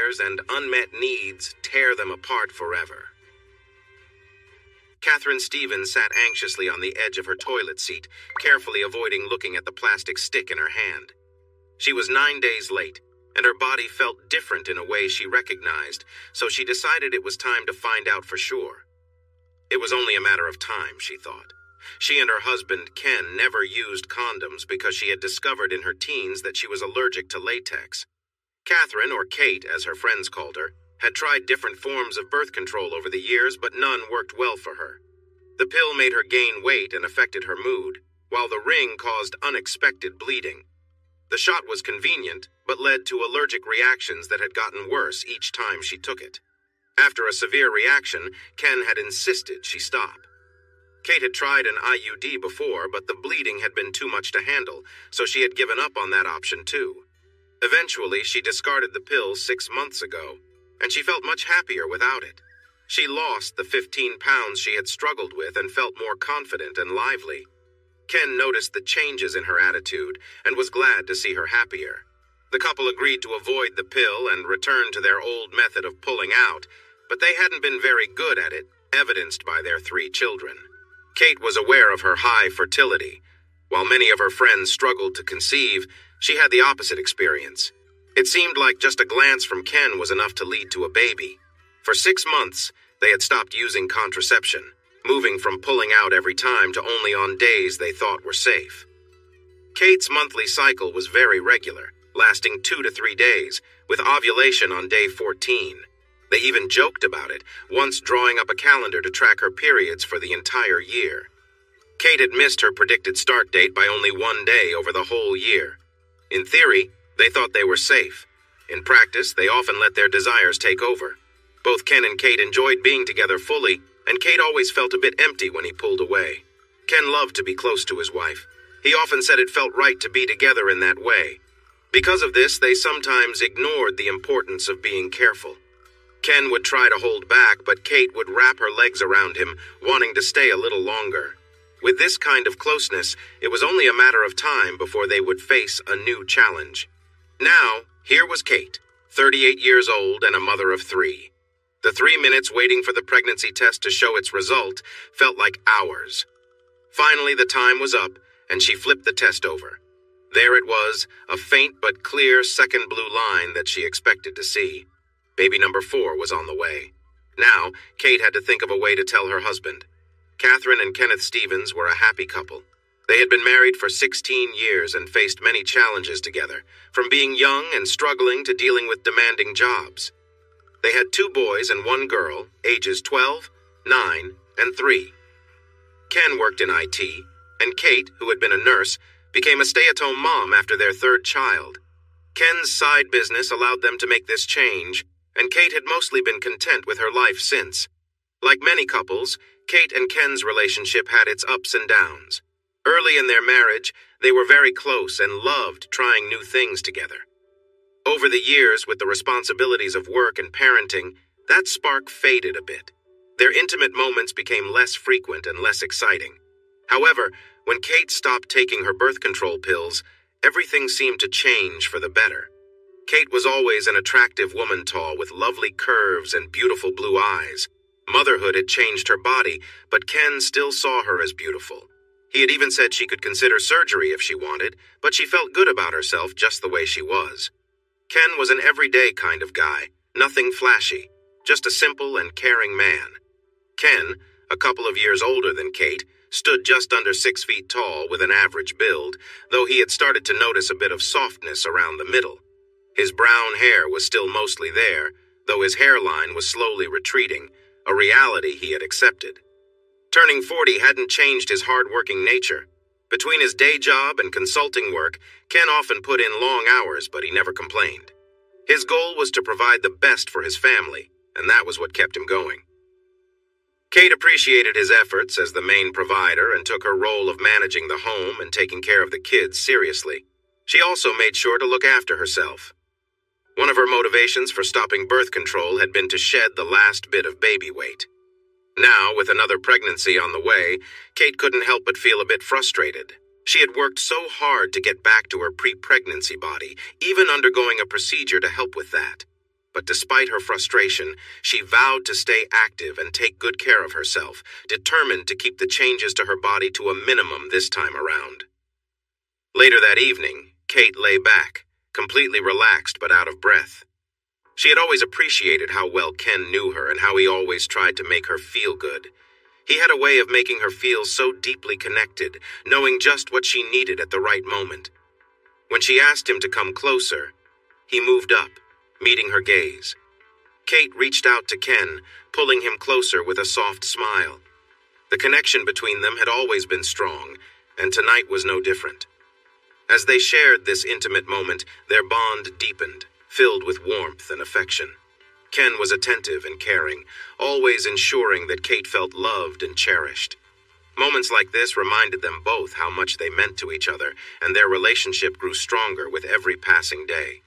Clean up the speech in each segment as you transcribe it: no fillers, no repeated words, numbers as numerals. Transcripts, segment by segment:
nightmares and unmet needs tear them apart forever. Catherine Stevens sat anxiously on the edge of her toilet seat, carefully avoiding looking at the plastic stick in her hand. She was 9 days late, and her body felt different in a way she recognized, so she decided it was time to find out for sure. It was only a matter of time, she thought. She and her husband, Ken, never used condoms because she had discovered in her teens that she was allergic to latex. Catherine, or Kate as her friends called her, had tried different forms of birth control over the years, but none worked well for her. The pill made her gain weight and affected her mood, while the ring caused unexpected bleeding. The shot was convenient, but led to allergic reactions that had gotten worse each time she took it. After a severe reaction, Ken had insisted she stop. Kate had tried an IUD before, but the bleeding had been too much to handle, so she had given up on that option too. Eventually, she discarded the pill 6 months ago, and she felt much happier without it. She lost the 15 pounds she had struggled with and felt more confident and lively. Ken noticed the changes in her attitude and was glad to see her happier. The couple agreed to avoid the pill and return to their old method of pulling out, but they hadn't been very good at it, evidenced by their 3 children. Kate was aware of her high fertility. While many of her friends struggled to conceive, she had the opposite experience. It seemed like just a glance from Ken was enough to lead to a baby. For 6 months, they had stopped using contraception, moving from pulling out every time to only on days they thought were safe. Kate's monthly cycle was very regular, lasting 2 to 3 days, with ovulation on day 14. They even joked about it, once drawing up a calendar to track her periods for the entire year. Kate had missed her predicted start date by only 1 day over the whole year. In theory, they thought they were safe. In practice, they often let their desires take over. Both Ken and Kate enjoyed being together fully, and Kate always felt a bit empty when he pulled away. Ken loved to be close to his wife. He often said it felt right to be together in that way. Because of this, they sometimes ignored the importance of being careful. Ken would try to hold back, but Kate would wrap her legs around him, wanting to stay a little longer. With this kind of closeness, it was only a matter of time before they would face a new challenge. Now, here was Kate, 38 years old and a mother of 3. The 3 minutes waiting for the pregnancy test to show its result felt like hours. Finally, the time was up, and she flipped the test over. There it was, a faint but clear second blue line that she expected to see. Baby number 4 was on the way. Now, Kate had to think of a way to tell her husband. Catherine and Kenneth Stevens were a happy couple. They had been married for 16 years and faced many challenges together, from being young and struggling to dealing with demanding jobs. They had 2 boys and 1 girl, ages 12, 9, and 3. Ken worked in IT, and Kate, who had been a nurse, became a stay-at-home mom after their 3rd child. Ken's side business allowed them to make this change, and Kate had mostly been content with her life since. Like many couples, Kate and Ken's relationship had its ups and downs. Early in their marriage, they were very close and loved trying new things together. Over the years, with the responsibilities of work and parenting, that spark faded a bit. Their intimate moments became less frequent and less exciting. However, when Kate stopped taking her birth control pills, everything seemed to change for the better. Kate was always an attractive woman, tall, with lovely curves and beautiful blue eyes. Motherhood had changed her body, but Ken still saw her as beautiful. He had even said she could consider surgery if she wanted, but she felt good about herself just the way she was. Ken was an everyday kind of guy, nothing flashy, just a simple and caring man. Ken, a couple of years older than Kate, stood just under 6 feet tall with an average build, though he had started to notice a bit of softness around the middle. His brown hair was still mostly there, though his hairline was slowly retreating, a reality he had accepted. Turning 40 hadn't changed his hard-working nature. Between his day job and consulting work, Ken often put in long hours, but he never complained. His goal was to provide the best for his family, and that was what kept him going. Kate appreciated his efforts as the main provider and took her role of managing the home and taking care of the kids seriously. She also made sure to look after herself. One of her motivations for stopping birth control had been to shed the last bit of baby weight. Now, with another pregnancy on the way, Kate couldn't help but feel a bit frustrated. She had worked so hard to get back to her pre-pregnancy body, even undergoing a procedure to help with that. But despite her frustration, she vowed to stay active and take good care of herself, determined to keep the changes to her body to a minimum this time around. Later that evening, Kate lay back, completely relaxed but out of breath. She had always appreciated how well Ken knew her and how he always tried to make her feel good. He had a way of making her feel so deeply connected, knowing just what she needed at the right moment. When she asked him to come closer, he moved up, meeting her gaze. Kate reached out to Ken, pulling him closer with a soft smile. The connection between them had always been strong, and tonight was no different. As they shared this intimate moment, their bond deepened, filled with warmth and affection. Ken was attentive and caring, always ensuring that Kate felt loved and cherished. Moments like this reminded them both how much they meant to each other, and their relationship grew stronger with every passing day.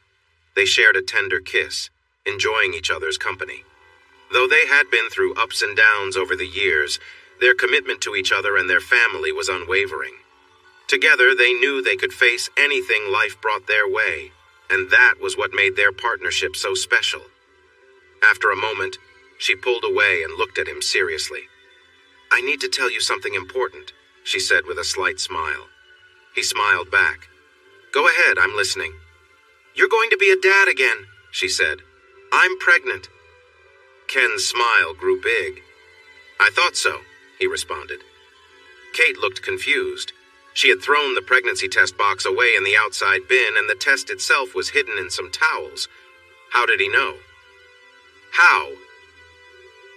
They shared a tender kiss, enjoying each other's company. Though they had been through ups and downs over the years, their commitment to each other and their family was unwavering. Together, they knew they could face anything life brought their way, and that was what made their partnership so special. After a moment, she pulled away and looked at him seriously. "I need to tell you something important," she said with a slight smile. He smiled back. "Go ahead, I'm listening." "You're going to be a dad again," she said. "I'm pregnant." Ken's smile grew big. "I thought so," he responded. Kate looked confused. She had thrown the pregnancy test box away in the outside bin, and the test itself was hidden in some towels. How did he know? How?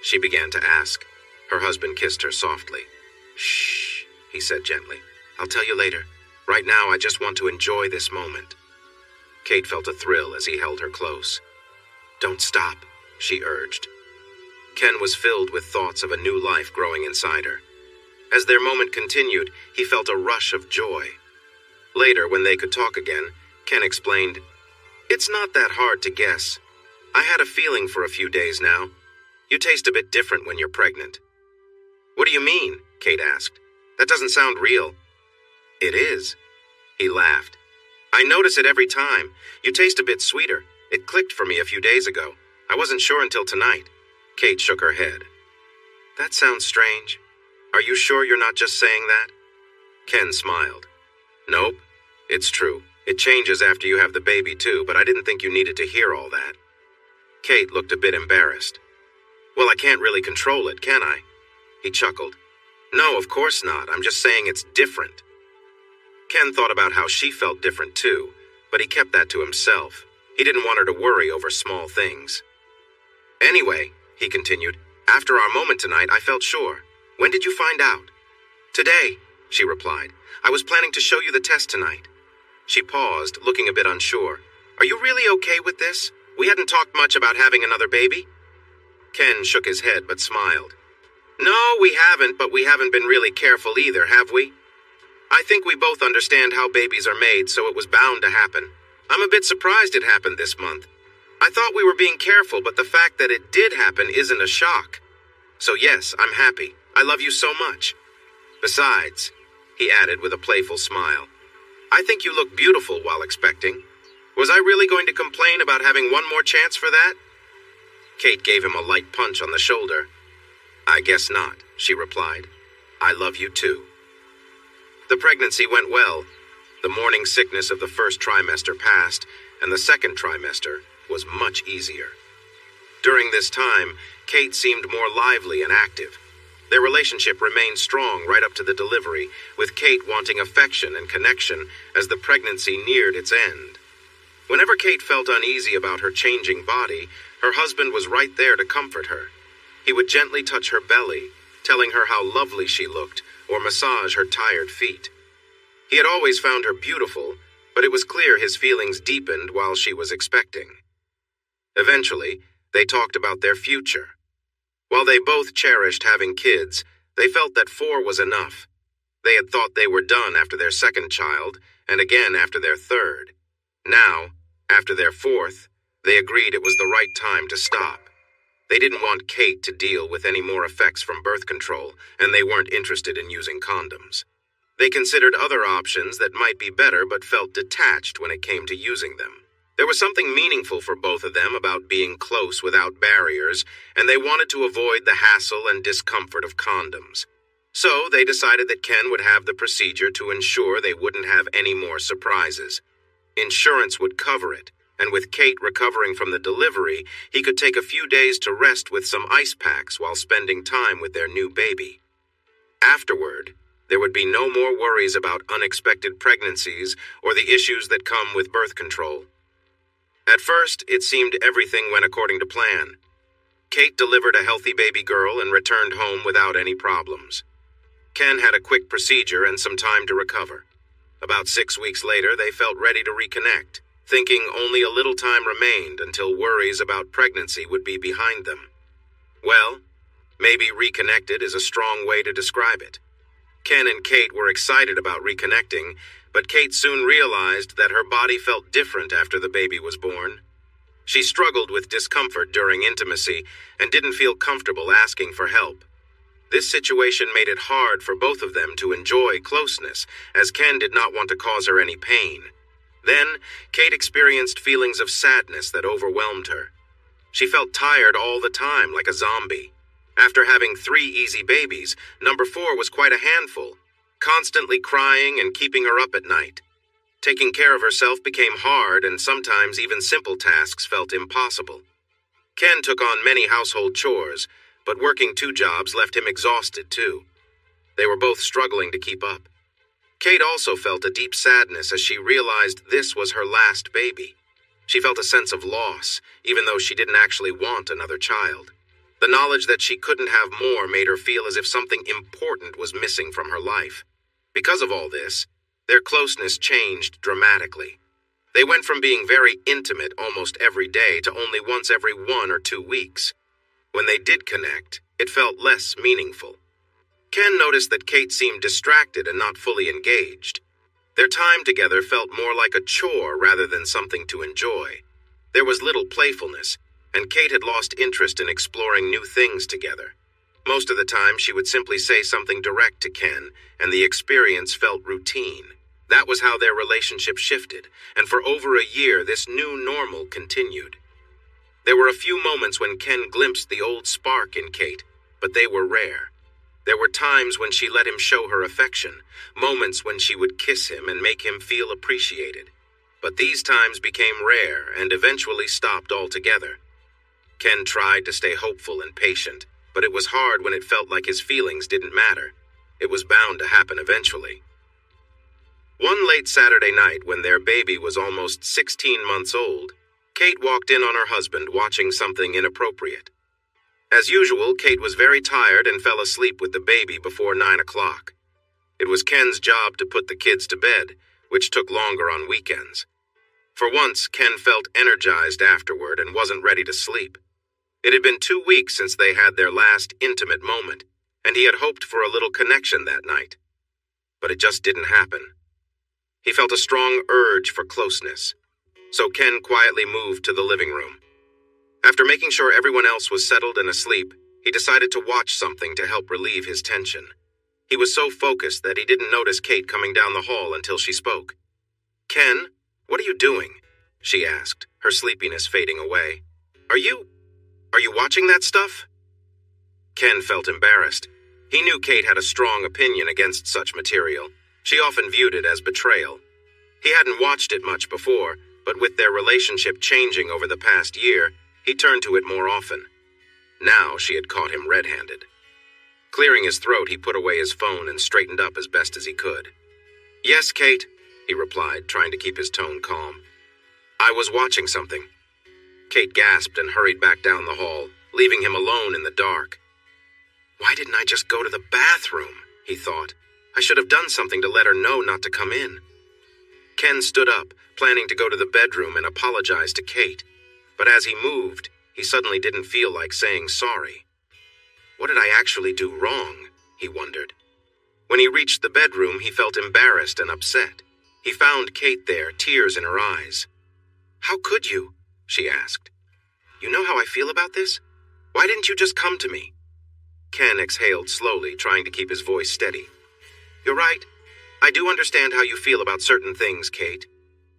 She began to ask. Her husband kissed her softly. "Shh," he said gently. "I'll tell you later. Right now, I just want to enjoy this moment." Kate felt a thrill as he held her close. "Don't stop," she urged. Ken was filled with thoughts of a new life growing inside her. As their moment continued, he felt a rush of joy. Later, when they could talk again, Ken explained, "It's not that hard to guess. I had a feeling for a few days now. You taste a bit different when you're pregnant." "What do you mean?" Kate asked. "That doesn't sound real." "It is." He laughed. "I notice it every time. You taste a bit sweeter. It clicked for me a few days ago. I wasn't sure until tonight." Kate shook her head. "That sounds strange. Are you sure you're not just saying that?" Ken smiled. "Nope, it's true. It changes after you have the baby too, but I didn't think you needed to hear all that." Kate looked a bit embarrassed. "Well, I can't really control it, can I?" He chuckled. "No, of course not. I'm just saying it's different." Ken thought about how she felt different too, but he kept that to himself. He didn't want her to worry over small things. "Anyway," he continued, "after our moment tonight, I felt sure. When did you find out?" "Today," she replied. "I was planning to show you the test tonight." She paused, looking a bit unsure. "Are you really okay with this? We hadn't talked much about having another baby." Ken shook his head but smiled. "No, we haven't, but we haven't been really careful either, have we? I think we both understand how babies are made, so it was bound to happen. I'm a bit surprised it happened this month. I thought we were being careful, but the fact that it did happen isn't a shock. So yes, I'm happy. I love you so much. Besides," he added with a playful smile, "I think you look beautiful while expecting. Was I really going to complain about having one more chance for that?" Kate gave him a light punch on the shoulder. "I guess not," she replied. "I love you too." The pregnancy went well. The morning sickness of the first trimester passed, and the second trimester was much easier. During this time, Kate seemed more lively and active. Their relationship remained strong right up to the delivery, with Kate wanting affection and connection as the pregnancy neared its end. Whenever Kate felt uneasy about her changing body, her husband was right there to comfort her. He would gently touch her belly, telling her how lovely she looked, or massage her tired feet. He had always found her beautiful, but it was clear his feelings deepened while she was expecting. Eventually, they talked about their future. While they both cherished having kids, they felt that 4 was enough. They had thought they were done after their second child, and again after their third. Now, after their 4th, they agreed it was the right time to stop. They didn't want Kate to deal with any more effects from birth control, and they weren't interested in using condoms. They considered other options that might be better but felt detached when it came to using them. There was something meaningful for both of them about being close without barriers, and they wanted to avoid the hassle and discomfort of condoms. So they decided that Ken would have the procedure to ensure they wouldn't have any more surprises. Insurance would cover it, and with Kate recovering from the delivery, he could take a few days to rest with some ice packs while spending time with their new baby. Afterward, there would be no more worries about unexpected pregnancies or the issues that come with birth control. At first, it seemed everything went according to plan. Kate delivered a healthy baby girl and returned home without any problems. Ken had a quick procedure and some time to recover. About 6 weeks later, they felt ready to reconnect, thinking only a little time remained until worries about pregnancy would be behind them. Well, maybe reconnected is a strong way to describe it. Ken and Kate were excited about reconnecting, but Kate soon realized that her body felt different after the baby was born. She struggled with discomfort during intimacy and didn't feel comfortable asking for help. This situation made it hard for both of them to enjoy closeness, as Ken did not want to cause her any pain. Then, Kate experienced feelings of sadness that overwhelmed her. She felt tired all the time, like a zombie. After having 3 easy babies, number 4 was quite a handful, constantly crying and keeping her up at night. Taking care of herself became hard, and sometimes even simple tasks felt impossible. Ken took on many household chores, but working 2 jobs left him exhausted too. They were both struggling to keep up. Kate also felt a deep sadness as she realized this was her last baby. She felt a sense of loss, even though she didn't actually want another child. The knowledge that she couldn't have more made her feel as if something important was missing from her life. Because of all this, their closeness changed dramatically. They went from being very intimate almost every day to only once every 1 or 2 weeks. When they did connect, it felt less meaningful. Ken noticed that Kate seemed distracted and not fully engaged. Their time together felt more like a chore rather than something to enjoy. There was little playfulness, and Kate had lost interest in exploring new things together. Most of the time, she would simply say something direct to Ken, and the experience felt routine. That was how their relationship shifted, and for over a year, this new normal continued. There were a few moments when Ken glimpsed the old spark in Kate, but they were rare. There were times when she let him show her affection, moments when she would kiss him and make him feel appreciated. But these times became rare and eventually stopped altogether. Ken tried to stay hopeful and patient, but it was hard when it felt like his feelings didn't matter. It was bound to happen eventually. One late Saturday night, when their baby was almost 16 months old, Kate walked in on her husband watching something inappropriate. As usual, Kate was very tired and fell asleep with the baby before 9 o'clock. It was Ken's job to put the kids to bed, which took longer on weekends. For once, Ken felt energized afterward and wasn't ready to sleep. It had been 2 weeks since they had their last intimate moment, and he had hoped for a little connection that night. But it just didn't happen. He felt a strong urge for closeness, so Ken quietly moved to the living room. After making sure everyone else was settled and asleep, he decided to watch something to help relieve his tension. He was so focused that he didn't notice Kate coming down the hall until she spoke. "Ken, what are you doing?" she asked, her sleepiness fading away. Are you watching that stuff?" Ken felt embarrassed. He knew Kate had a strong opinion against such material. She often viewed it as betrayal. He hadn't watched it much before, but with their relationship changing over the past year, he turned to it more often. Now she had caught him red-handed. Clearing his throat, he put away his phone and straightened up as best as he could. "Yes, Kate," he replied, trying to keep his tone calm. "I was watching something." Kate gasped and hurried back down the hall, leaving him alone in the dark. "Why didn't I just go to the bathroom?" he thought. "I should have done something to let her know not to come in." Ken stood up, planning to go to the bedroom and apologize to Kate. But as he moved, he suddenly didn't feel like saying sorry. What did I actually do wrong? He wondered. When he reached the bedroom, he felt embarrassed and upset. He found Kate there, tears in her eyes. "How could you?" she asked. "You know how I feel about this? Why didn't you just come to me?" Ken exhaled slowly, trying to keep his voice steady. "You're right. I do understand how you feel about certain things, Kate.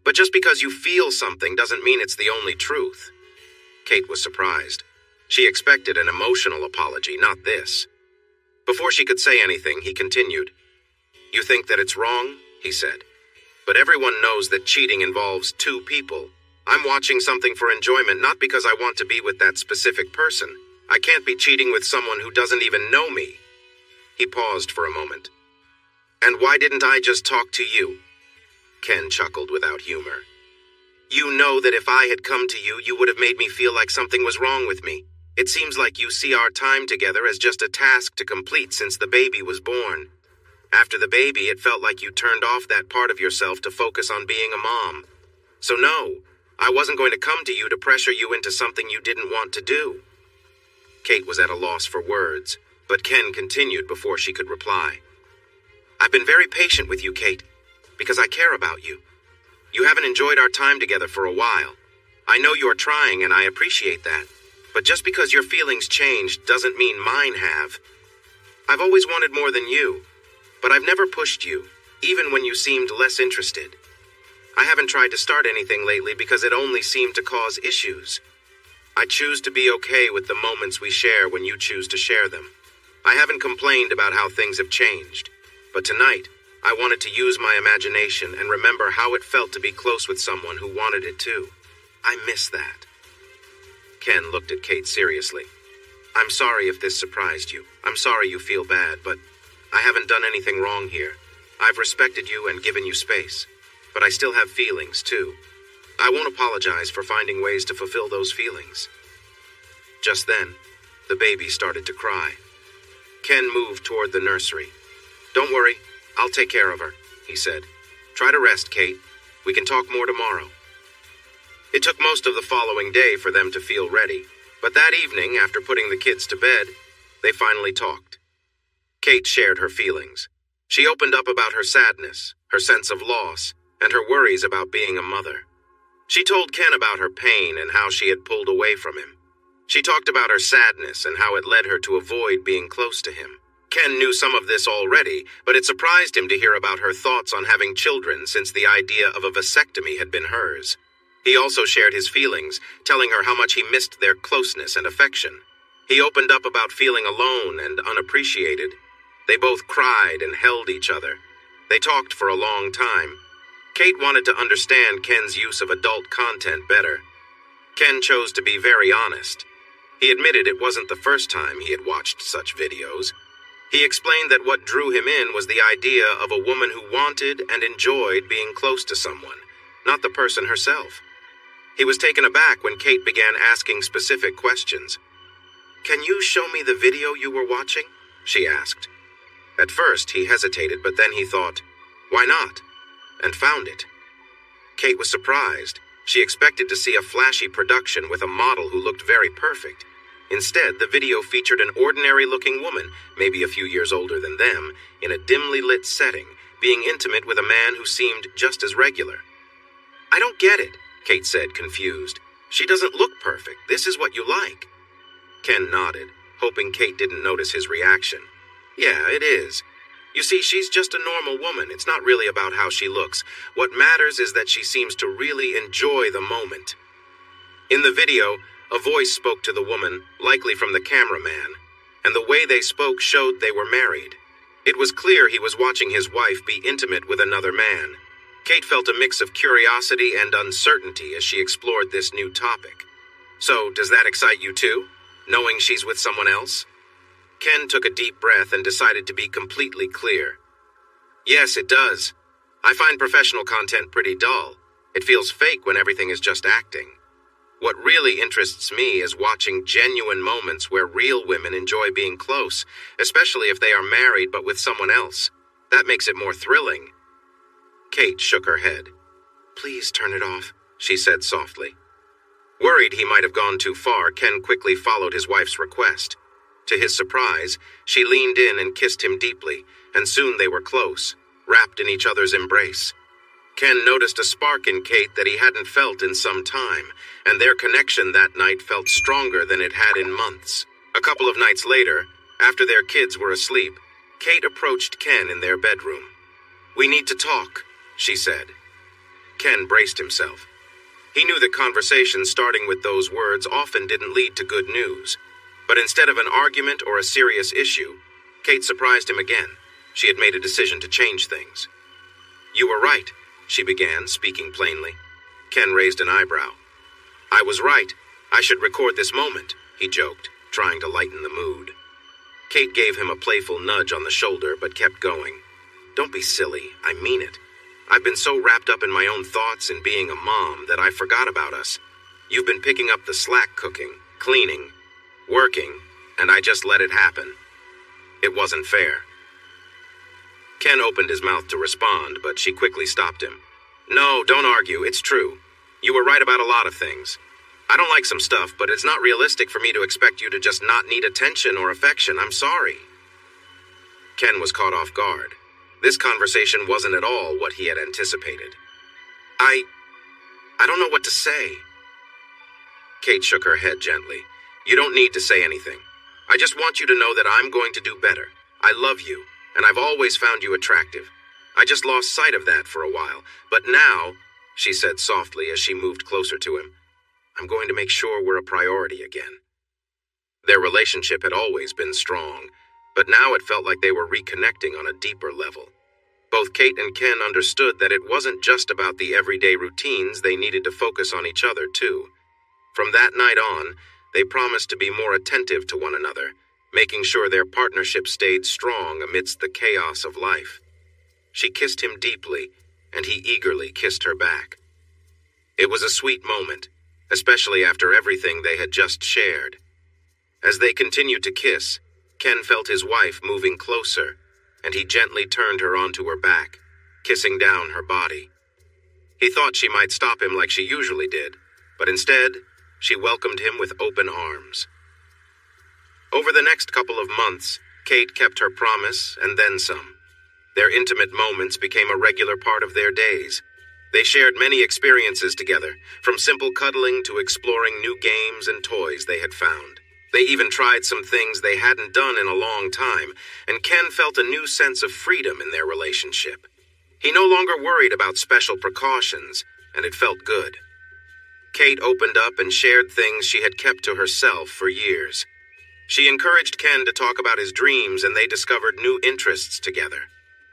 But just because you feel something doesn't mean it's the only truth. Kate was surprised. She expected an emotional apology, not this. Before she could say anything, he continued. You think that it's wrong? He said. But everyone knows that cheating involves two people. I'm watching something for enjoyment, not because I want to be with that specific person. I can't be cheating with someone who doesn't even know me. He paused for a moment. And why didn't I just talk to you? Ken chuckled without humor. You know that if I had come to you, you would have made me feel like something was wrong with me. It seems like you see our time together as just a task to complete since the baby was born. After the baby, it felt like you turned off that part of yourself to focus on being a mom. So no, I wasn't going to come to you to pressure you into something you didn't want to do. Kate was at a loss for words, but Ken continued before she could reply. I've been very patient with you, Kate, because I care about you. You haven't enjoyed our time together for a while. I know you're trying, and I appreciate that. But just because your feelings changed doesn't mean mine have. I've always wanted more than you, but I've never pushed you, even when you seemed less interested. I haven't tried to start anything lately because it only seemed to cause issues. I choose to be okay with the moments we share when you choose to share them. I haven't complained about how things have changed, but tonight, I wanted to use my imagination and remember how it felt to be close with someone who wanted it too. I miss that. Ken looked at Kate seriously. I'm sorry if this surprised you. I'm sorry you feel bad, but I haven't done anything wrong here. I've respected you and given you space, but I still have feelings too. I won't apologize for finding ways to fulfill those feelings. Just then, the baby started to cry. Ken moved toward the nursery. Don't worry, I'll take care of her, he said. Try to rest, Kate. We can talk more tomorrow. It took most of the following day for them to feel ready, but that evening, after putting the kids to bed, they finally talked. Kate shared her feelings. She opened up about her sadness, her sense of loss, and her worries about being a mother. She told Ken about her pain and how she had pulled away from him. She talked about her sadness and how it led her to avoid being close to him. Ken knew some of this already, but it surprised him to hear about her thoughts on having children since the idea of a vasectomy had been hers. He also shared his feelings, telling her how much he missed their closeness and affection. He opened up about feeling alone and unappreciated. They both cried and held each other. They talked for a long time. Kate wanted to understand Ken's use of adult content better. Ken chose to be very honest. He admitted it wasn't the first time he had watched such videos. He explained that what drew him in was the idea of a woman who wanted and enjoyed being close to someone, not the person herself. He was taken aback when Kate began asking specific questions. Can you show me the video you were watching? She asked. At first, he hesitated, but then he thought, why not? And found it. Kate was surprised. She expected to see a flashy production with a model who looked very perfect. Instead, the video featured an ordinary-looking woman, maybe a few years older than them, in a dimly lit setting, being intimate with a man who seemed just as regular. I don't get it, Kate said, confused. She doesn't look perfect. This is what you like. Ken nodded, hoping Kate didn't notice his reaction. Yeah, it is. You see, she's just a normal woman. It's not really about how she looks. What matters is that she seems to really enjoy the moment. In the video, a voice spoke to the woman, likely from the cameraman, and the way they spoke showed they were married. It was clear he was watching his wife be intimate with another man. Kate felt a mix of curiosity and uncertainty as she explored this new topic. So, does that excite you too, knowing she's with someone else? Ken took a deep breath and decided to be completely clear. Yes, it does. I find professional content pretty dull. It feels fake when everything is just acting. What really interests me is watching genuine moments where real women enjoy being close, especially if they are married but with someone else. That makes it more thrilling. Kate shook her head. Please turn it off, she said softly. Worried he might have gone too far, Ken quickly followed his wife's request. To his surprise, she leaned in and kissed him deeply, and soon they were close, wrapped in each other's embrace. Ken noticed a spark in Kate that he hadn't felt in some time, and their connection that night felt stronger than it had in months. A couple of nights later, after their kids were asleep, Kate approached Ken in their bedroom. We need to talk, she said. Ken braced himself. He knew that conversations starting with those words often didn't lead to good news. But instead of an argument or a serious issue, Kate surprised him again. She had made a decision to change things. "You were right," she began, speaking plainly. Ken raised an eyebrow. "I was right. I should record this moment," he joked, trying to lighten the mood. Kate gave him a playful nudge on the shoulder, but kept going. "Don't be silly. I mean it. I've been so wrapped up in my own thoughts and being a mom that I forgot about us. You've been picking up the slack, cooking, cleaning, working, and I just let it happen. It wasn't fair." Ken opened his mouth to respond, but she quickly stopped him. "No, don't argue. It's true. You were right about a lot of things. I don't like some stuff, but it's not realistic for me to expect you to just not need attention or affection. I'm sorry." Ken was caught off guard. This conversation wasn't at all what he had anticipated. I don't know what to say." Kate shook her head gently. "You don't need to say anything. I just want you to know that I'm going to do better. I love you, and I've always found you attractive. I just lost sight of that for a while. But now," she said softly as she moved closer to him, "I'm going to make sure we're a priority again." Their relationship had always been strong, but now it felt like they were reconnecting on a deeper level. Both Kate and Ken understood that it wasn't just about the everyday routines, they needed to focus on each other too. From that night on, they promised to be more attentive to one another, making sure their partnership stayed strong amidst the chaos of life. She kissed him deeply, and he eagerly kissed her back. It was a sweet moment, especially after everything they had just shared. As they continued to kiss, Ken felt his wife moving closer, and he gently turned her onto her back, kissing down her body. He thought she might stop him like she usually did, but instead, she welcomed him with open arms. Over the next couple of months, Kate kept her promise and then some. Their intimate moments became a regular part of their days. They shared many experiences together, from simple cuddling to exploring new games and toys they had found. They even tried some things they hadn't done in a long time, and Ken felt a new sense of freedom in their relationship. He no longer worried about special precautions, and it felt good. Kate opened up and shared things she had kept to herself for years. She encouraged Ken to talk about his dreams, and they discovered new interests together.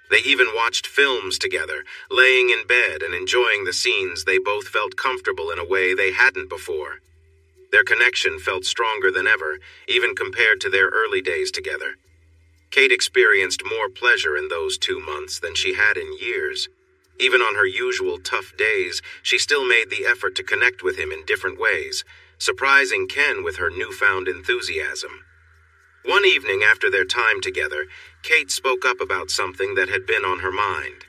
They even watched films together, laying in bed and enjoying the scenes they both felt comfortable in a way they hadn't before. Their connection felt stronger than ever, even compared to their early days together. Kate experienced more pleasure in those 2 months than she had in years. Even on her usual tough days, she still made the effort to connect with him in different ways, surprising Ken with her newfound enthusiasm. One evening after their time together, Kate spoke up about something that had been on her mind.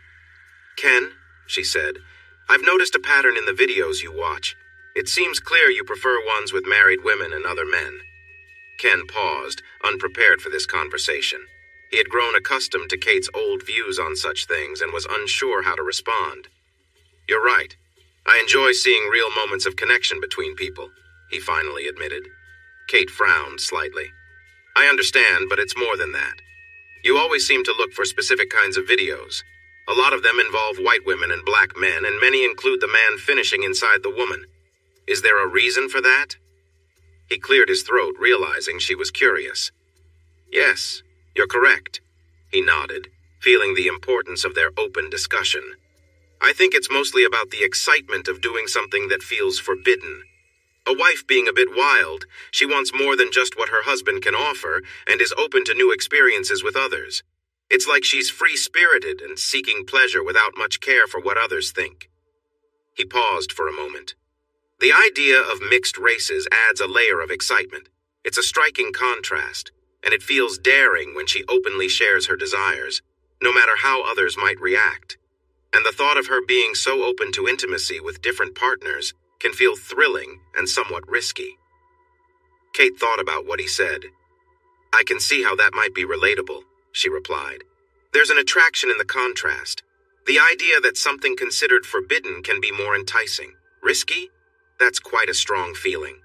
"Ken," she said, "I've noticed a pattern in the videos you watch. It seems clear you prefer ones with married women and other men." Ken paused, unprepared for this conversation. He had grown accustomed to Kate's old views on such things and was unsure how to respond. "You're right. I enjoy seeing real moments of connection between people," he finally admitted. Kate frowned slightly. "I understand, but it's more than that. You always seem to look for specific kinds of videos. A lot of them involve white women and black men, and many include the man finishing inside the woman. Is there a reason for that?" He cleared his throat, realizing she was curious. "Yes, you're correct," he nodded, feeling the importance of their open discussion. "I think it's mostly about the excitement of doing something that feels forbidden. A wife being a bit wild, she wants more than just what her husband can offer and is open to new experiences with others. It's like she's free-spirited and seeking pleasure without much care for what others think." He paused for a moment. The idea of mixed races adds a layer of excitement. It's a striking contrast, and it feels daring when she openly shares her desires, no matter how others might react. And the thought of her being so open to intimacy with different partners can feel thrilling and somewhat risky. Kate thought about what he said. "I can see how that might be relatable," she replied. "There's an attraction in the contrast. The idea that something considered forbidden can be more enticing. Risky? That's quite a strong feeling."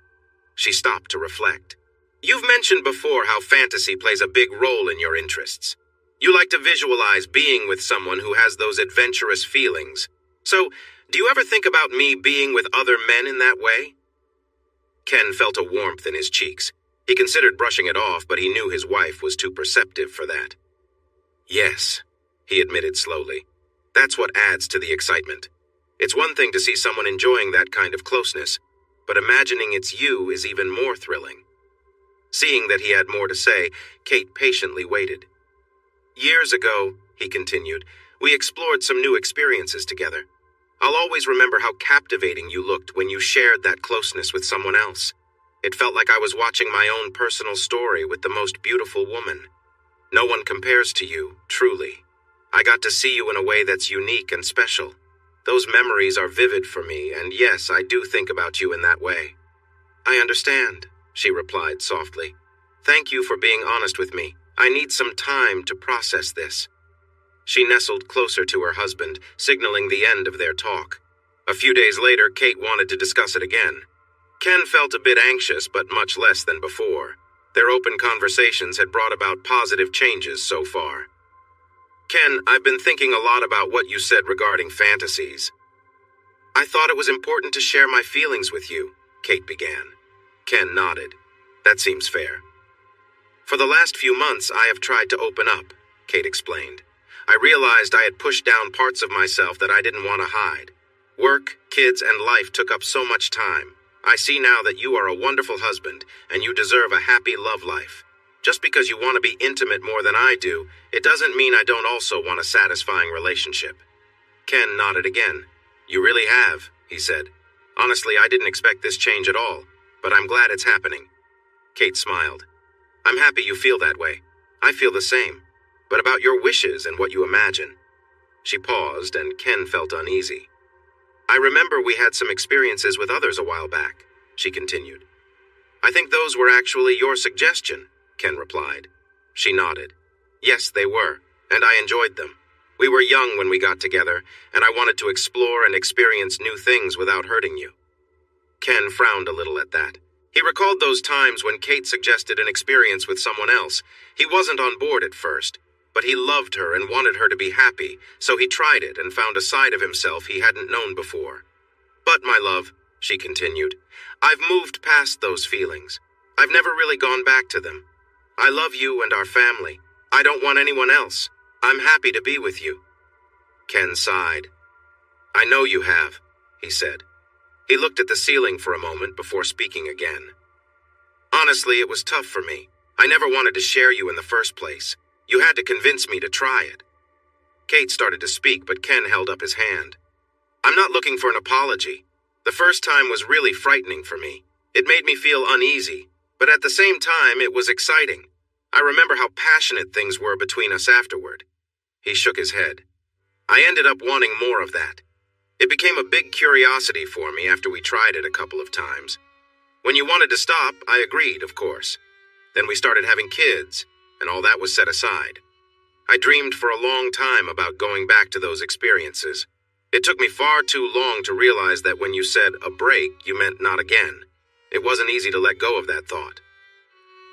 She stopped to reflect. "You've mentioned before how fantasy plays a big role in your interests. You like to visualize being with someone who has those adventurous feelings. So, Do you ever think about me being with other men in that way? Ken felt a warmth in his cheeks. He considered brushing it off, but he knew his wife was too perceptive for that. Yes, he admitted slowly. That's what adds to the excitement. It's one thing to see someone enjoying that kind of closeness, but imagining it's you is even more thrilling. Seeing that he had more to say, Kate patiently waited. Years ago, he continued, we explored some new experiences together. I'll always remember how captivating you looked when you shared that closeness with someone else. It felt like I was watching my own personal story with the most beautiful woman. No one compares to you, truly. I got to see you in a way that's unique and special. Those memories are vivid for me, and yes, I do think about you in that way. I understand, she replied softly. Thank you for being honest with me. I need some time to process this. She nestled closer to her husband, signaling the end of their talk. A few days later, Kate wanted to discuss it again. Ken felt a bit anxious, but much less than before. Their open conversations had brought about positive changes so far. Ken, I've been thinking a lot about what you said regarding fantasies. I thought it was important to share my feelings with you, Kate began. Ken nodded. That seems fair. For the last few months, I have tried to open up, Kate explained. I realized I had pushed down parts of myself that I didn't want to hide. Work, kids, and life took up so much time. I see now that you are a wonderful husband, and you deserve a happy love life. Just because you want to be intimate more than I do, it doesn't mean I don't also want a satisfying relationship. Ken nodded again. You really have, he said. Honestly, I didn't expect this change at all, but I'm glad it's happening. Kate smiled. I'm happy you feel that way. I feel the same. But about your wishes and what you imagine. She paused, and Ken felt uneasy. I remember we had some experiences with others a while back, she continued. I think those were actually your suggestion, Ken replied. She nodded. Yes, they were, and I enjoyed them. We were young when we got together, and I wanted to explore and experience new things without hurting you. Ken frowned a little at that. He recalled those times when Kate suggested an experience with someone else. He wasn't on board at first, but he loved her and wanted her to be happy, so he tried it and found a side of himself he hadn't known before. But, my love, she continued, I've moved past those feelings. I've never really gone back to them. I love you and our family. I don't want anyone else. I'm happy to be with you. Ken sighed. I know you have, he said. He looked at the ceiling for a moment before speaking again. Honestly, it was tough for me. I never wanted to share you in the first place. You had to convince me to try it. Kate started to speak, but Ken held up his hand. I'm not looking for an apology. The first time was really frightening for me. It made me feel uneasy, but at the same time, it was exciting. I remember how passionate things were between us afterward. He shook his head. I ended up wanting more of that. It became a big curiosity for me after we tried it a couple of times. When you wanted to stop, I agreed, of course. Then we started having kids, and all that was set aside. I dreamed for a long time about going back to those experiences. It took me far too long to realize that when you said a break, you meant not again. It wasn't easy to let go of that thought.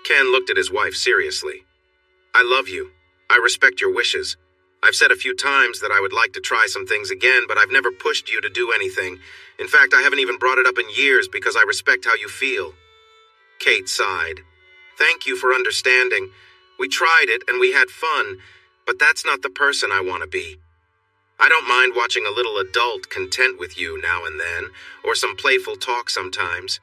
Ken looked at his wife seriously. I love you. I respect your wishes. I've said a few times that I would like to try some things again, but I've never pushed you to do anything. In fact, I haven't even brought it up in years because I respect how you feel. Kate sighed. Thank you for understanding. We tried it and we had fun, but that's not the person I want to be. I don't mind watching a little adult content with you now and then, or some playful talk sometimes.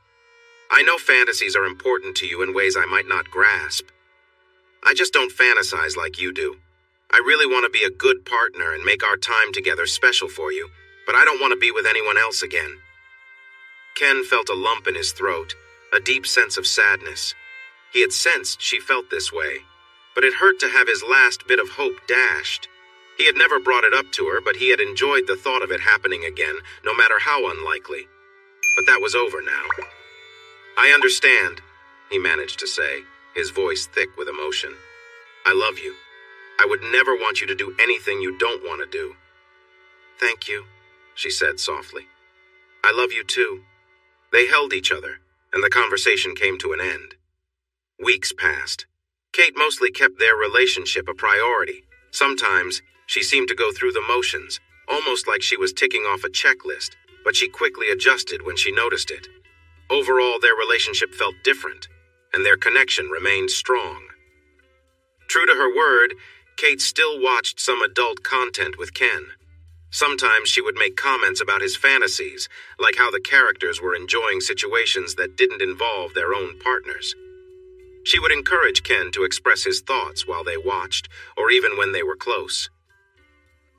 I know fantasies are important to you in ways I might not grasp. I just don't fantasize like you do. I really want to be a good partner and make our time together special for you, but I don't want to be with anyone else again. Ken felt a lump in his throat, a deep sense of sadness. He had sensed she felt this way, but it hurt to have his last bit of hope dashed. He had never brought it up to her, but he had enjoyed the thought of it happening again, no matter how unlikely. But that was over now. I understand, he managed to say, his voice thick with emotion. I love you. I would never want you to do anything you don't want to do. Thank you, she said softly. I love you too. They held each other, and the conversation came to an end. Weeks passed. Kate mostly kept their relationship a priority. Sometimes, she seemed to go through the motions, almost like she was ticking off a checklist, but she quickly adjusted when she noticed it. Overall, their relationship felt different, and their connection remained strong. True to her word, Kate still watched some adult content with Ken. Sometimes she would make comments about his fantasies, like how the characters were enjoying situations that didn't involve their own partners. She would encourage Ken to express his thoughts while they watched, or even when they were close.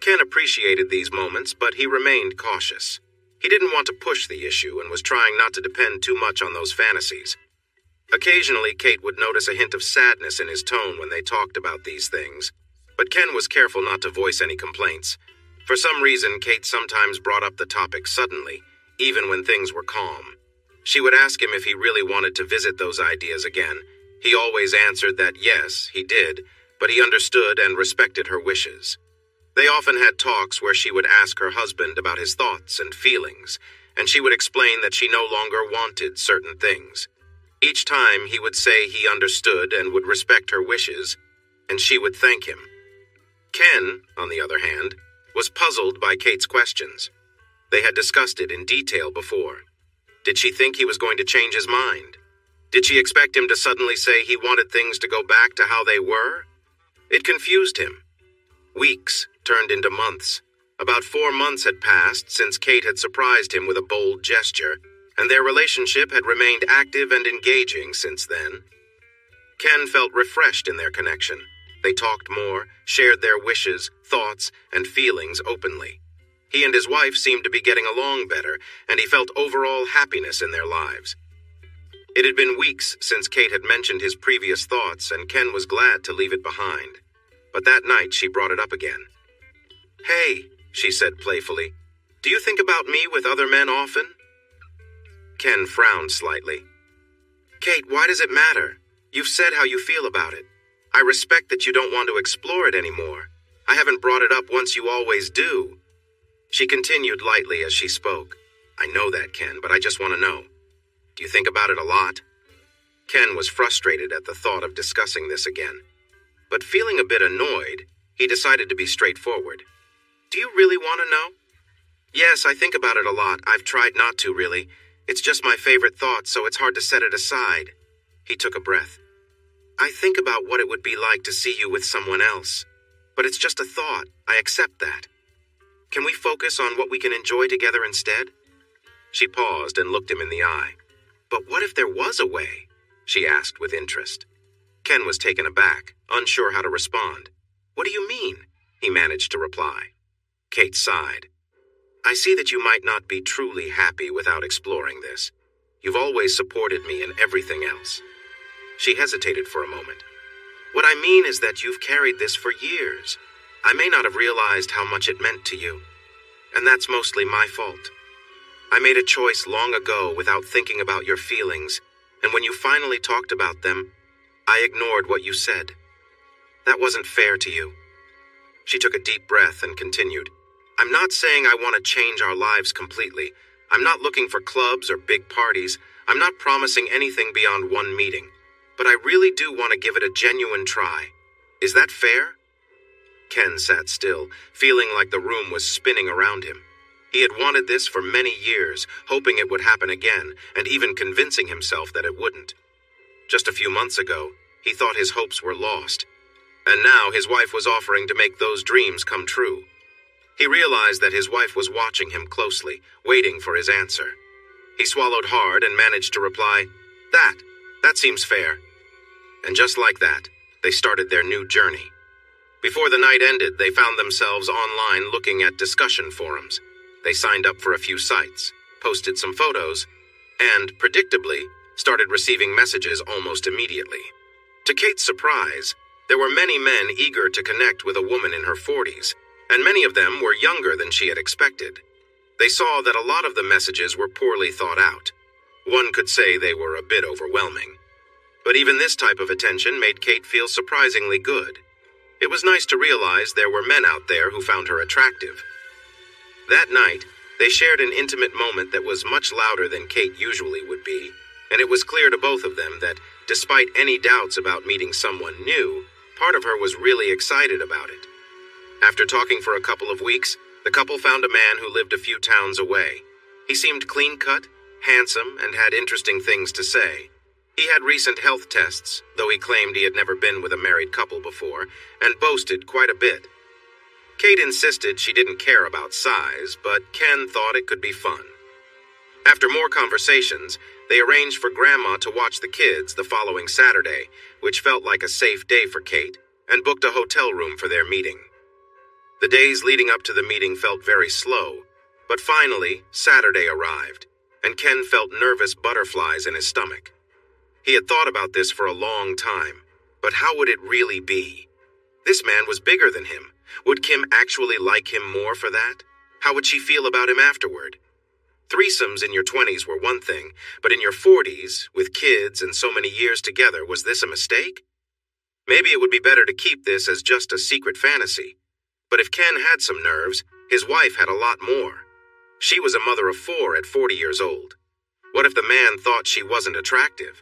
Ken appreciated these moments, but he remained cautious. He didn't want to push the issue and was trying not to depend too much on those fantasies. Occasionally, Kate would notice a hint of sadness in his tone when they talked about these things, but Ken was careful not to voice any complaints. For some reason, Kate sometimes brought up the topic suddenly, even when things were calm. She would ask him if he really wanted to visit those ideas again. He always answered that yes, he did, but he understood and respected her wishes. They often had talks where she would ask her husband about his thoughts and feelings, and she would explain that she no longer wanted certain things. Each time he would say he understood and would respect her wishes, and she would thank him. Ken, on the other hand, was puzzled by Kate's questions. They had discussed it in detail before. Did she think he was going to change his mind? Did she expect him to suddenly say he wanted things to go back to how they were? It confused him. Weeks turned into months. About 4 months had passed since Kate had surprised him with a bold gesture, and their relationship had remained active and engaging since then. Ken felt refreshed in their connection. They talked more, shared their wishes, thoughts, and feelings openly. He and his wife seemed to be getting along better, and he felt overall happiness in their lives. It had been weeks since Kate had mentioned his previous thoughts, and Ken was glad to leave it behind. But that night she brought it up again. "Hey," she said playfully, "do you think about me with other men often?" Ken frowned slightly. "Kate, why does it matter? You've said how you feel about it. I respect that you don't want to explore it anymore. I haven't brought it up once you always do." She continued lightly as she spoke. "I know that, Ken, but I just want to know. Do you think about it a lot?" Ken was frustrated at the thought of discussing this again. But feeling a bit annoyed, he decided to be straightforward. "Do you really want to know?" "Yes, I think about it a lot. I've tried not to, really. It's just my favorite thought, so it's hard to set it aside." He took a breath. "I think about what it would be like to see you with someone else. But it's just a thought. I accept that. Can we focus on what we can enjoy together instead?" She paused and looked him in the eye. "But what if there was a way?" she asked with interest. Ken was taken aback, unsure how to respond. "What do you mean?" he managed to reply. Kate sighed. "I see that you might not be truly happy without exploring this. You've always supported me in everything else." She hesitated for a moment. "What I mean is that you've carried this for years. I may not have realized how much it meant to you. And that's mostly my fault. I made a choice long ago without thinking about your feelings, and when you finally talked about them, I ignored what you said. That wasn't fair to you." She took a deep breath and continued. "I'm not saying I want to change our lives completely. I'm not looking for clubs or big parties. I'm not promising anything beyond one meeting. But I really do want to give it a genuine try. Is that fair?" Ken sat still, feeling like the room was spinning around him. He had wanted this for many years, hoping it would happen again, and even convincing himself that it wouldn't. Just a few months ago, he thought his hopes were lost. And now his wife was offering to make those dreams come true. He realized that his wife was watching him closely, waiting for his answer. He swallowed hard and managed to reply, That seems fair." And just like that, they started their new journey. Before the night ended, they found themselves online looking at discussion forums. They signed up for a few sites, posted some photos, and, predictably, started receiving messages almost immediately. To Kate's surprise, there were many men eager to connect with a woman in her 40s, and many of them were younger than she had expected. They saw that a lot of the messages were poorly thought out. One could say they were a bit overwhelming. But even this type of attention made Kate feel surprisingly good. It was nice to realize there were men out there who found her attractive. That night, they shared an intimate moment that was much louder than Kate usually would be, and it was clear to both of them that, despite any doubts about meeting someone new, part of her was really excited about it. After talking for a couple of weeks, The couple found a man who lived a few towns away. He seemed clean-cut, handsome, and had interesting things to say. He had recent health tests, though he claimed he had never been with a married couple before, and boasted quite a bit. Kate insisted she didn't care about size, but Ken thought it could be fun. After more conversations, they arranged for Grandma to watch the kids the following Saturday, which felt like a safe day for Kate, and booked a hotel room for their meeting. The days leading up to the meeting felt very slow, but finally, Saturday arrived, and Ken felt nervous butterflies in his stomach. He had thought about this for a long time, but how would it really be? This man was bigger than him. Would Kim actually like him more for that? How would she feel about him afterward? Threesomes in your 20s were one thing, but in your 40s, with kids and so many years together, was this a mistake? Maybe it would be better to keep this as just a secret fantasy. But if Ken had some nerves, his wife had a lot more. She was a mother of 4 at 40 years old. What if the man thought she wasn't attractive?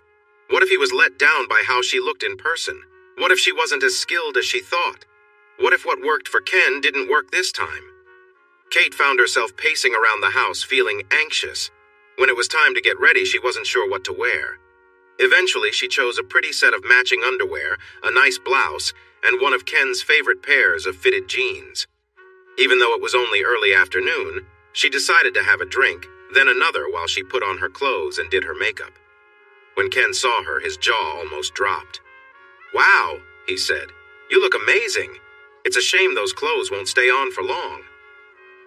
What if he was let down by how she looked in person? What if she wasn't as skilled as she thought? What if what worked for Ken didn't work this time? Kate found herself pacing around the house, feeling anxious. When it was time to get ready, she wasn't sure what to wear. Eventually, she chose a pretty set of matching underwear, a nice blouse, and one of Ken's favorite pairs of fitted jeans. Even though it was only early afternoon, she decided to have a drink, then another while she put on her clothes and did her makeup. When Ken saw her, his jaw almost dropped. "Wow," he said. "You look amazing. It's a shame those clothes won't stay on for long."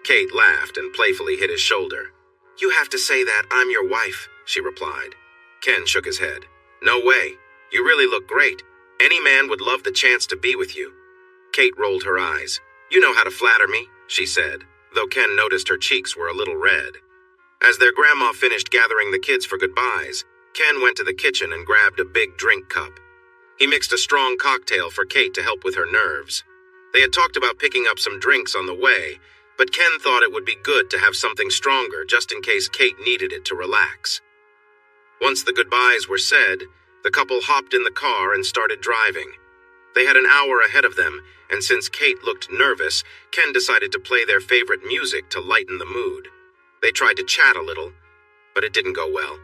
Kate laughed and playfully hit his shoulder. "You have to say that, I'm your wife," she replied. Ken shook his head. "No way. You really look great. Any man would love the chance to be with you." Kate rolled her eyes. "You know how to flatter me," she said, though Ken noticed her cheeks were a little red. As their grandma finished gathering the kids for goodbyes, Ken went to the kitchen and grabbed a big drink cup. He mixed a strong cocktail for Kate to help with her nerves. They had talked about picking up some drinks on the way, but Ken thought it would be good to have something stronger just in case Kate needed it to relax. Once the goodbyes were said, the couple hopped in the car and started driving. They had an hour ahead of them, and since Kate looked nervous, Ken decided to play their favorite music to lighten the mood. They tried to chat a little, but it didn't go well.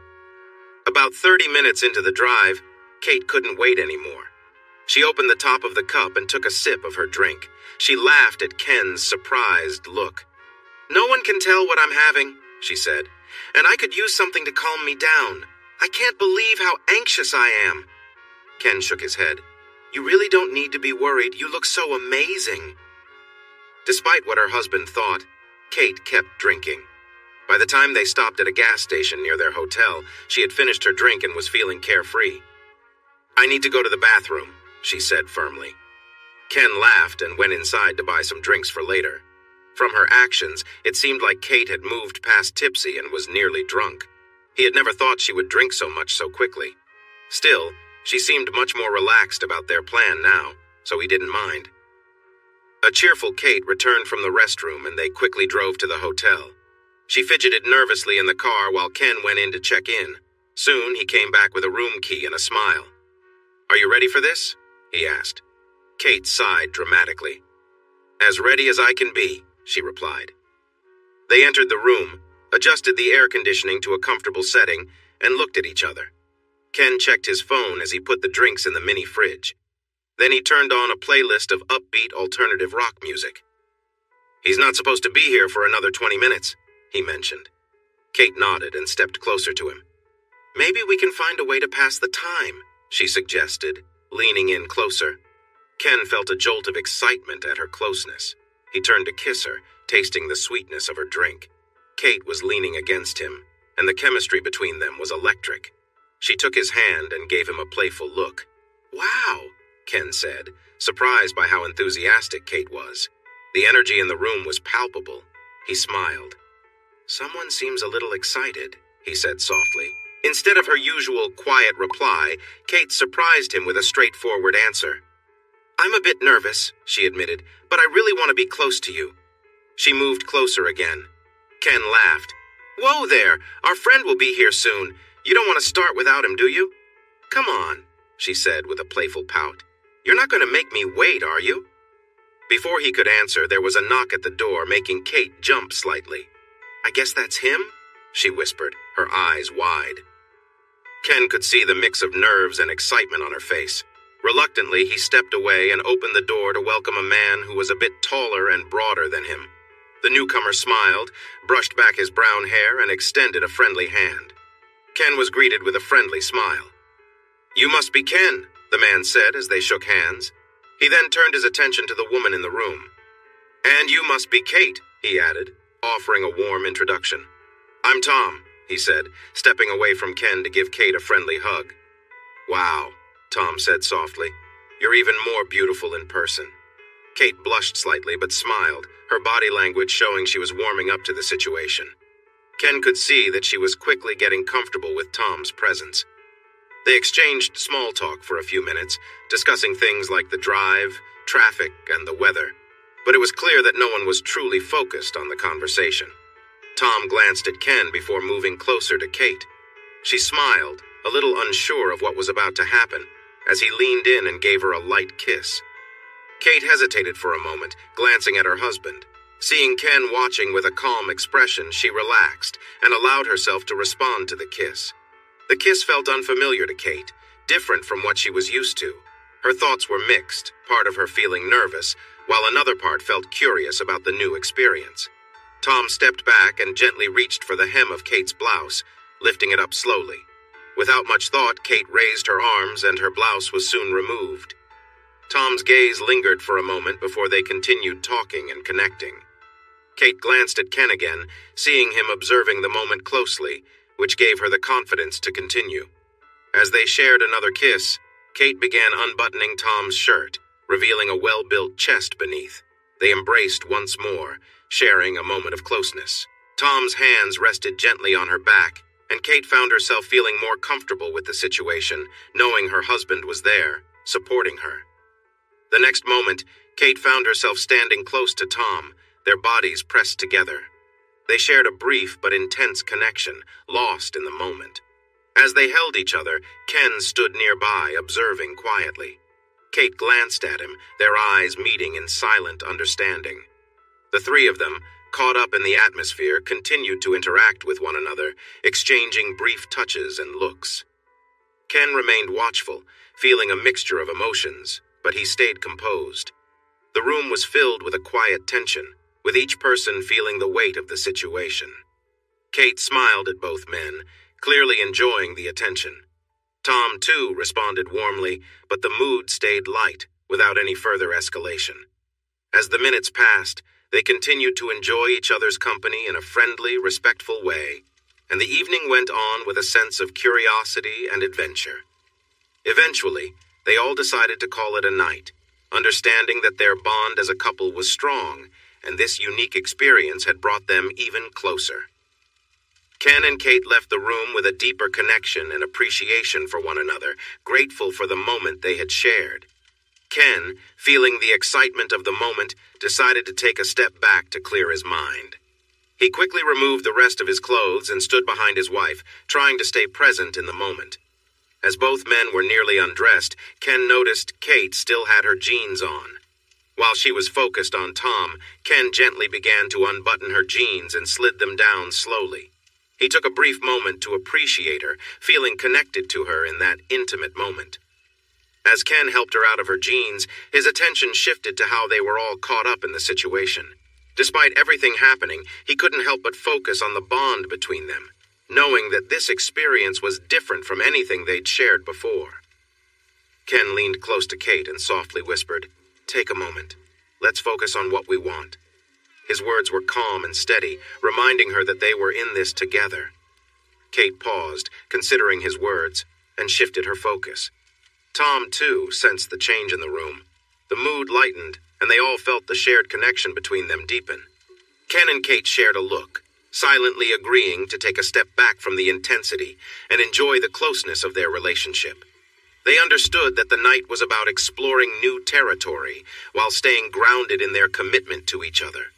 About 30 minutes into the drive, Kate couldn't wait anymore. She opened the top of the cup and took a sip of her drink. She laughed at Ken's surprised look. "No one can tell what I'm having," she said, "and I could use something to calm me down. I can't believe how anxious I am." Ken shook his head. "You really don't need to be worried. You look so amazing." Despite what her husband thought, Kate kept drinking. By the time they stopped at a gas station near their hotel, she had finished her drink and was feeling carefree. "I need to go to the bathroom," she said firmly. Ken laughed and went inside to buy some drinks for later. From her actions, it seemed like Kate had moved past tipsy and was nearly drunk. He had never thought she would drink so much so quickly. Still, she seemed much more relaxed about their plan now, so he didn't mind. A cheerful Kate returned from the restroom and they quickly drove to the hotel. She fidgeted nervously in the car while Ken went in to check in. Soon, he came back with a room key and a smile. "Are you ready for this?" he asked. Kate sighed dramatically. "As ready as I can be," she replied. They entered the room, adjusted the air conditioning to a comfortable setting, and looked at each other. Ken checked his phone as he put the drinks in the mini fridge. Then he turned on a playlist of upbeat alternative rock music. "He's not supposed to be here for another 20 minutes, he mentioned. Kate nodded and stepped closer to him. "Maybe we can find a way to pass the time," she suggested, leaning in closer. Ken felt a jolt of excitement at her closeness. He turned to kiss her, tasting the sweetness of her drink. Kate was leaning against him, and the chemistry between them was electric. She took his hand and gave him a playful look. "Wow," Ken said, surprised by how enthusiastic Kate was. The energy in the room was palpable. He smiled. "Someone seems a little excited," he said softly. Instead of her usual quiet reply, Kate surprised him with a straightforward answer. "I'm a bit nervous," she admitted, "but I really want to be close to you." She moved closer again. Ken laughed. "Whoa there! Our friend will be here soon. You don't want to start without him, do you?" "Come on," she said with a playful pout. "You're not going to make me wait, are you?" Before he could answer, there was a knock at the door, making Kate jump slightly. "I guess that's him?" she whispered, her eyes wide. Ken could see the mix of nerves and excitement on her face. Reluctantly, he stepped away and opened the door to welcome a man who was a bit taller and broader than him. The newcomer smiled, brushed back his brown hair, and extended a friendly hand. Ken was greeted with a friendly smile. "You must be Ken," the man said as they shook hands. He then turned his attention to the woman in the room. "And you must be Kate," he added, offering a warm introduction. "I'm Tom," he said, stepping away from Ken to give Kate a friendly hug. "Wow," Tom said softly. "You're even more beautiful in person." Kate blushed slightly but smiled, her body language showing she was warming up to the situation. Ken could see that she was quickly getting comfortable with Tom's presence. They exchanged small talk for a few minutes, discussing things like the drive, traffic, and the weather, but it was clear that no one was truly focused on the conversation. Tom glanced at Ken before moving closer to Kate. She smiled, a little unsure of what was about to happen, as he leaned in and gave her a light kiss. Kate hesitated for a moment, glancing at her husband. Seeing Ken watching with a calm expression, she relaxed and allowed herself to respond to the kiss. The kiss felt unfamiliar to Kate, different from what she was used to. Her thoughts were mixed, part of her feeling nervous, while another part felt curious about the new experience. Tom stepped back and gently reached for the hem of Kate's blouse, lifting it up slowly. Without much thought, Kate raised her arms and her blouse was soon removed. Tom's gaze lingered for a moment before they continued talking and connecting. Kate glanced at Ken again, seeing him observing the moment closely, which gave her the confidence to continue. As they shared another kiss, Kate began unbuttoning Tom's shirt, revealing a well-built chest beneath. They embraced once more, sharing a moment of closeness. Tom's hands rested gently on her back, and Kate found herself feeling more comfortable with the situation, knowing her husband was there, supporting her. The next moment, Kate found herself standing close to Tom, their bodies pressed together. They shared a brief but intense connection, lost in the moment. As they held each other, Ken stood nearby, observing quietly. Kate glanced at him, their eyes meeting in silent understanding. The three of them, caught up in the atmosphere, continued to interact with one another, exchanging brief touches and looks. Ken remained watchful, feeling a mixture of emotions, but he stayed composed. The room was filled with a quiet tension, with each person feeling the weight of the situation. Kate smiled at both men, clearly enjoying the attention. Tom, too, responded warmly, but the mood stayed light, without any further escalation. As the minutes passed, they continued to enjoy each other's company in a friendly, respectful way, and the evening went on with a sense of curiosity and adventure. Eventually, they all decided to call it a night, understanding that their bond as a couple was strong, and this unique experience had brought them even closer. Ken and Kate left the room with a deeper connection and appreciation for one another, grateful for the moment they had shared. Ken, feeling the excitement of the moment, decided to take a step back to clear his mind. He quickly removed the rest of his clothes and stood behind his wife, trying to stay present in the moment. As both men were nearly undressed, Ken noticed Kate still had her jeans on. While she was focused on Tom, Ken gently began to unbutton her jeans and slid them down slowly. He took a brief moment to appreciate her, feeling connected to her in that intimate moment. As Ken helped her out of her jeans, his attention shifted to how they were all caught up in the situation. Despite everything happening, he couldn't help but focus on the bond between them, knowing that this experience was different from anything they'd shared before. Ken leaned close to Kate and softly whispered, "Take a moment. Let's focus on what we want." His words were calm and steady, reminding her that they were in this together. Kate paused, considering his words, and shifted her focus. Tom, too, sensed the change in the room. The mood lightened, and they all felt the shared connection between them deepen. Ken and Kate shared a look, silently agreeing to take a step back from the intensity and enjoy the closeness of their relationship. They understood that the night was about exploring new territory while staying grounded in their commitment to each other.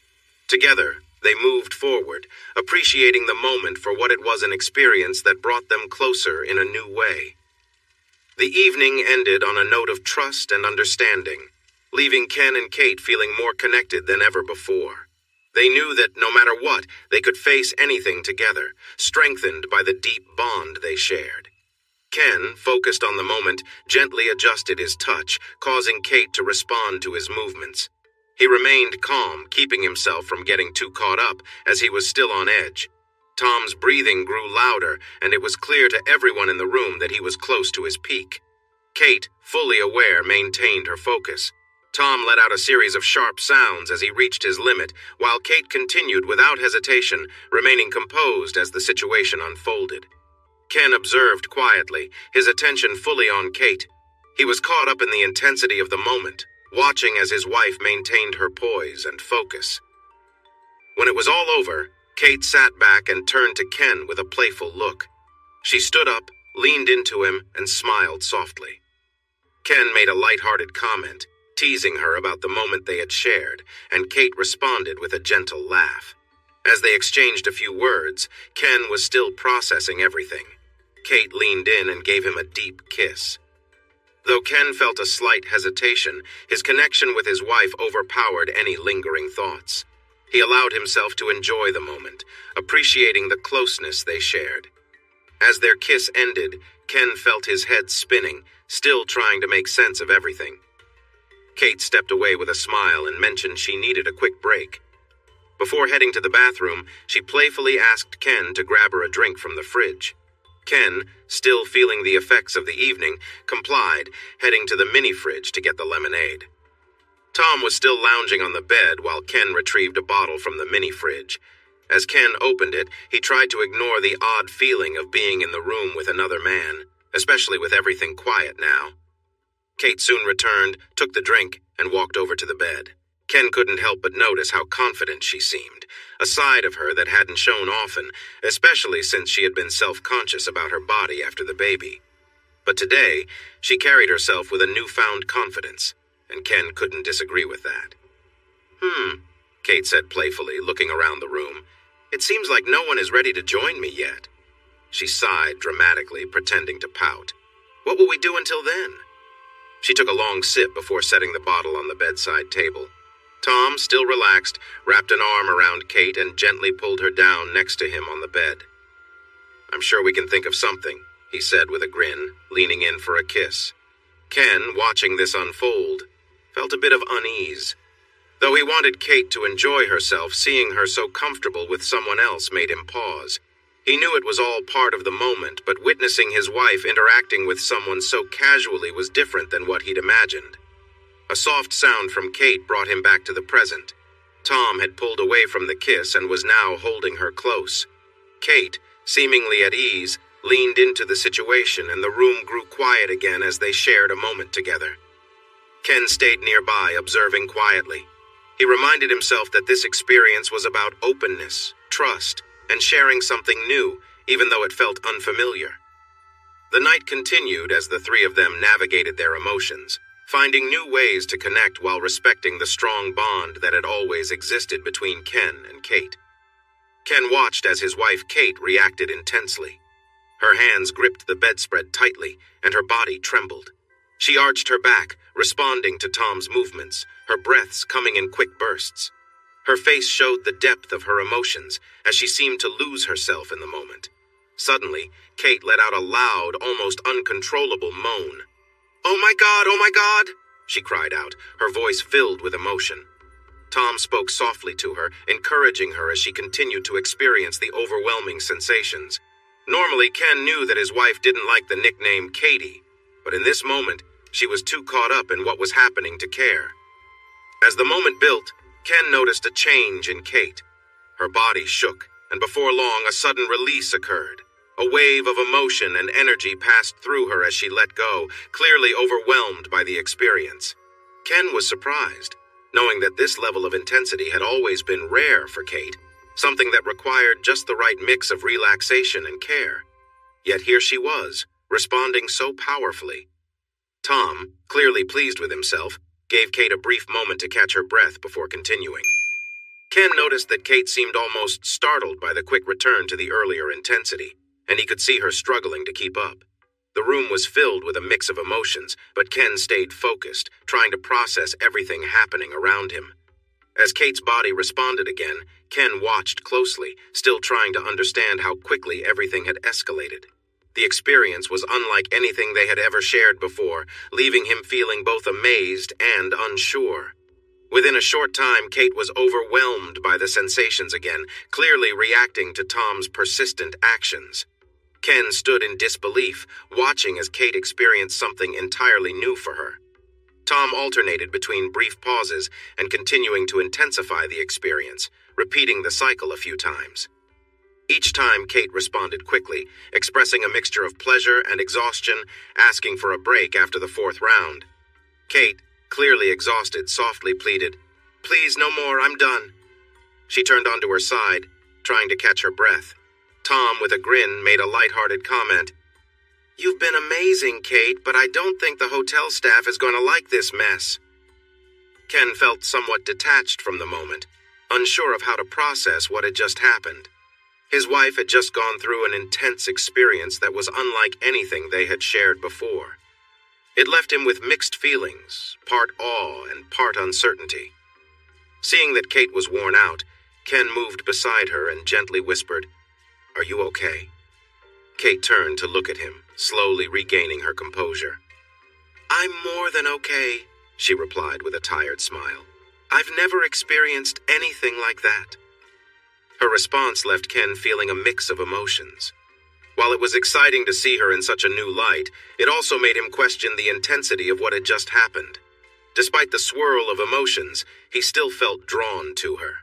Together, they moved forward, appreciating the moment for what it was, an experience that brought them closer in a new way. The evening ended on a note of trust and understanding. leaving Ken and Kate feeling more connected than ever before. They knew that no matter what, they could face anything together, strengthened by the deep bond they shared. Ken, focused on the moment, gently adjusted his touch, causing Kate to respond to his movements. He remained calm, keeping himself from getting too caught up, as he was still on edge. Tom's breathing grew louder, and it was clear to everyone in the room that he was close to his peak. Kate, fully aware, maintained her focus. Tom let out a series of sharp sounds as he reached his limit, while Kate continued without hesitation, remaining composed as the situation unfolded. Ken observed quietly, his attention fully on Kate. He was caught up in the intensity of the moment, watching as his wife maintained her poise and focus. When it was all over, Kate sat back and turned to Ken with a playful look. She stood up, leaned into him, and smiled softly. Ken made a light-hearted comment, teasing her about the moment they had shared, and Kate responded with a gentle laugh. As they exchanged a few words, Ken was still processing everything. Kate leaned in and gave him a deep kiss. Though Ken felt a slight hesitation, his connection with his wife overpowered any lingering thoughts. He allowed himself to enjoy the moment, appreciating the closeness they shared. As their kiss ended, Ken felt his head spinning, still trying to make sense of everything. Kate stepped away with a smile and mentioned she needed a quick break. Before heading to the bathroom, she playfully asked Ken to grab her a drink from the fridge. Ken, still feeling the effects of the evening, complied, heading to the mini-fridge to get the lemonade. Tom was still lounging on the bed while Ken retrieved a bottle from the mini-fridge. As Ken opened it, he tried to ignore the odd feeling of being in the room with another man, especially with everything quiet now. Kate soon returned, took the drink, and walked over to the bed. Ken couldn't help but notice how confident she seemed, a side of her that hadn't shown often, especially since she had been self-conscious about her body after the baby. But today, she carried herself with a newfound confidence, and Ken couldn't disagree with that. Kate said playfully, looking around the room. It seems like no one is ready to join me yet. She sighed dramatically, pretending to pout. What will we do until then? She took a long sip before setting the bottle on the bedside table. Tom, still relaxed, wrapped an arm around Kate and gently pulled her down next to him on the bed. I'm sure we can think of something, he said with a grin, leaning in for a kiss. Ken, watching this unfold, felt a bit of unease. Though he wanted Kate to enjoy herself, seeing her so comfortable with someone else made him pause. He knew it was all part of the moment, but witnessing his wife interacting with someone so casually was different than what he'd imagined. A soft sound from Kate brought him back to the present. Tom had pulled away from the kiss and was now holding her close. Kate, seemingly at ease, leaned into the situation, and the room grew quiet again as they shared a moment together. Ken stayed nearby, observing quietly. He reminded himself that this experience was about openness, trust, and sharing something new, even though it felt unfamiliar. The night continued as the three of them navigated their emotions, finding new ways to connect while respecting the strong bond that had always existed between Ken and Kate. Ken watched as his wife Kate reacted intensely. Her hands gripped the bedspread tightly, and her body trembled. She arched her back, responding to Tom's movements, her breaths coming in quick bursts. Her face showed the depth of her emotions, as she seemed to lose herself in the moment. Suddenly, Kate let out a loud, almost uncontrollable moan. "Oh my God," she cried out, her voice filled with emotion. Tom spoke softly to her, encouraging her as she continued to experience the overwhelming sensations. Normally, Ken knew that his wife didn't like the nickname Katie, but in this moment, she was too caught up in what was happening to care. As the moment built, Ken noticed a change in Kate. Her body shook, and before long, a sudden release occurred. A wave of emotion and energy passed through her as she let go, clearly overwhelmed by the experience. Ken was surprised, knowing that this level of intensity had always been rare for Kate, something that required just the right mix of relaxation and care. Yet here she was, responding so powerfully. Tom, clearly pleased with himself, gave Kate a brief moment to catch her breath before continuing. Ken noticed that Kate seemed almost startled by the quick return to the earlier intensity, and he could see her struggling to keep up. The room was filled with a mix of emotions, but Ken stayed focused, trying to process everything happening around him. As Kate's body responded again, Ken watched closely, still trying to understand how quickly everything had escalated. The experience was unlike anything they had ever shared before, leaving him feeling both amazed and unsure. Within a short time, Kate was overwhelmed by the sensations again, clearly reacting to Tom's persistent actions. Ken stood in disbelief, watching as Kate experienced something entirely new for her. Tom alternated between brief pauses and continuing to intensify the experience, repeating the cycle a few times. Each time, Kate responded quickly, expressing a mixture of pleasure and exhaustion, asking for a break after the fourth round. Kate, clearly exhausted, softly pleaded, "Please, no more, I'm done." She turned onto her side, trying to catch her breath. Tom, with a grin, made a lighthearted comment. "You've been amazing, Kate, but I don't think the hotel staff is going to like this mess." Ken felt somewhat detached from the moment, unsure of how to process what had just happened. His wife had just gone through an intense experience that was unlike anything they had shared before. It left him with mixed feelings, part awe and part uncertainty. Seeing that Kate was worn out, Ken moved beside her and gently whispered, "Are you okay?" Kate turned to look at him, slowly regaining her composure. "I'm more than okay," she replied with a tired smile. "I've never experienced anything like that." Her response left Ken feeling a mix of emotions. While it was exciting to see her in such a new light, it also made him question the intensity of what had just happened. Despite the swirl of emotions, he still felt drawn to her.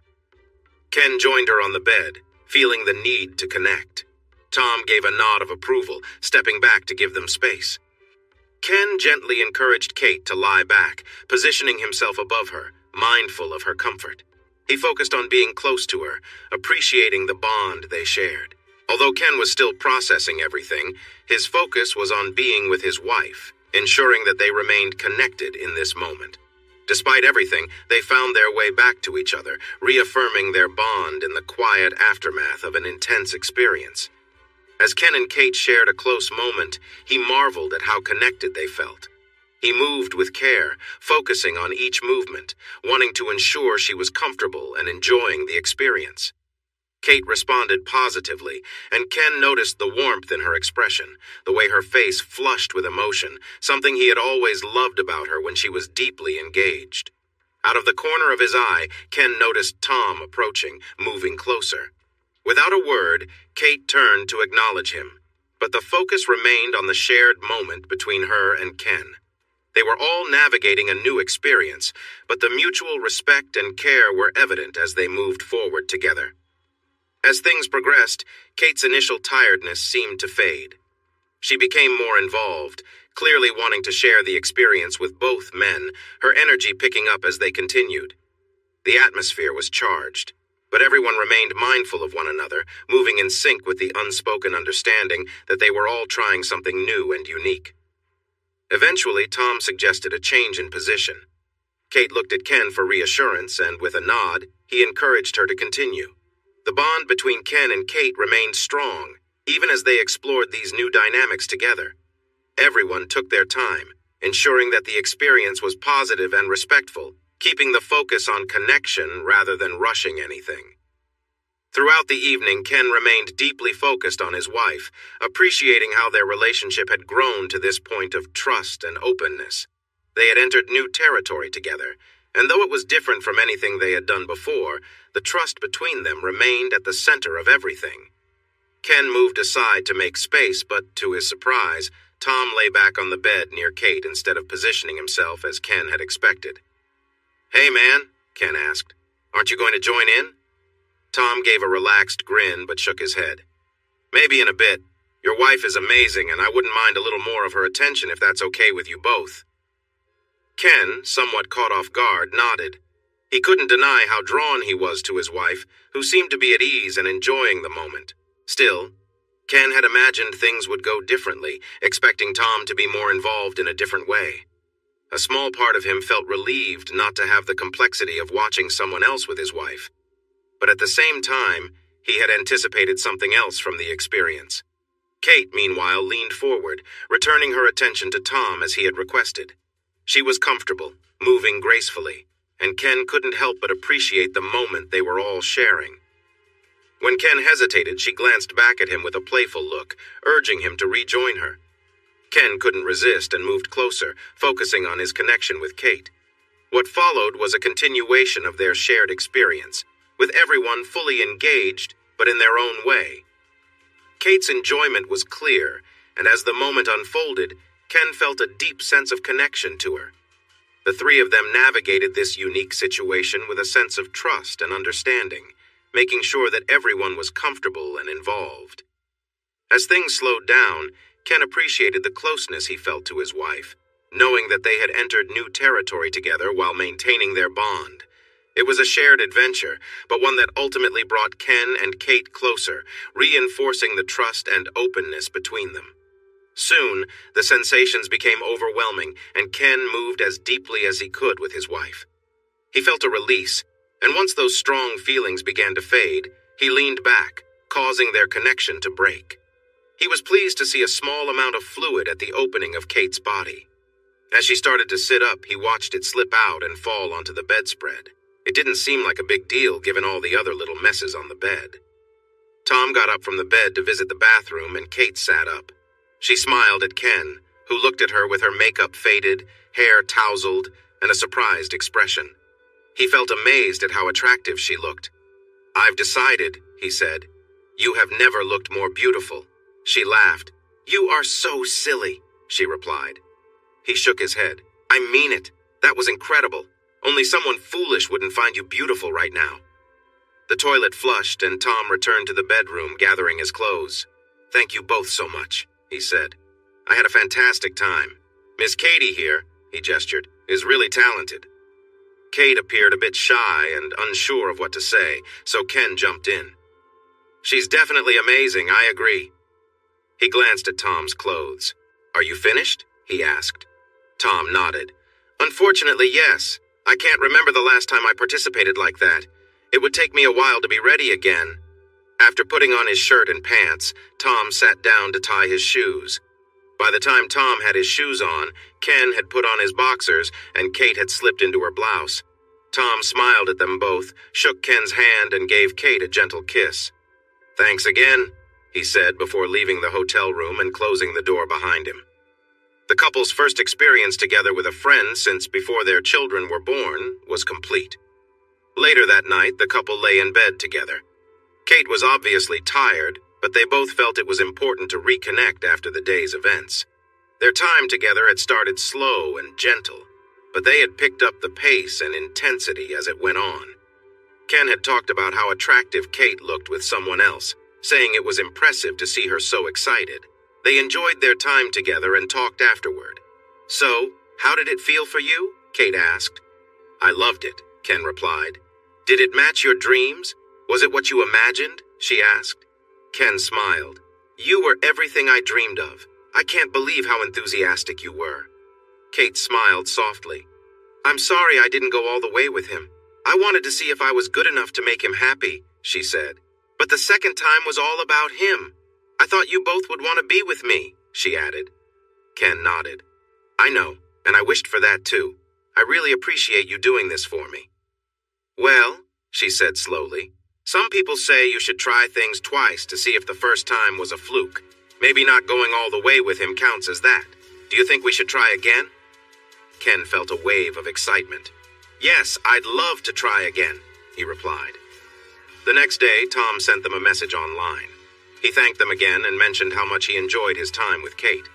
Ken joined her on the bed, feeling the need to connect. Tom gave a nod of approval, stepping back to give them space. Ken gently encouraged Kate to lie back, positioning himself above her, mindful of her comfort. He focused on being close to her, appreciating the bond they shared. Although Ken was still processing everything, his focus was on being with his wife, ensuring that they remained connected in this moment. Despite everything, they found their way back to each other, reaffirming their bond in the quiet aftermath of an intense experience. As Ken and Kate shared a close moment, he marveled at how connected they felt. He moved with care, focusing on each movement, wanting to ensure she was comfortable and enjoying the experience. Kate responded positively, and Ken noticed the warmth in her expression, the way her face flushed with emotion, something he had always loved about her when she was deeply engaged. Out of the corner of his eye, Ken noticed Tom approaching, moving closer. Without a word, Kate turned to acknowledge him, but the focus remained on the shared moment between her and Ken. They were all navigating a new experience, but the mutual respect and care were evident as they moved forward together. As things progressed, Kate's initial tiredness seemed to fade. She became more involved, clearly wanting to share the experience with both men, her energy picking up as they continued. The atmosphere was charged, but everyone remained mindful of one another, moving in sync with the unspoken understanding that they were all trying something new and unique. Eventually, Tom suggested a change in position. Kate looked at Ken for reassurance, and with a nod, he encouraged her to continue. The bond between Ken and Kate remained strong, even as they explored these new dynamics together. Everyone took their time, ensuring that the experience was positive and respectful, keeping the focus on connection rather than rushing anything. Throughout the evening, Ken remained deeply focused on his wife, appreciating how their relationship had grown to this point of trust and openness. They had entered new territory together, and though it was different from anything they had done before, the trust between them remained at the center of everything. Ken moved aside to make space, but to his surprise, Tom lay back on the bed near Kate instead of positioning himself as Ken had expected. "Hey, man," Ken asked. "Aren't you going to join in?" Tom gave a relaxed grin but shook his head. "Maybe in a bit. Your wife is amazing, and I wouldn't mind a little more of her attention if that's okay with you both." Ken, somewhat caught off guard, nodded. He couldn't deny how drawn he was to his wife, who seemed to be at ease and enjoying the moment. Still, Ken had imagined things would go differently, expecting Tom to be more involved in a different way. A small part of him felt relieved not to have the complexity of watching someone else with his wife. But at the same time, he had anticipated something else from the experience. Kate, meanwhile, leaned forward, returning her attention to Tom as he had requested. She was comfortable, moving gracefully, and Ken couldn't help but appreciate the moment they were all sharing. When Ken hesitated, she glanced back at him with a playful look, urging him to rejoin her. Ken couldn't resist and moved closer, focusing on his connection with Kate. What followed was a continuation of their shared experience, with everyone fully engaged, but in their own way. Kate's enjoyment was clear, and as the moment unfolded, Ken felt a deep sense of connection to her. The three of them navigated this unique situation with a sense of trust and understanding, making sure that everyone was comfortable and involved. As things slowed down, Ken appreciated the closeness he felt to his wife, knowing that they had entered new territory together while maintaining their bond. It was a shared adventure, but one that ultimately brought Ken and Kate closer, reinforcing the trust and openness between them. Soon, the sensations became overwhelming, and Ken moved as deeply as he could with his wife. He felt a release, and once those strong feelings began to fade, he leaned back, causing their connection to break. He was pleased to see a small amount of fluid at the opening of Kate's body. As she started to sit up, he watched it slip out and fall onto the bedspread. It didn't seem like a big deal given all the other little messes on the bed. Tom got up from the bed to visit the bathroom, and Kate sat up. She smiled at Ken, who looked at her with her makeup faded, hair tousled, and a surprised expression. He felt amazed at how attractive she looked. "I've decided," he said. "You have never looked more beautiful." She laughed. "You are so silly," she replied. He shook his head. "I mean it. That was incredible. Only someone foolish wouldn't find you beautiful right now." The toilet flushed, and Tom returned to the bedroom, gathering his clothes. "Thank you both so much," he said. "I had a fantastic time. Miss Katie here," he gestured, "is really talented." Kate appeared a bit shy and unsure of what to say, so Ken jumped in. "She's definitely amazing, I agree." He glanced at Tom's clothes. "Are you finished?" he asked. Tom nodded. "Unfortunately, yes. I can't remember the last time I participated like that. It would take me a while to be ready again." After putting on his shirt and pants, Tom sat down to tie his shoes. By the time Tom had his shoes on, Ken had put on his boxers, and Kate had slipped into her blouse. Tom smiled at them both, shook Ken's hand, and gave Kate a gentle kiss. "Thanks again," he said before leaving the hotel room and closing the door behind him. The couple's first experience together with a friend since before their children were born was complete. Later that night, the couple lay in bed together. Kate was obviously tired, but they both felt it was important to reconnect after the day's events. Their time together had started slow and gentle, but they had picked up the pace and intensity as it went on. Ken had talked about how attractive Kate looked with someone else, saying it was impressive to see her so excited. They enjoyed their time together and talked afterward. "So, how did it feel for you?" Kate asked. "I loved it," Ken replied. "Did it match your dreams? Was it what you imagined?" she asked. Ken smiled. "You were everything I dreamed of. I can't believe how enthusiastic you were." Kate smiled softly. "I'm sorry I didn't go all the way with him. I wanted to see if I was good enough to make him happy," she said. "But the second time was all about him. I thought you both would want to be with me," she added. Ken nodded. "I know, and I wished for that too. I really appreciate you doing this for me." "Well," she said slowly, "some people say you should try things twice to see if the first time was a fluke. Maybe not going all the way with him counts as that. Do you think we should try again?" Ken felt a wave of excitement. "Yes, I'd love to try again," he replied. The next day, Tom sent them a message online. He thanked them again and mentioned how much he enjoyed his time with Kate.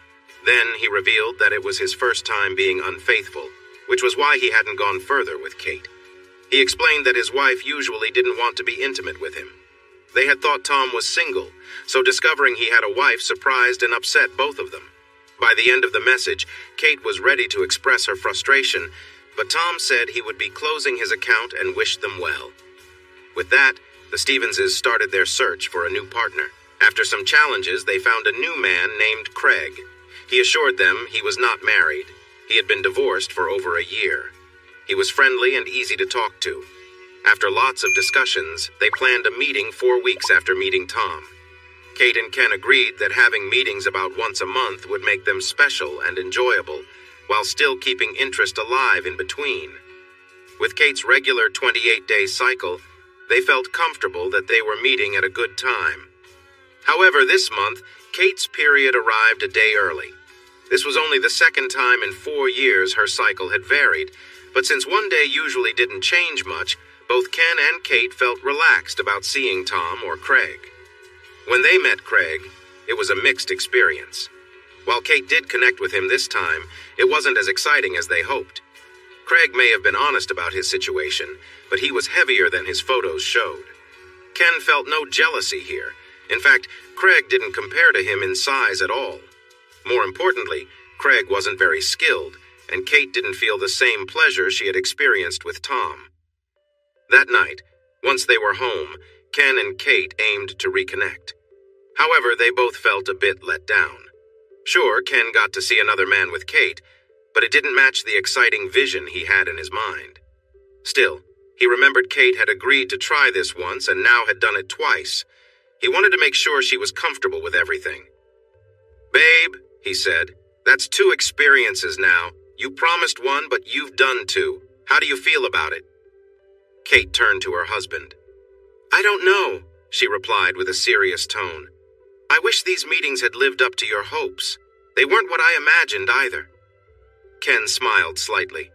Then he revealed that it was his first time being unfaithful, which was why he hadn't gone further with Kate. He explained that his wife usually didn't want to be intimate with him. They had thought Tom was single, so discovering he had a wife surprised and upset both of them. By the end of the message, Kate was ready to express her frustration, but Tom said he would be closing his account and wished them well. With that, the Stevenses started their search for a new partner. After some challenges, they found a new man named Craig. He assured them he was not married. He had been divorced for over a year. He was friendly and easy to talk to. After lots of discussions, they planned a meeting 4 weeks after meeting Tom. Kate and Ken agreed that having meetings about once a month would make them special and enjoyable, while still keeping interest alive in between. With Kate's regular 28-day cycle, they felt comfortable that they were meeting at a good time. However, this month, Kate's period arrived a day early. This was only the second time in 4 years her cycle had varied, but since one day usually didn't change much, both Ken and Kate felt relaxed about seeing Tom or Craig. When they met Craig, it was a mixed experience. While Kate did connect with him this time, it wasn't as exciting as they hoped. Craig may have been honest about his situation, but he was heavier than his photos showed. Ken felt no jealousy here. In fact, Craig didn't compare to him in size at all. More importantly, Craig wasn't very skilled, and Kate didn't feel the same pleasure she had experienced with Tom. That night, once they were home, Ken and Kate aimed to reconnect. However, they both felt a bit let down. Sure, Ken got to see another man with Kate, but it didn't match the exciting vision he had in his mind. Still, he remembered Kate had agreed to try this once and now had done it twice. He wanted to make sure she was comfortable with everything. "Babe," he said, "that's 2 experiences now. You promised one, but you've done 2. How do you feel about it?" Kate turned to her husband. "I don't know," she replied with a serious tone. "I wish these meetings had lived up to your hopes. They weren't what I imagined either." Ken smiled slightly.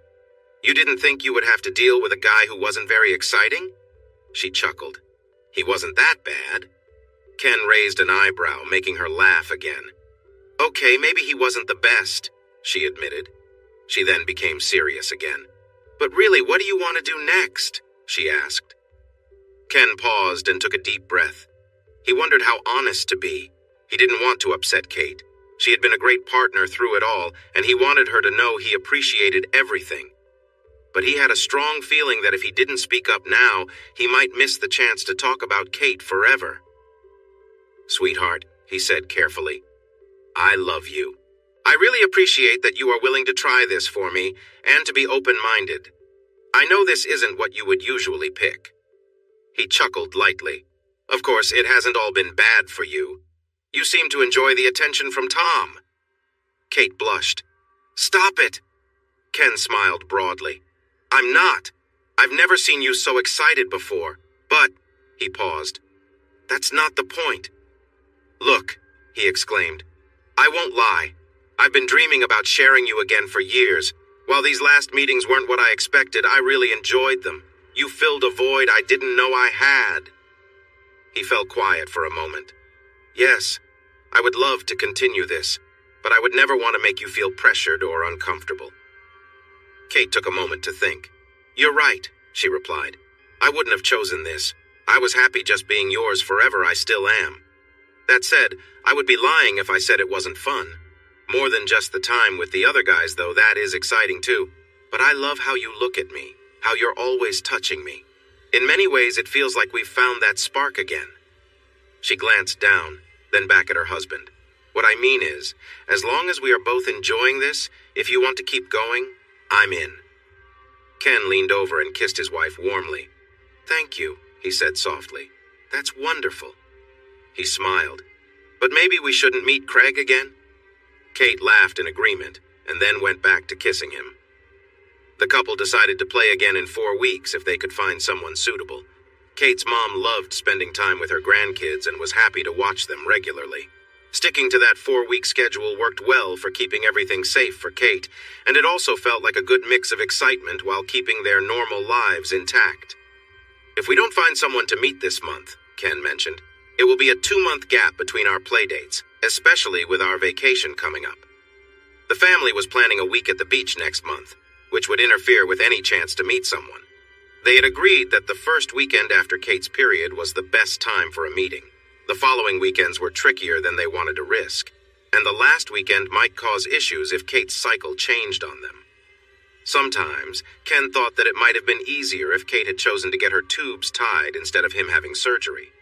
"You didn't think you would have to deal with a guy who wasn't very exciting?" She chuckled. "He wasn't that bad." Ken raised an eyebrow, making her laugh again. "Okay, maybe he wasn't the best," she admitted. She then became serious again. "But really, what do you want to do next?" she asked. Ken paused and took a deep breath. He wondered how honest to be. He didn't want to upset Kate. She had been a great partner through it all, and he wanted her to know he appreciated everything. But he had a strong feeling that if he didn't speak up now, he might miss the chance to talk about Kate forever. "Sweetheart," he said carefully, "I love you. I really appreciate that you are willing to try this for me and to be open-minded. I know this isn't what you would usually pick." He chuckled lightly. "Of course, it hasn't all been bad for you. You seem to enjoy the attention from Tom." Kate blushed. "Stop it." Ken smiled broadly. "I'm not. I've never seen you so excited before. But," he paused, "that's not the point." "Look," he exclaimed, "I won't lie. I've been dreaming about sharing you again for years. While these last meetings weren't what I expected, I really enjoyed them. You filled a void I didn't know I had." He fell quiet for a moment. "Yes, I would love to continue this, but I would never want to make you feel pressured or uncomfortable." Kate took a moment to think. "You're right," she replied. "I wouldn't have chosen this. I was happy just being yours forever. I still am. That said, I would be lying if I said it wasn't fun. More than just the time with the other guys, though, that is exciting too. But I love how you look at me, how you're always touching me. In many ways, it feels like we've found that spark again." She glanced down, then back at her husband. "What I mean is, as long as we are both enjoying this, if you want to keep going, I'm in." Ken leaned over and kissed his wife warmly. "Thank you," he said softly. "That's wonderful." He smiled. "But maybe we shouldn't meet Craig again?" Kate laughed in agreement, and then went back to kissing him. The couple decided to play again in 4 weeks if they could find someone suitable. Kate's mom loved spending time with her grandkids and was happy to watch them regularly. Sticking to that 4-week schedule worked well for keeping everything safe for Kate, and it also felt like a good mix of excitement while keeping their normal lives intact. "If we don't find someone to meet this month," Ken mentioned, "it will be a 2-month gap between our playdates, especially with our vacation coming up." The family was planning a week at the beach next month, which would interfere with any chance to meet someone. They had agreed that the first weekend after Kate's period was the best time for a meeting. The following weekends were trickier than they wanted to risk, and the last weekend might cause issues if Kate's cycle changed on them. Sometimes, Ken thought that it might have been easier if Kate had chosen to get her tubes tied instead of him having surgery.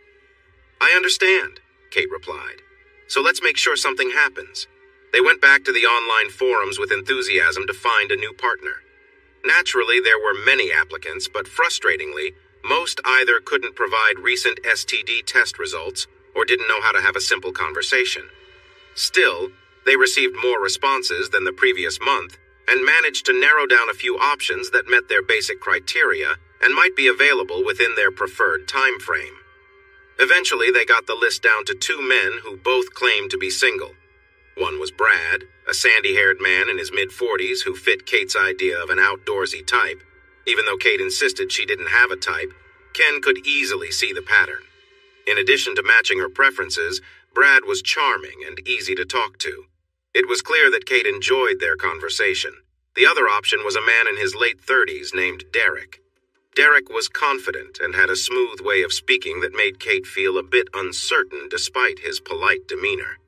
"I understand," Kate replied. "So let's make sure something happens." They went back to the online forums with enthusiasm to find a new partner. Naturally, there were many applicants, but frustratingly, most either couldn't provide recent STD test results or didn't know how to have a simple conversation. Still, they received more responses than the previous month and managed to narrow down a few options that met their basic criteria and might be available within their preferred time frame. Eventually, they got the list down to 2 men who both claimed to be single. One was Brad, a sandy-haired man in his mid-40s who fit Kate's idea of an outdoorsy type. Even though Kate insisted she didn't have a type, Ken could easily see the pattern. In addition to matching her preferences, Brad was charming and easy to talk to. It was clear that Kate enjoyed their conversation. The other option was a man in his late 30s named Derek. Derek was confident and had a smooth way of speaking that made Kate feel a bit uncertain despite his polite demeanor.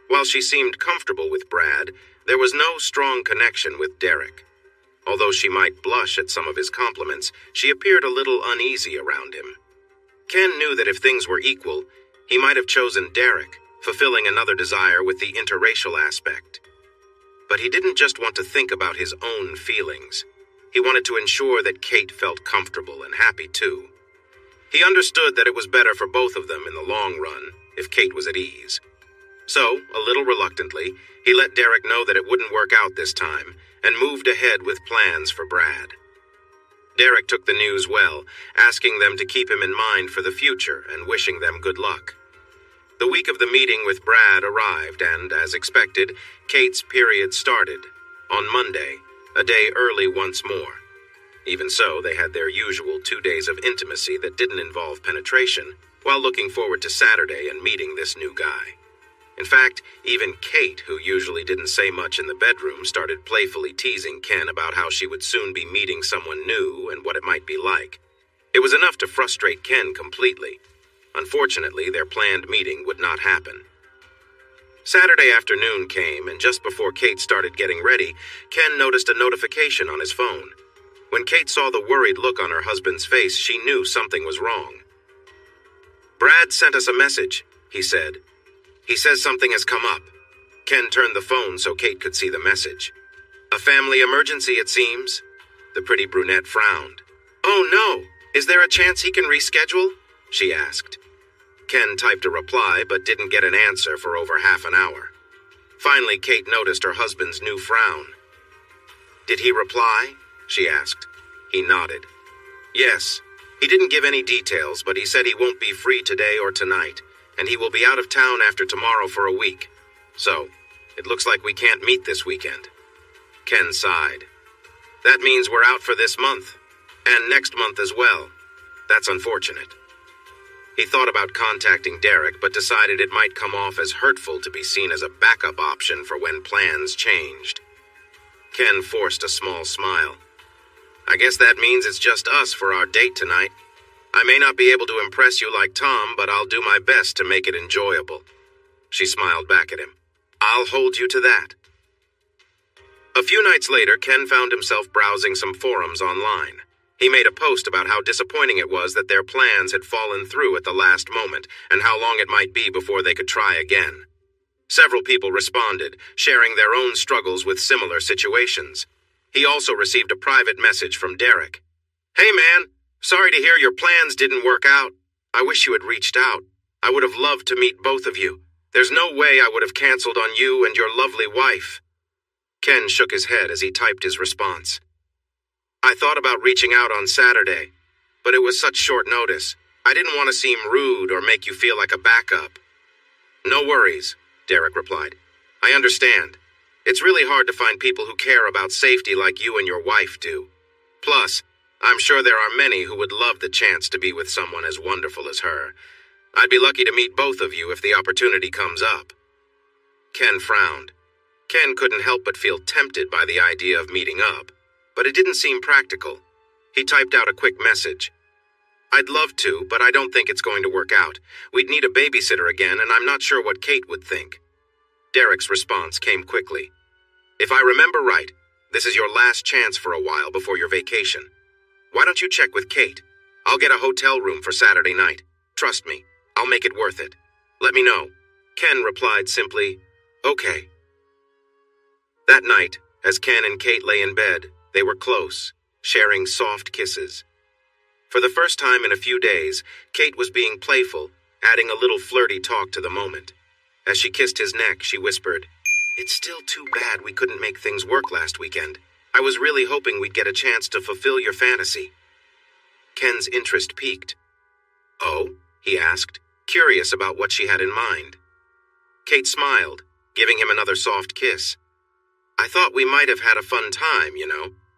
While she seemed comfortable with Brad, there was no strong connection with Derek. Although she might blush at some of his compliments, she appeared a little uneasy around him. Ken knew that if things were equal, he might have chosen Derek, fulfilling another desire with the interracial aspect. But he didn't just want to think about his own feelings. He wanted to ensure that Kate felt comfortable and happy too. He understood that it was better for both of them in the long run if Kate was at ease. So, a little reluctantly, he let Derek know that it wouldn't work out this time and moved ahead with plans for Brad. Derek took the news well, asking them to keep him in mind for the future and wishing them good luck. The week of the meeting with Brad arrived and, as expected, Kate's period started. On Monday, a day early once more. Even so, they had their usual 2 days of intimacy that didn't involve penetration, while looking forward to Saturday and meeting this new guy. In fact, even Kate, who usually didn't say much in the bedroom, started playfully teasing Ken about how she would soon be meeting someone new and what it might be like. It was enough to frustrate Ken completely. Unfortunately, their planned meeting would not happen. Saturday afternoon came, and just before Kate started getting ready, Ken noticed a notification on his phone. When Kate saw the worried look on her husband's face, she knew something was wrong. "Brad sent us a message," he said. "He says something has come up." Ken turned the phone so Kate could see the message. "A family emergency, it seems." The pretty brunette frowned. "Oh no! Is there a chance he can reschedule?" she asked. Ken typed a reply but didn't get an answer for over half an hour. Finally, Kate noticed her husband's new frown. "Did he reply?" she asked. He nodded. "Yes. He didn't give any details, but he said he won't be free today or tonight, and he will be out of town after tomorrow for a week. So, it looks like we can't meet this weekend." Ken sighed. "That means we're out for this month, and next month as well. That's unfortunate." He thought about contacting Derek, but decided it might come off as hurtful to be seen as a backup option for when plans changed. Ken forced a small smile. "I guess that means it's just us for our date tonight. I may not be able to impress you like Tom, but I'll do my best to make it enjoyable." She smiled back at him. "I'll hold you to that." A few nights later, Ken found himself browsing some forums online. He made a post about how disappointing it was that their plans had fallen through at the last moment and how long it might be before they could try again. Several people responded, sharing their own struggles with similar situations. He also received a private message from Derek. "Hey man, sorry to hear your plans didn't work out. I wish you had reached out. I would have loved to meet both of you. There's no way I would have canceled on you and your lovely wife." Ken shook his head as he typed his response. "I thought about reaching out on Saturday, but it was such short notice. I didn't want to seem rude or make you feel like a backup." "No worries," Derek replied. "I understand. It's really hard to find people who care about safety like you and your wife do. Plus, I'm sure there are many who would love the chance to be with someone as wonderful as her. I'd be lucky to meet both of you if the opportunity comes up." Ken frowned. Ken couldn't help but feel tempted by the idea of meeting up, but it didn't seem practical. He typed out a quick message. "I'd love to, but I don't think it's going to work out. We'd need a babysitter again, and I'm not sure what Kate would think." Derek's response came quickly. "If I remember right, this is your last chance for a while before your vacation. Why don't you check with Kate? I'll get a hotel room for Saturday night. Trust me, I'll make it worth it. Let me know." Ken replied simply, "Okay." That night, as Ken and Kate lay in bed, they were close, sharing soft kisses. For the first time in a few days, Kate was being playful, adding a little flirty talk to the moment. As she kissed his neck, she whispered, "It's still too bad we couldn't make things work last weekend. I was really hoping we'd get a chance to fulfill your fantasy." Ken's interest piqued. "Oh?" he asked, curious about what she had in mind. Kate smiled, giving him another soft kiss. "I thought we might have had a fun time,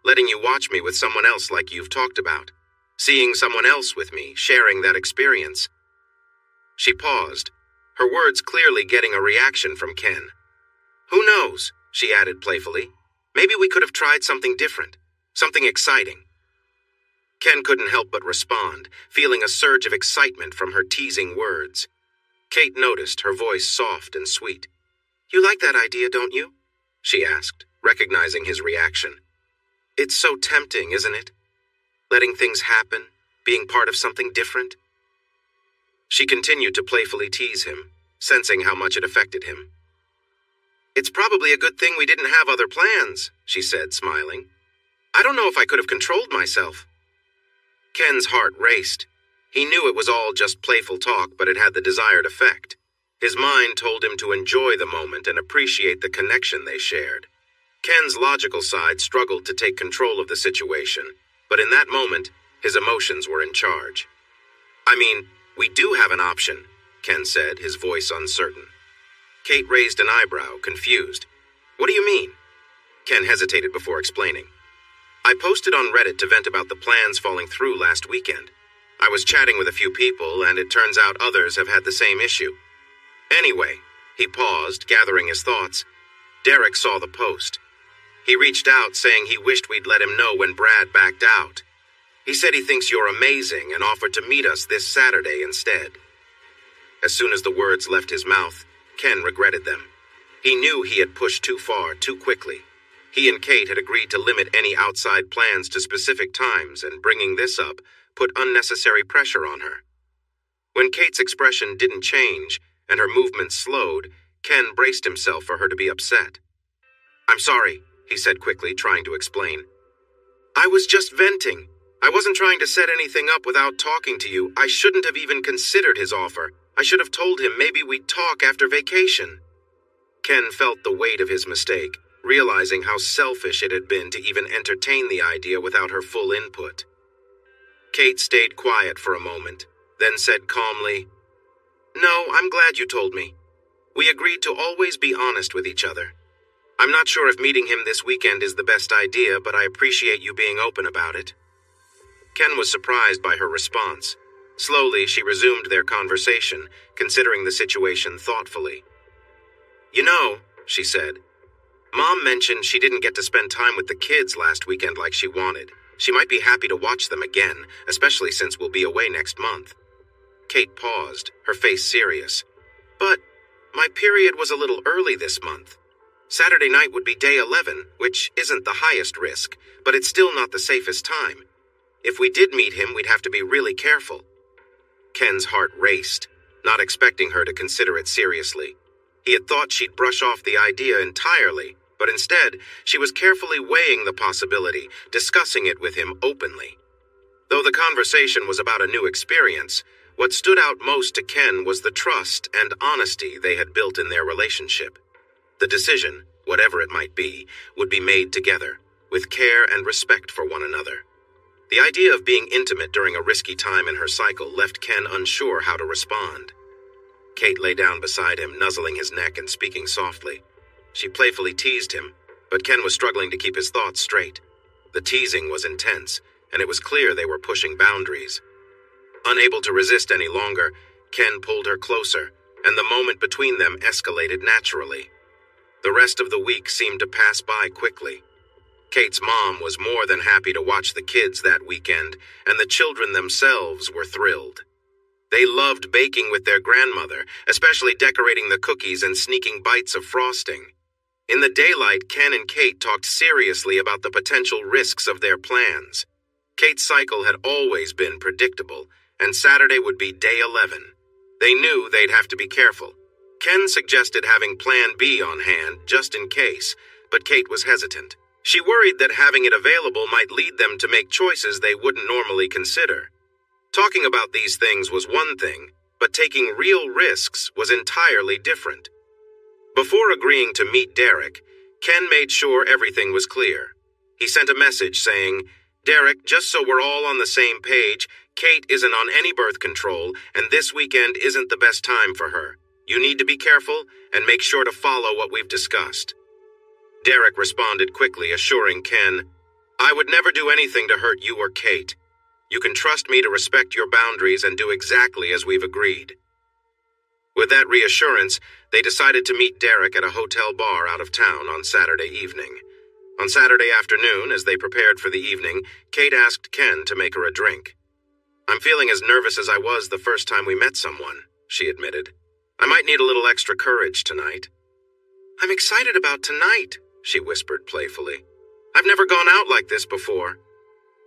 letting you watch me with someone else like you've talked about. Seeing someone else with me, sharing that experience." She paused, her words clearly getting a reaction from Ken. "Who knows?" she added playfully. "Maybe we could have tried something different, something exciting." Ken couldn't help but respond, feeling a surge of excitement from her teasing words. Kate noticed, her voice soft and sweet. "You like that idea, don't you?" she asked, recognizing his reaction. "It's so tempting, isn't it? Letting things happen, being part of something different." She continued to playfully tease him, sensing how much it affected him. "It's probably a good thing we didn't have other plans," she said, smiling. "I don't know if I could have controlled myself." Ken's heart raced. He knew it was all just playful talk, but it had the desired effect. His mind told him to enjoy the moment and appreciate the connection they shared. Ken's logical side struggled to take control of the situation, but in that moment, his emotions were in charge. "I mean, we do have an option," Ken said, his voice uncertain. Kate raised an eyebrow, confused. "What do you mean?" Ken hesitated before explaining. "I posted on Reddit to vent about the plans falling through last weekend. I was chatting with a few people, and it turns out others have had the same issue. Anyway," he paused, gathering his thoughts. "Derek saw the post. He reached out saying he wished we'd let him know when Brad backed out. He said he thinks you're amazing and offered to meet us this Saturday instead." As soon as the words left his mouth, Ken regretted them. He knew he had pushed too far, too quickly. He and Kate had agreed to limit any outside plans to specific times, and bringing this up put unnecessary pressure on her. When Kate's expression didn't change and her movements slowed, Ken braced himself for her to be upset. "I'm sorry," he said quickly, trying to explain. "I was just venting. I wasn't trying to set anything up without talking to you. I shouldn't have even considered his offer. I should have told him maybe we'd talk after vacation." Ken felt the weight of his mistake, realizing how selfish it had been to even entertain the idea without her full input. Kate stayed quiet for a moment, then said calmly, "No, I'm glad you told me. We agreed to always be honest with each other. I'm not sure if meeting him this weekend is the best idea, but I appreciate you being open about it." Ken was surprised by her response. Slowly, she resumed their conversation, considering the situation thoughtfully. She said, "Mom mentioned she didn't get to spend time with the kids last weekend like she wanted. She might be happy to watch them again, especially since we'll be away next month." Kate paused, her face serious. "But my period was a little early this month. Saturday night would be day 11, which isn't the highest risk, but it's still not the safest time. If we did meet him, we'd have to be really careful." Ken's heart raced, not expecting her to consider it seriously. He had thought she'd brush off the idea entirely, but instead, she was carefully weighing the possibility, discussing it with him openly. Though the conversation was about a new experience, what stood out most to Ken was the trust and honesty they had built in their relationship. The decision, whatever it might be, would be made together, with care and respect for one another. The idea of being intimate during a risky time in her cycle left Ken unsure how to respond. Kate lay down beside him, nuzzling his neck and speaking softly. She playfully teased him, but Ken was struggling to keep his thoughts straight. The teasing was intense, and it was clear they were pushing boundaries. Unable to resist any longer, Ken pulled her closer, and the moment between them escalated naturally. The rest of the week seemed to pass by quickly. Kate's mom was more than happy to watch the kids that weekend, and the children themselves were thrilled. They loved baking with their grandmother, especially decorating the cookies and sneaking bites of frosting. In the daylight, Ken and Kate talked seriously about the potential risks of their plans. Kate's cycle had always been predictable, and Saturday would be day 11. They knew they'd have to be careful. Ken suggested having Plan B on hand, just in case, but Kate was hesitant. She worried that having it available might lead them to make choices they wouldn't normally consider. Talking about these things was one thing, but taking real risks was entirely different. Before agreeing to meet Derek, Ken made sure everything was clear. He sent a message saying, "Derek, just so we're all on the same page, Kate isn't on any birth control, and this weekend isn't the best time for her. You need to be careful and make sure to follow what we've discussed." Derek responded quickly, assuring Ken, "I would never do anything to hurt you or Kate. You can trust me to respect your boundaries and do exactly as we've agreed." With that reassurance, they decided to meet Derek at a hotel bar out of town on Saturday evening. On Saturday afternoon, as they prepared for the evening, Kate asked Ken to make her a drink. "I'm feeling as nervous as I was the first time we met someone," she admitted. "I might need a little extra courage tonight." "I'm excited about tonight," she whispered playfully. "I've never gone out like this before."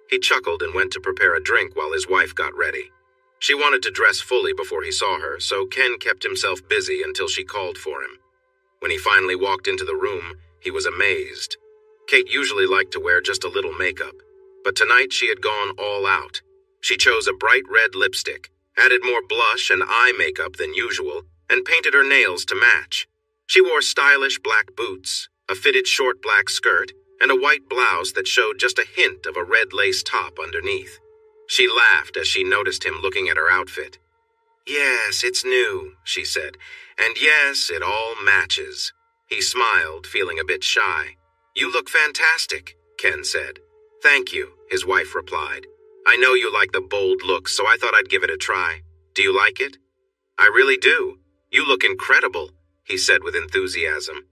He chuckled and went to prepare a drink while his wife got ready. She wanted to dress fully before he saw her, so Ken kept himself busy until she called for him. When he finally walked into the room, he was amazed. Kate usually liked to wear just a little makeup, but tonight she had gone all out. She chose a bright red lipstick, added more blush and eye makeup than usual, and painted her nails to match. She wore stylish black boots, a fitted short black skirt, and a white blouse that showed just a hint of a red lace top underneath. She laughed as she noticed him looking at her outfit. "Yes, it's new," she said, "and yes, it all matches." He smiled, feeling a bit shy. "You look fantastic," Ken said. "Thank you," his wife replied. "I know you like the bold look, so I thought I'd give it a try. Do you like it?" "I really do. You look incredible," he said with enthusiasm.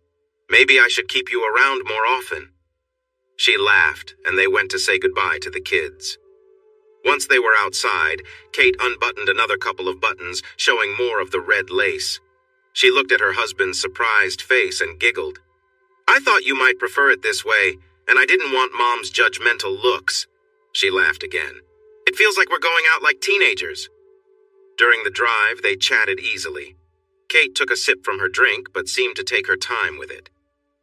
"Maybe I should keep you around more often." She laughed, and they went to say goodbye to the kids. Once they were outside, Kate unbuttoned another couple of buttons, showing more of the red lace. She looked at her husband's surprised face and giggled. "I thought you might prefer it this way, and I didn't want Mom's judgmental looks." She laughed again. "It feels like we're going out like teenagers." During the drive, they chatted easily. Kate took a sip from her drink, but seemed to take her time with it.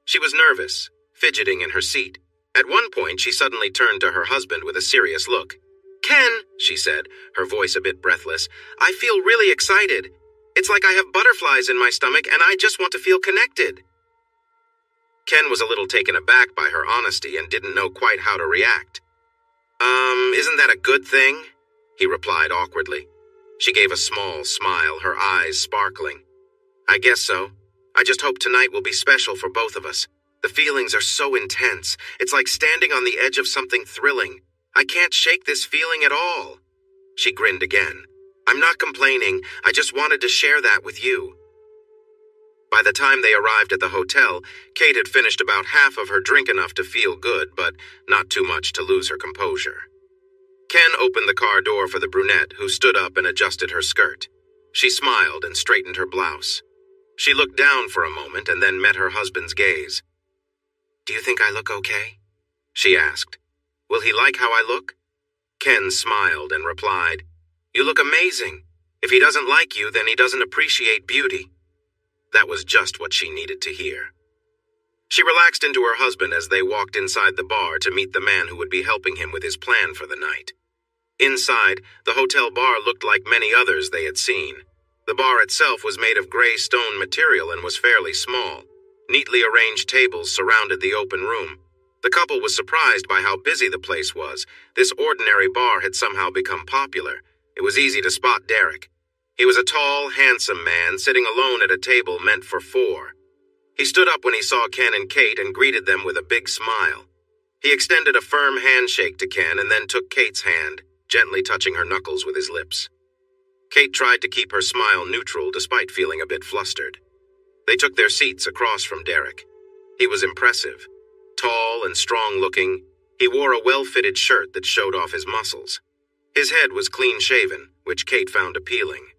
She was nervous, fidgeting in her seat. At one point, she suddenly turned to her husband with a serious look. "Ken," she said, her voice a bit breathless, "I feel really excited. It's like I have butterflies in my stomach and I just want to feel connected." Ken was a little taken aback by her honesty and didn't know quite how to react. Isn't that a good thing?" he replied awkwardly. She gave a small smile, her eyes sparkling. "I guess so. I just hope tonight will be special for both of us. The feelings are so intense. It's like standing on the edge of something thrilling. I can't shake this feeling at all." She grinned again. "I'm not complaining. I just wanted to share that with you." By the time they arrived at the hotel, Kate had finished about half of her drink, enough to feel good, but not too much to lose her composure. Ken opened the car door for the brunette, who stood up and adjusted her skirt. She smiled and straightened her blouse. She looked down for a moment and then met her husband's gaze. "Do you think I look okay?" she asked. "Will he like how I look?" Ken smiled and replied, "You look amazing. If he doesn't like you, then he doesn't appreciate beauty." That was just what she needed to hear. She relaxed into her husband as they walked inside the bar to meet the man who would be helping him with his plan for the night. Inside, the hotel bar looked like many others they had seen. The bar itself was made of gray stone material and was fairly small. Neatly arranged tables surrounded the open room. The couple was surprised by how busy the place was. This ordinary bar had somehow become popular. It was easy to spot Derek. He was a tall, handsome man sitting alone at a table meant for four. He stood up when he saw Ken and Kate and greeted them with a big smile. He extended a firm handshake to Ken and then took Kate's hand, gently touching her knuckles with his lips. Kate tried to keep her smile neutral despite feeling a bit flustered. They took their seats across from Derek. He was impressive. Tall and strong-looking, he wore a well-fitted shirt that showed off his muscles. His head was clean-shaven, which Kate found appealing.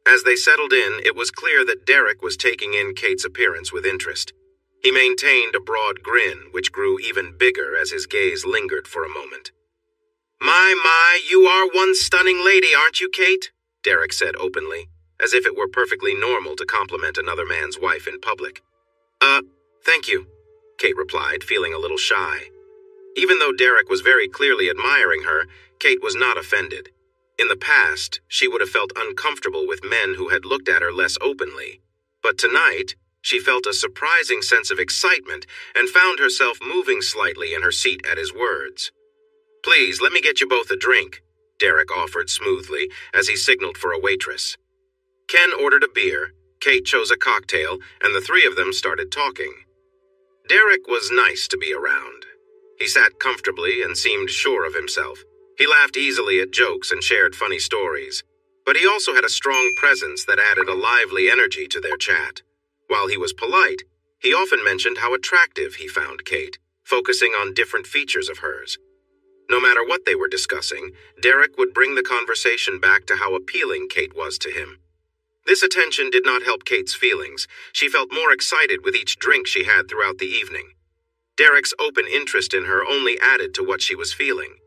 As they settled in, it was clear that Derek was taking in Kate's appearance with interest. He maintained a broad grin, which grew even bigger as his gaze lingered for a moment. My, you are one stunning lady, aren't you, Kate?" Derek said openly, as if it were perfectly normal to compliment another man's wife in public. Thank you," Kate replied, feeling a little shy. Even though Derek was very clearly admiring her, Kate was not offended. In the past, she would have felt uncomfortable with men who had looked at her less openly. But tonight, she felt a surprising sense of excitement and found herself moving slightly in her seat at his words. "Please, let me get you both a drink," Derek offered smoothly as he signaled for a waitress. Ken ordered a beer, Kate chose a cocktail, and the three of them started talking. Derek was nice to be around. He sat comfortably and seemed sure of himself. He laughed easily at jokes and shared funny stories. But he also had a strong presence that added a lively energy to their chat. While he was polite, he often mentioned how attractive he found Kate, focusing on different features of hers. No matter what they were discussing, Derek would bring the conversation back to how appealing Kate was to him. This attention did not help Kate's feelings. She felt more excited with each drink she had throughout the evening. Derek's open interest in her only added to what she was feeling.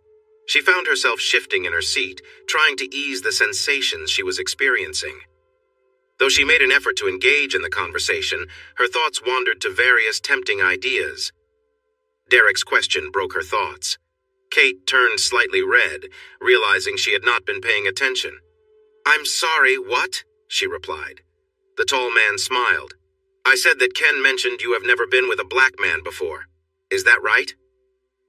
She found herself shifting in her seat, trying to ease the sensations she was experiencing. Though she made an effort to engage in the conversation, her thoughts wandered to various tempting ideas. Derek's question broke her thoughts. Kate turned slightly red, realizing she had not been paying attention. "I'm sorry, what?" she replied. The tall man smiled. "I said that Ken mentioned you have never been with a black man before. Is that right?"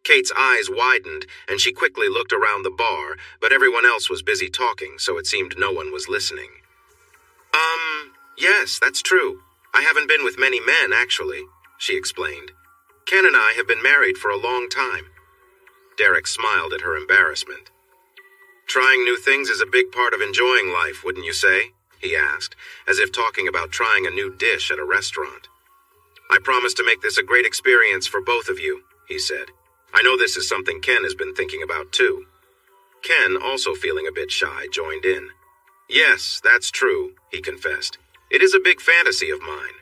Kate's eyes widened, and she quickly looked around the bar, but everyone else was busy talking, so it seemed no one was listening. Yes, that's true. I haven't been with many men, actually," she explained. "Ken and I have been married for a long time." Derek smiled at her embarrassment. "Trying new things is a big part of enjoying life, wouldn't you say?" he asked, as if talking about trying a new dish at a restaurant. "I promise to make this a great experience for both of you," he said. "I know this is something Ken has been thinking about too." Ken, also feeling a bit shy, joined in. "Yes, that's true," he confessed. "It is a big fantasy of mine."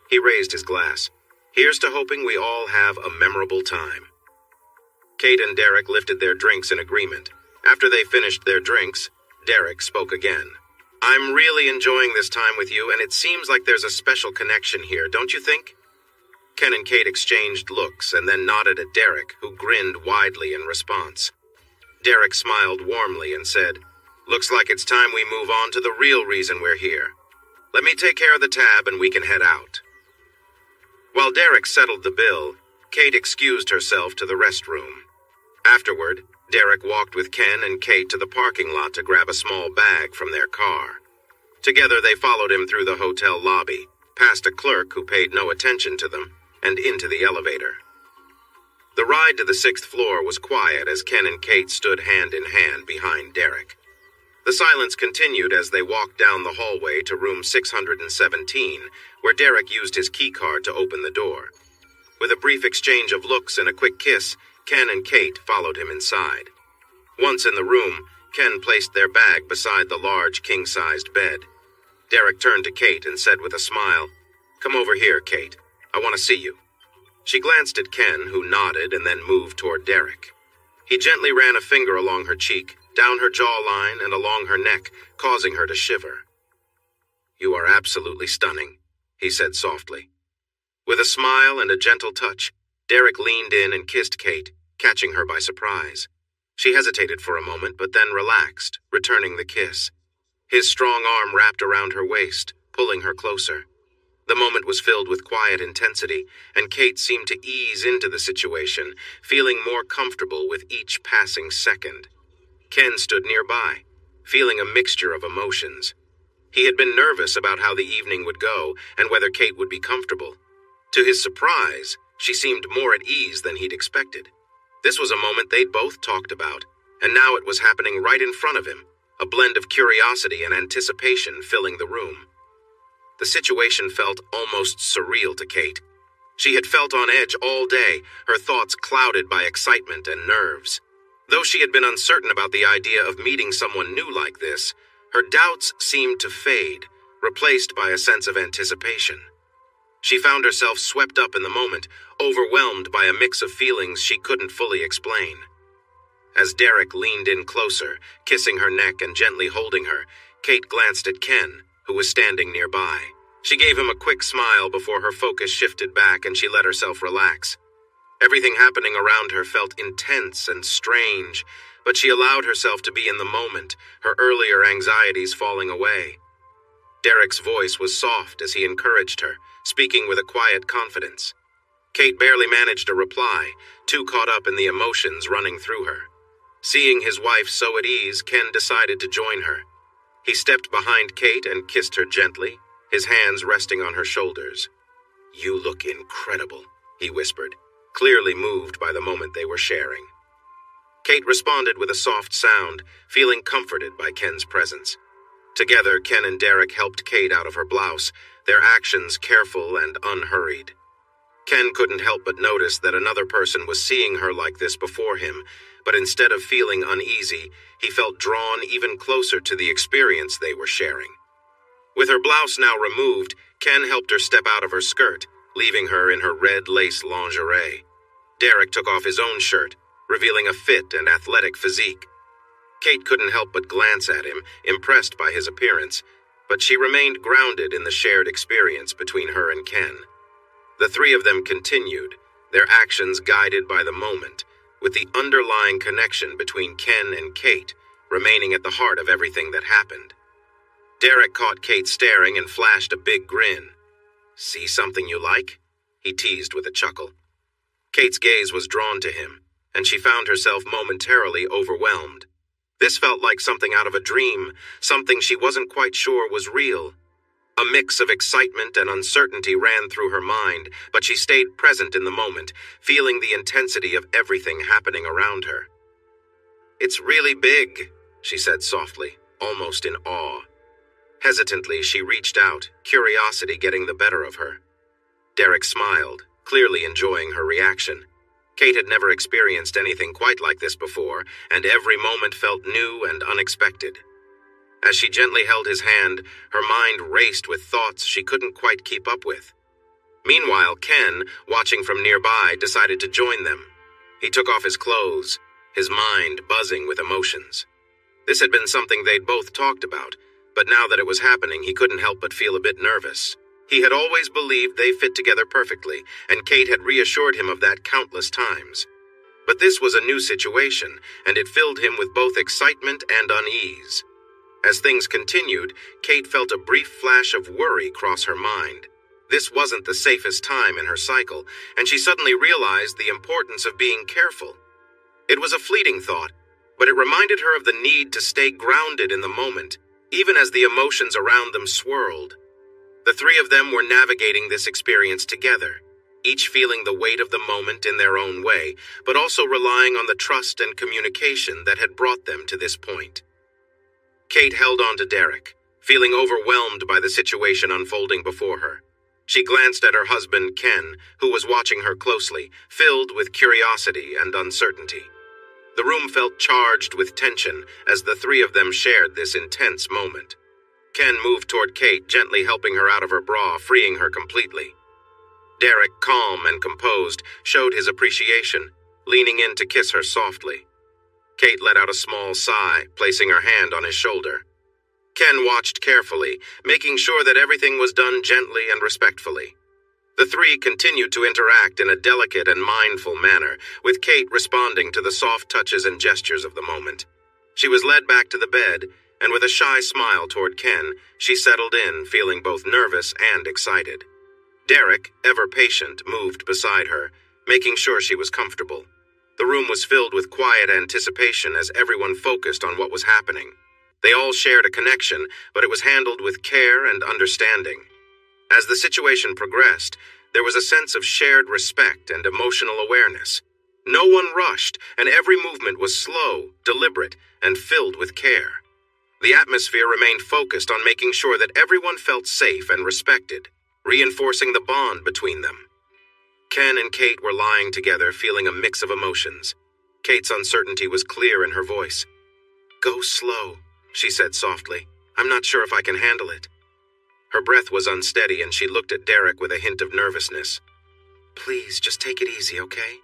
He raised his glass. "Here's to hoping we all have a memorable time." Kate and Derek lifted their drinks in agreement. After they finished their drinks, Derek spoke again. "I'm really enjoying this time with you, and it seems like there's a special connection here, don't you think?" Ken and Kate exchanged looks and then nodded at Derek, who grinned widely in response. Derek smiled warmly and said, "Looks like it's time we move on to the real reason we're here. Let me take care of the tab and we can head out." While Derek settled the bill, Kate excused herself to the restroom. Afterward, Derek walked with Ken and Kate to the parking lot to grab a small bag from their car. Together they followed him through the hotel lobby, past a clerk who paid no attention to them, and into the elevator. The ride to the 6th floor was quiet as Ken and Kate stood hand in hand behind Derek. The silence continued as they walked down the hallway to room 617, where Derek used his keycard to open the door. With a brief exchange of looks and a quick kiss, Ken and Kate followed him inside. Once in the room, Ken placed their bag beside the large king-sized bed. Derek turned to Kate and said with a smile, "Come over here, Kate. I want to see you." She glanced at Ken, who nodded and then moved toward Derek. He gently ran a finger along her cheek, down her jawline and along her neck, causing her to shiver. "You are absolutely stunning," he said softly. With a smile and a gentle touch, Derek leaned in and kissed Kate, catching her by surprise. She hesitated for a moment, but then relaxed, returning the kiss. His strong arm wrapped around her waist, pulling her closer. The moment was filled with quiet intensity, and Kate seemed to ease into the situation, feeling more comfortable with each passing second. Ken stood nearby, feeling a mixture of emotions. He had been nervous about how the evening would go and whether Kate would be comfortable. To his surprise, she seemed more at ease than he'd expected. This was a moment they'd both talked about, and now it was happening right in front of him, a blend of curiosity and anticipation filling the room. The situation felt almost surreal to Kate. She had felt on edge all day, her thoughts clouded by excitement and nerves. Though she had been uncertain about the idea of meeting someone new like this, her doubts seemed to fade, replaced by a sense of anticipation. She found herself swept up in the moment, overwhelmed by a mix of feelings she couldn't fully explain. As Derek leaned in closer, kissing her neck and gently holding her, Kate glanced at Ken, who was standing nearby. She gave him a quick smile before her focus shifted back and she let herself relax. Everything happening around her felt intense and strange, but she allowed herself to be in the moment, her earlier anxieties falling away. Derek's voice was soft as he encouraged her, speaking with a quiet confidence. Kate barely managed a reply, too caught up in the emotions running through her. Seeing his wife so at ease, Ken decided to join her. He stepped behind Kate and kissed her gently, his hands resting on her shoulders. "You look incredible," he whispered, clearly moved by the moment they were sharing. Kate responded with a soft sound, feeling comforted by Ken's presence. Together, Ken and Derek helped Kate out of her blouse, their actions careful and unhurried. Ken couldn't help but notice that another person was seeing her like this before him, but instead of feeling uneasy, he felt drawn even closer to the experience they were sharing. With her blouse now removed, Ken helped her step out of her skirt, leaving her in her red lace lingerie. Derek took off his own shirt, revealing a fit and athletic physique. Kate couldn't help but glance at him, impressed by his appearance, but she remained grounded in the shared experience between her and Ken. The three of them continued, their actions guided by the moment, with the underlying connection between Ken and Kate remaining at the heart of everything that happened. Derek caught Kate staring and flashed a big grin. "See something you like?" he teased with a chuckle. Kate's gaze was drawn to him, and she found herself momentarily overwhelmed. This felt like something out of a dream, something she wasn't quite sure was real. A mix of excitement and uncertainty ran through her mind, but she stayed present in the moment, feeling the intensity of everything happening around her. "It's really big," she said softly, almost in awe. Hesitantly, she reached out, curiosity getting the better of her. Derek smiled, clearly enjoying her reaction. Kate had never experienced anything quite like this before, and every moment felt new and unexpected. As she gently held his hand, her mind raced with thoughts she couldn't quite keep up with. Meanwhile, Ken, watching from nearby, decided to join them. He took off his clothes, his mind buzzing with emotions. This had been something they'd both talked about, but now that it was happening, he couldn't help but feel a bit nervous. He had always believed they fit together perfectly, and Kate had reassured him of that countless times. But this was a new situation, and it filled him with both excitement and unease. As things continued, Kate felt a brief flash of worry cross her mind. This wasn't the safest time in her cycle, and she suddenly realized the importance of being careful. It was a fleeting thought, but it reminded her of the need to stay grounded in the moment, even as the emotions around them swirled. The three of them were navigating this experience together, each feeling the weight of the moment in their own way, but also relying on the trust and communication that had brought them to this point. Kate held on to Derek, feeling overwhelmed by the situation unfolding before her. She glanced at her husband, Ken, who was watching her closely, filled with curiosity and uncertainty. The room felt charged with tension as the three of them shared this intense moment. Ken moved toward Kate, gently helping her out of her bra, freeing her completely. Derek, calm and composed, showed his appreciation, leaning in to kiss her softly. Kate let out a small sigh, placing her hand on his shoulder. Ken watched carefully, making sure that everything was done gently and respectfully. The three continued to interact in a delicate and mindful manner, with Kate responding to the soft touches and gestures of the moment. She was led back to the bed, and with a shy smile toward Ken, she settled in, feeling both nervous and excited. Derek, ever patient, moved beside her, making sure she was comfortable. The room was filled with quiet anticipation as everyone focused on what was happening. They all shared a connection, but it was handled with care and understanding. As the situation progressed, there was a sense of shared respect and emotional awareness. No one rushed, and every movement was slow, deliberate, and filled with care. The atmosphere remained focused on making sure that everyone felt safe and respected, reinforcing the bond between them. Ken and Kate were lying together, feeling a mix of emotions. Kate's uncertainty was clear in her voice. "Go slow," she said softly. "I'm not sure if I can handle it." Her breath was unsteady, and she looked at Derek with a hint of nervousness. "Please, just take it easy, okay?"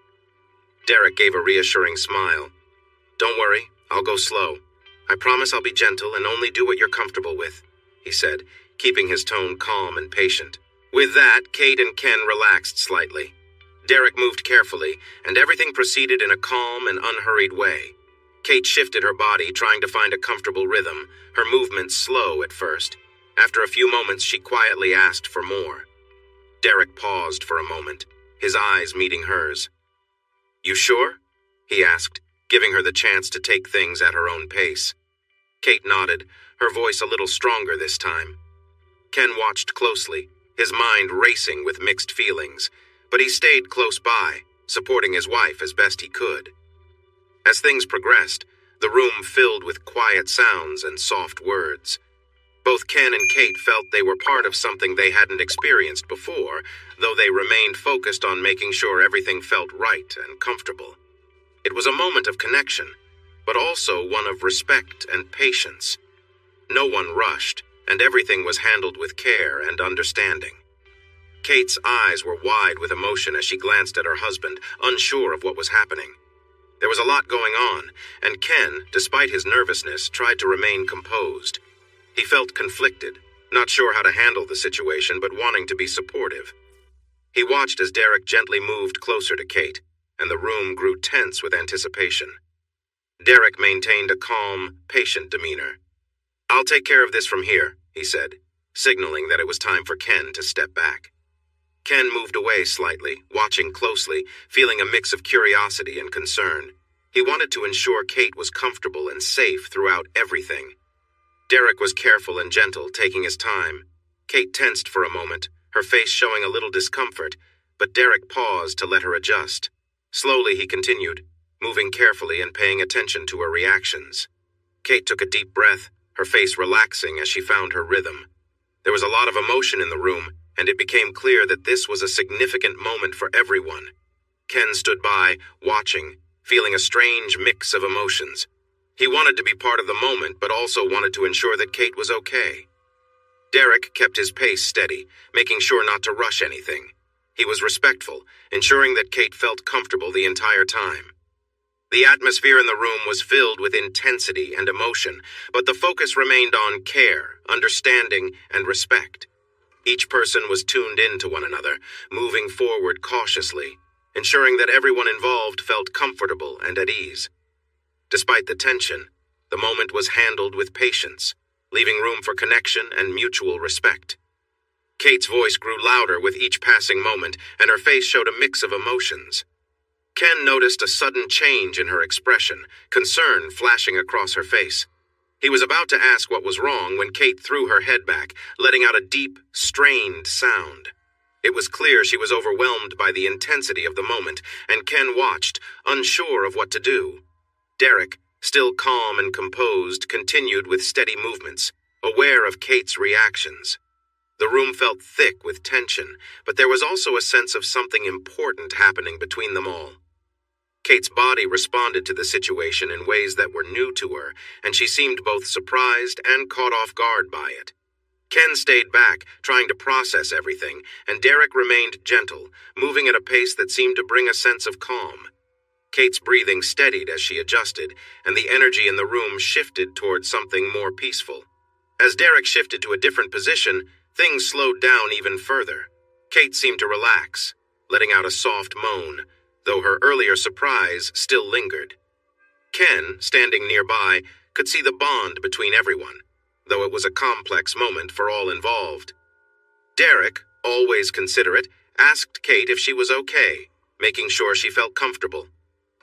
Derek gave a reassuring smile. "Don't worry, I'll go slow. I promise I'll be gentle and only do what you're comfortable with," he said, keeping his tone calm and patient. With that, Kate and Ken relaxed slightly. Derek moved carefully, and everything proceeded in a calm and unhurried way. Kate shifted her body, trying to find a comfortable rhythm, her movements slow at first. After a few moments, she quietly asked for more. Derek paused for a moment, his eyes meeting hers. "You sure?" he asked, giving her the chance to take things at her own pace. Kate nodded, her voice a little stronger this time. Ken watched closely, his mind racing with mixed feelings, but he stayed close by, supporting his wife as best he could. As things progressed, the room filled with quiet sounds and soft words. Both Ken and Kate felt they were part of something they hadn't experienced before, though they remained focused on making sure everything felt right and comfortable. It was a moment of connection, but also one of respect and patience. No one rushed, and everything was handled with care and understanding. Kate's eyes were wide with emotion as she glanced at her husband, unsure of what was happening. There was a lot going on, and Ken, despite his nervousness, tried to remain composed. He felt conflicted, not sure how to handle the situation, but wanting to be supportive. He watched as Derek gently moved closer to Kate, and the room grew tense with anticipation. Derek maintained a calm, patient demeanor. "I'll take care of this from here," he said, signaling that it was time for Ken to step back. Ken moved away slightly, watching closely, feeling a mix of curiosity and concern. He wanted to ensure Kate was comfortable and safe throughout everything. Derek was careful and gentle, taking his time. Kate tensed for a moment, her face showing a little discomfort, but Derek paused to let her adjust. Slowly he continued, moving carefully and paying attention to her reactions. Kate took a deep breath, her face relaxing as she found her rhythm. There was a lot of emotion in the room, and it became clear that this was a significant moment for everyone. Ken stood by, watching, feeling a strange mix of emotions. He wanted to be part of the moment, but also wanted to ensure that Kate was okay. Derek kept his pace steady, making sure not to rush anything. He was respectful, ensuring that Kate felt comfortable the entire time. The atmosphere in the room was filled with intensity and emotion, but the focus remained on care, understanding, and respect. Each person was tuned in to one another, moving forward cautiously, ensuring that everyone involved felt comfortable and at ease. Despite the tension, the moment was handled with patience, leaving room for connection and mutual respect. Kate's voice grew louder with each passing moment, and her face showed a mix of emotions. Ken noticed a sudden change in her expression, concern flashing across her face. He was about to ask what was wrong when Kate threw her head back, letting out a deep, strained sound. It was clear she was overwhelmed by the intensity of the moment, and Ken watched, unsure of what to do. Derek, still calm and composed, continued with steady movements, aware of Kate's reactions. The room felt thick with tension, but there was also a sense of something important happening between them all. Kate's body responded to the situation in ways that were new to her, and she seemed both surprised and caught off guard by it. Ken stayed back, trying to process everything, and Derek remained gentle, moving at a pace that seemed to bring a sense of calm. Kate's breathing steadied as she adjusted, and the energy in the room shifted towards something more peaceful. As Derek shifted to a different position, things slowed down even further. Kate seemed to relax, letting out a soft moan, though her earlier surprise still lingered. Ken, standing nearby, could see the bond between everyone, though it was a complex moment for all involved. Derek, always considerate, asked Kate if she was okay, making sure she felt comfortable.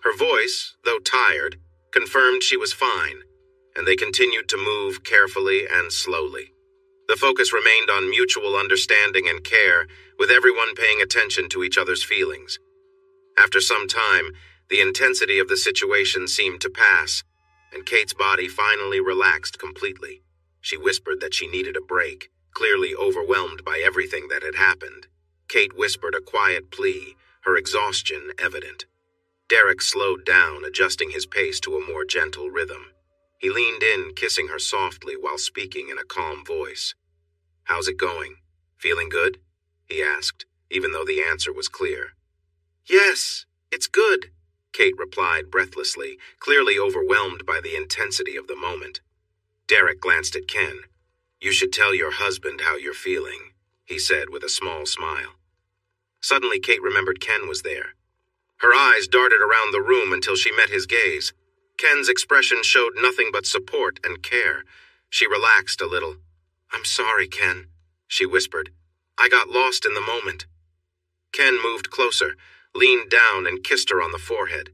Her voice, though tired, confirmed she was fine, and they continued to move carefully and slowly. The focus remained on mutual understanding and care, with everyone paying attention to each other's feelings. After some time, the intensity of the situation seemed to pass, and Kate's body finally relaxed completely. She whispered that she needed a break, clearly overwhelmed by everything that had happened. Kate whispered a quiet plea, her exhaustion evident. Derek slowed down, adjusting his pace to a more gentle rhythm. He leaned in, kissing her softly while speaking in a calm voice. "How's it going? Feeling good?" he asked, even though the answer was clear. "Yes, it's good," Kate replied breathlessly, clearly overwhelmed by the intensity of the moment. Derek glanced at Ken. "You should tell your husband how you're feeling," he said with a small smile. Suddenly, Kate remembered Ken was there. Her eyes darted around the room until she met his gaze. Ken's expression showed nothing but support and care. She relaxed a little. "I'm sorry, Ken," she whispered. "I got lost in the moment." Ken moved closer, leaned down, and kissed her on the forehead.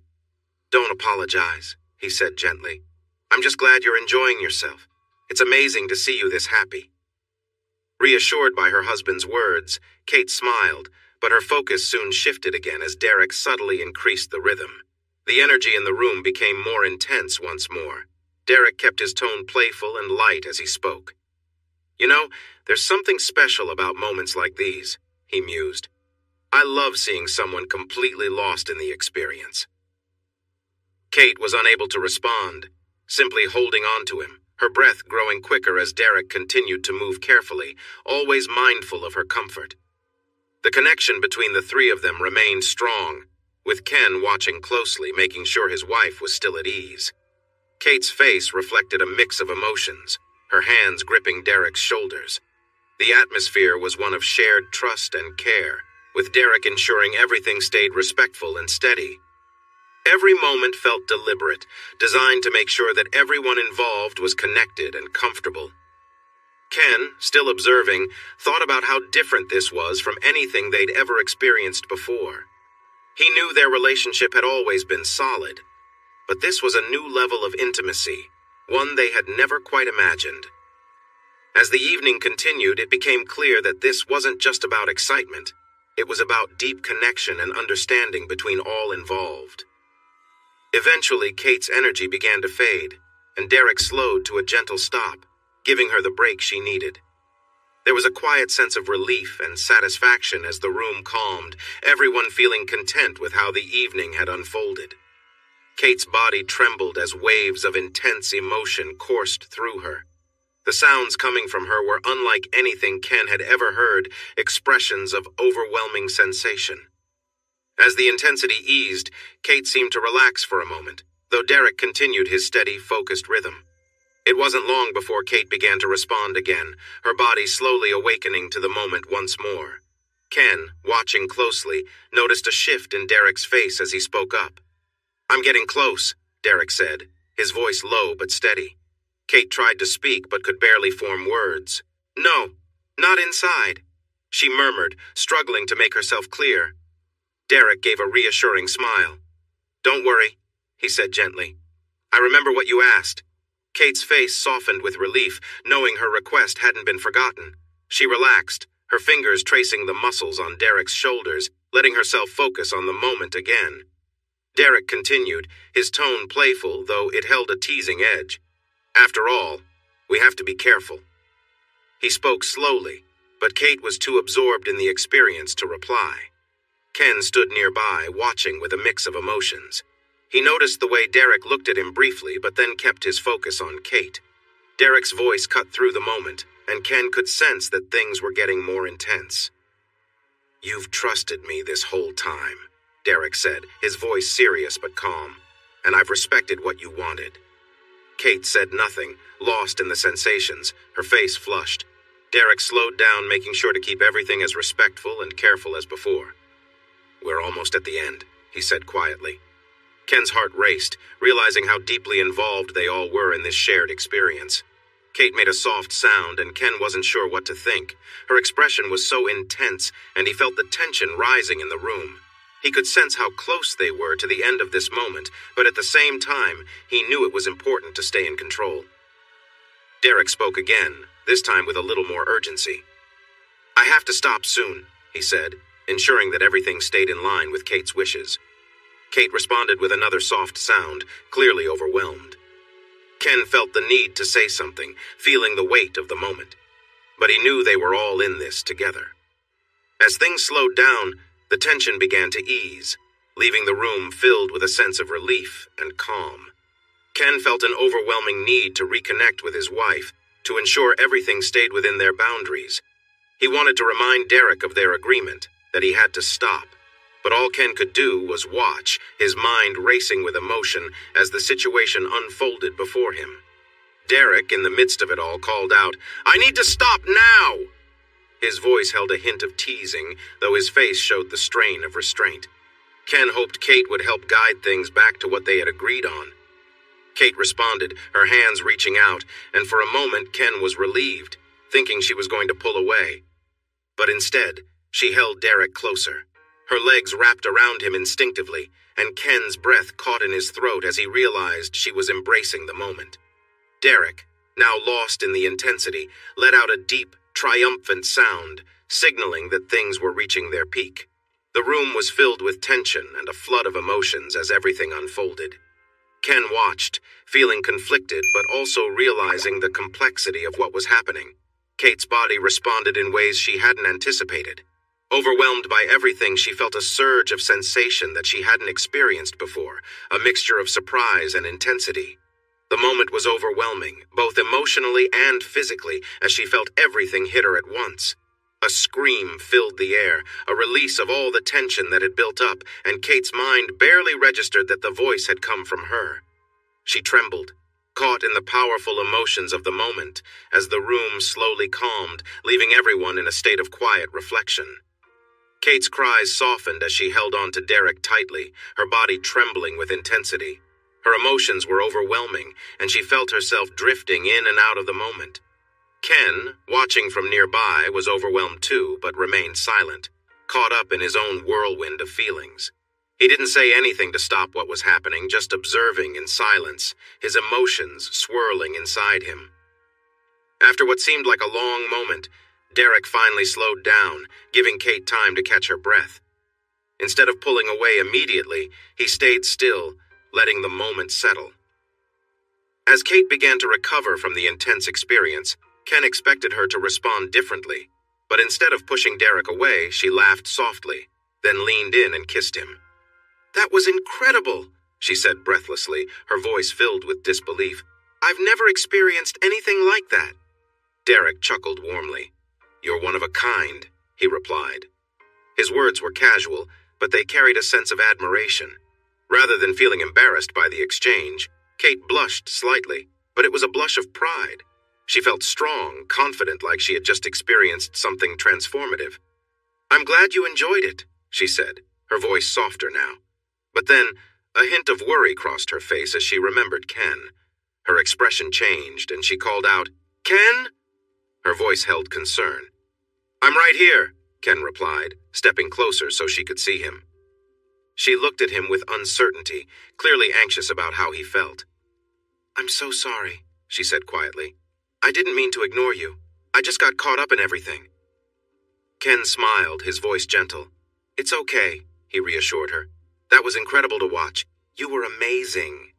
"Don't apologize," he said gently. "I'm just glad you're enjoying yourself. It's amazing to see you this happy." Reassured by her husband's words, Kate smiled, but her focus soon shifted again as Derek subtly increased the rhythm. The energy in the room became more intense once more. Derek kept his tone playful and light as he spoke. "You know, there's something special about moments like these," he mused. "I love seeing someone completely lost in the experience." Kate was unable to respond, simply holding on to him, her breath growing quicker as Derek continued to move carefully, always mindful of her comfort. The connection between the three of them remained strong, with Ken watching closely, making sure his wife was still at ease. Kate's face reflected a mix of emotions, her hands gripping Derek's shoulders. The atmosphere was one of shared trust and care, with Derek ensuring everything stayed respectful and steady. Every moment felt deliberate, designed to make sure that everyone involved was connected and comfortable. Ken, still observing, thought about how different this was from anything they'd ever experienced before. He knew their relationship had always been solid, but this was a new level of intimacy, one they had never quite imagined. As the evening continued, it became clear that this wasn't just about excitement. It was about deep connection and understanding between all involved. Eventually, Kate's energy began to fade, and Derek slowed to a gentle stop, giving her the break she needed. There was a quiet sense of relief and satisfaction as the room calmed, everyone feeling content with how the evening had unfolded. Kate's body trembled as waves of intense emotion coursed through her. The sounds coming from her were unlike anything Ken had ever heard, expressions of overwhelming sensation. As the intensity eased, Kate seemed to relax for a moment, though Derek continued his steady, focused rhythm. It wasn't long before Kate began to respond again, her body slowly awakening to the moment once more. Ken, watching closely, noticed a shift in Derek's face as he spoke up. "I'm getting close," Derek said, his voice low but steady. Kate tried to speak but could barely form words. "No, not inside," she murmured, struggling to make herself clear. Derek gave a reassuring smile. "Don't worry," he said gently. "I remember what you asked." Kate's face softened with relief, knowing her request hadn't been forgotten. She relaxed, her fingers tracing the muscles on Derek's shoulders, letting herself focus on the moment again. Derek continued, his tone playful, though it held a teasing edge. "After all, we have to be careful." He spoke slowly, but Kate was too absorbed in the experience to reply. Ken stood nearby, watching with a mix of emotions. He noticed the way Derek looked at him briefly, but then kept his focus on Kate. Derek's voice cut through the moment, and Ken could sense that things were getting more intense. "You've trusted me this whole time," Derek said, his voice serious but calm, "and I've respected what you wanted." Kate said nothing, lost in the sensations, her face flushed. Derek slowed down, making sure to keep everything as respectful and careful as before. "We're almost at the end," he said quietly. Ken's heart raced, realizing how deeply involved they all were in this shared experience. Kate made a soft sound, and Ken wasn't sure what to think. Her expression was so intense, and he felt the tension rising in the room. He could sense how close they were to the end of this moment, but at the same time, he knew it was important to stay in control. Derek spoke again, this time with a little more urgency. "I have to stop soon," he said, ensuring that everything stayed in line with Kate's wishes. Kate responded with another soft sound, clearly overwhelmed. Ken felt the need to say something, feeling the weight of the moment. But he knew they were all in this together. As things slowed down, the tension began to ease, leaving the room filled with a sense of relief and calm. Ken felt an overwhelming need to reconnect with his wife, to ensure everything stayed within their boundaries. He wanted to remind Derek of their agreement, that he had to stop. But all Ken could do was watch, his mind racing with emotion as the situation unfolded before him. Derek, in the midst of it all, called out, "I need to stop now!" His voice held a hint of teasing, though his face showed the strain of restraint. Ken hoped Kate would help guide things back to what they had agreed on. Kate responded, her hands reaching out, and for a moment Ken was relieved, thinking she was going to pull away. But instead, she held Derek closer. Her legs wrapped around him instinctively, and Ken's breath caught in his throat as he realized she was embracing the moment. Derek, now lost in the intensity, let out a deep, triumphant sound, signaling that things were reaching their peak. The room was filled with tension and a flood of emotions as everything unfolded. Ken watched, feeling conflicted but also realizing the complexity of what was happening. Kate's body responded in ways she hadn't anticipated. Overwhelmed by everything, she felt a surge of sensation that she hadn't experienced before, a mixture of surprise and intensity. The moment was overwhelming, both emotionally and physically, as she felt everything hit her at once. A scream filled the air, a release of all the tension that had built up, and Kate's mind barely registered that the voice had come from her. She trembled, caught in the powerful emotions of the moment, as the room slowly calmed, leaving everyone in a state of quiet reflection. Kate's cries softened as she held on to Derek tightly, her body trembling with intensity. Her emotions were overwhelming, and she felt herself drifting in and out of the moment. Ken, watching from nearby, was overwhelmed too, but remained silent, caught up in his own whirlwind of feelings. He didn't say anything to stop what was happening, just observing in silence, his emotions swirling inside him. After what seemed like a long moment, Derek finally slowed down, giving Kate time to catch her breath. Instead of pulling away immediately, he stayed still, letting the moment settle. As Kate began to recover from the intense experience, Ken expected her to respond differently, but instead of pushing Derek away, she laughed softly, then leaned in and kissed him. "That was incredible," she said breathlessly, her voice filled with disbelief. "I've never experienced anything like that." Derek chuckled warmly. "You're one of a kind," he replied. His words were casual, but they carried a sense of admiration. Rather than feeling embarrassed by the exchange, Kate blushed slightly, but it was a blush of pride. She felt strong, confident, like she had just experienced something transformative. "I'm glad you enjoyed it," she said, her voice softer now. But then, a hint of worry crossed her face as she remembered Ken. Her expression changed, and she called out, "Ken?" Her voice held concern. "I'm right here," Ken replied, stepping closer so she could see him. She looked at him with uncertainty, clearly anxious about how he felt. "I'm so sorry," she said quietly. "I didn't mean to ignore you. I just got caught up in everything." Ken smiled, his voice gentle. "It's okay," he reassured her. "That was incredible to watch. You were amazing."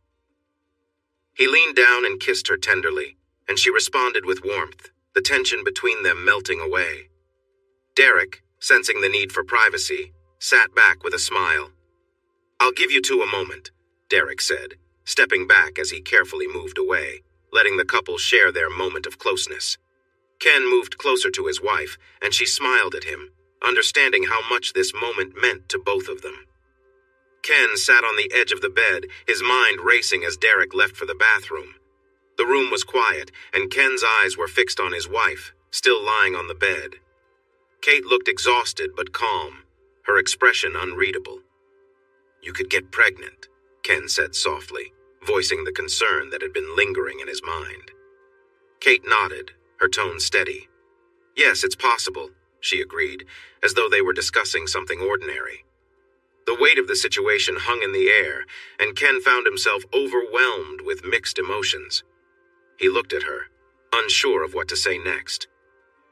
He leaned down and kissed her tenderly, and she responded with warmth, the tension between them melting away. Derek, sensing the need for privacy, sat back with a smile. "I'll give you two a moment," Derek said, stepping back as he carefully moved away, letting the couple share their moment of closeness. Ken moved closer to his wife, and she smiled at him, understanding how much this moment meant to both of them. Ken sat on the edge of the bed, his mind racing as Derek left for the bathroom. The room was quiet, and Ken's eyes were fixed on his wife, still lying on the bed. Kate looked exhausted but calm, her expression unreadable. "You could get pregnant," Ken said softly, voicing the concern that had been lingering in his mind. Kate nodded, her tone steady. "Yes, it's possible," she agreed, as though they were discussing something ordinary. The weight of the situation hung in the air, and Ken found himself overwhelmed with mixed emotions. He looked at her, unsure of what to say next.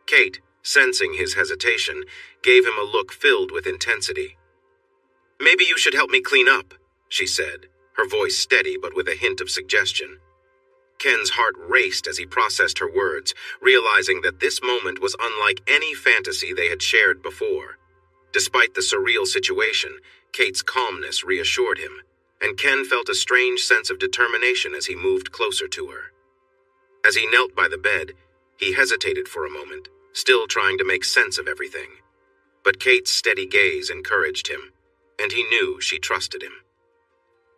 Kate, sensing his hesitation, gave him a look filled with intensity. "Maybe you should help me clean up," she said, her voice steady but with a hint of suggestion. Ken's heart raced as he processed her words, realizing that this moment was unlike any fantasy they had shared before. Despite the surreal situation, Kate's calmness reassured him, and Ken felt a strange sense of determination as he moved closer to her. As he knelt by the bed, he hesitated for a moment, still trying to make sense of everything. But Kate's steady gaze encouraged him, and he knew she trusted him.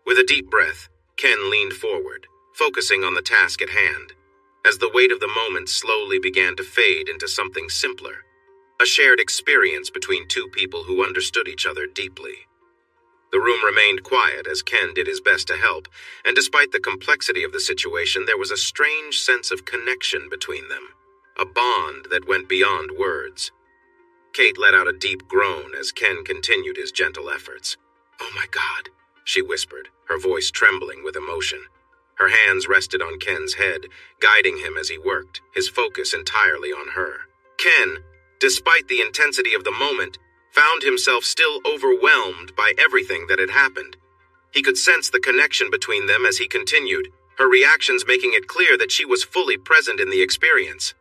With a deep breath, Ken leaned forward, focusing on the task at hand, as the weight of the moment slowly began to fade into something simpler. a shared experience between two people who understood each other deeply. The room remained quiet as Ken did his best to help, and despite the complexity of the situation, there was a strange sense of connection between them, a bond that went beyond words. Kate let out a deep groan as Ken continued his gentle efforts. "Oh my God," she whispered, her voice trembling with emotion. Her hands rested on Ken's head, guiding him as he worked, his focus entirely on her. Ken, despite the intensity of the moment, found himself still overwhelmed by everything that had happened. He could sense the connection between them as he continued, her reactions making it clear that she was fully present in the experience.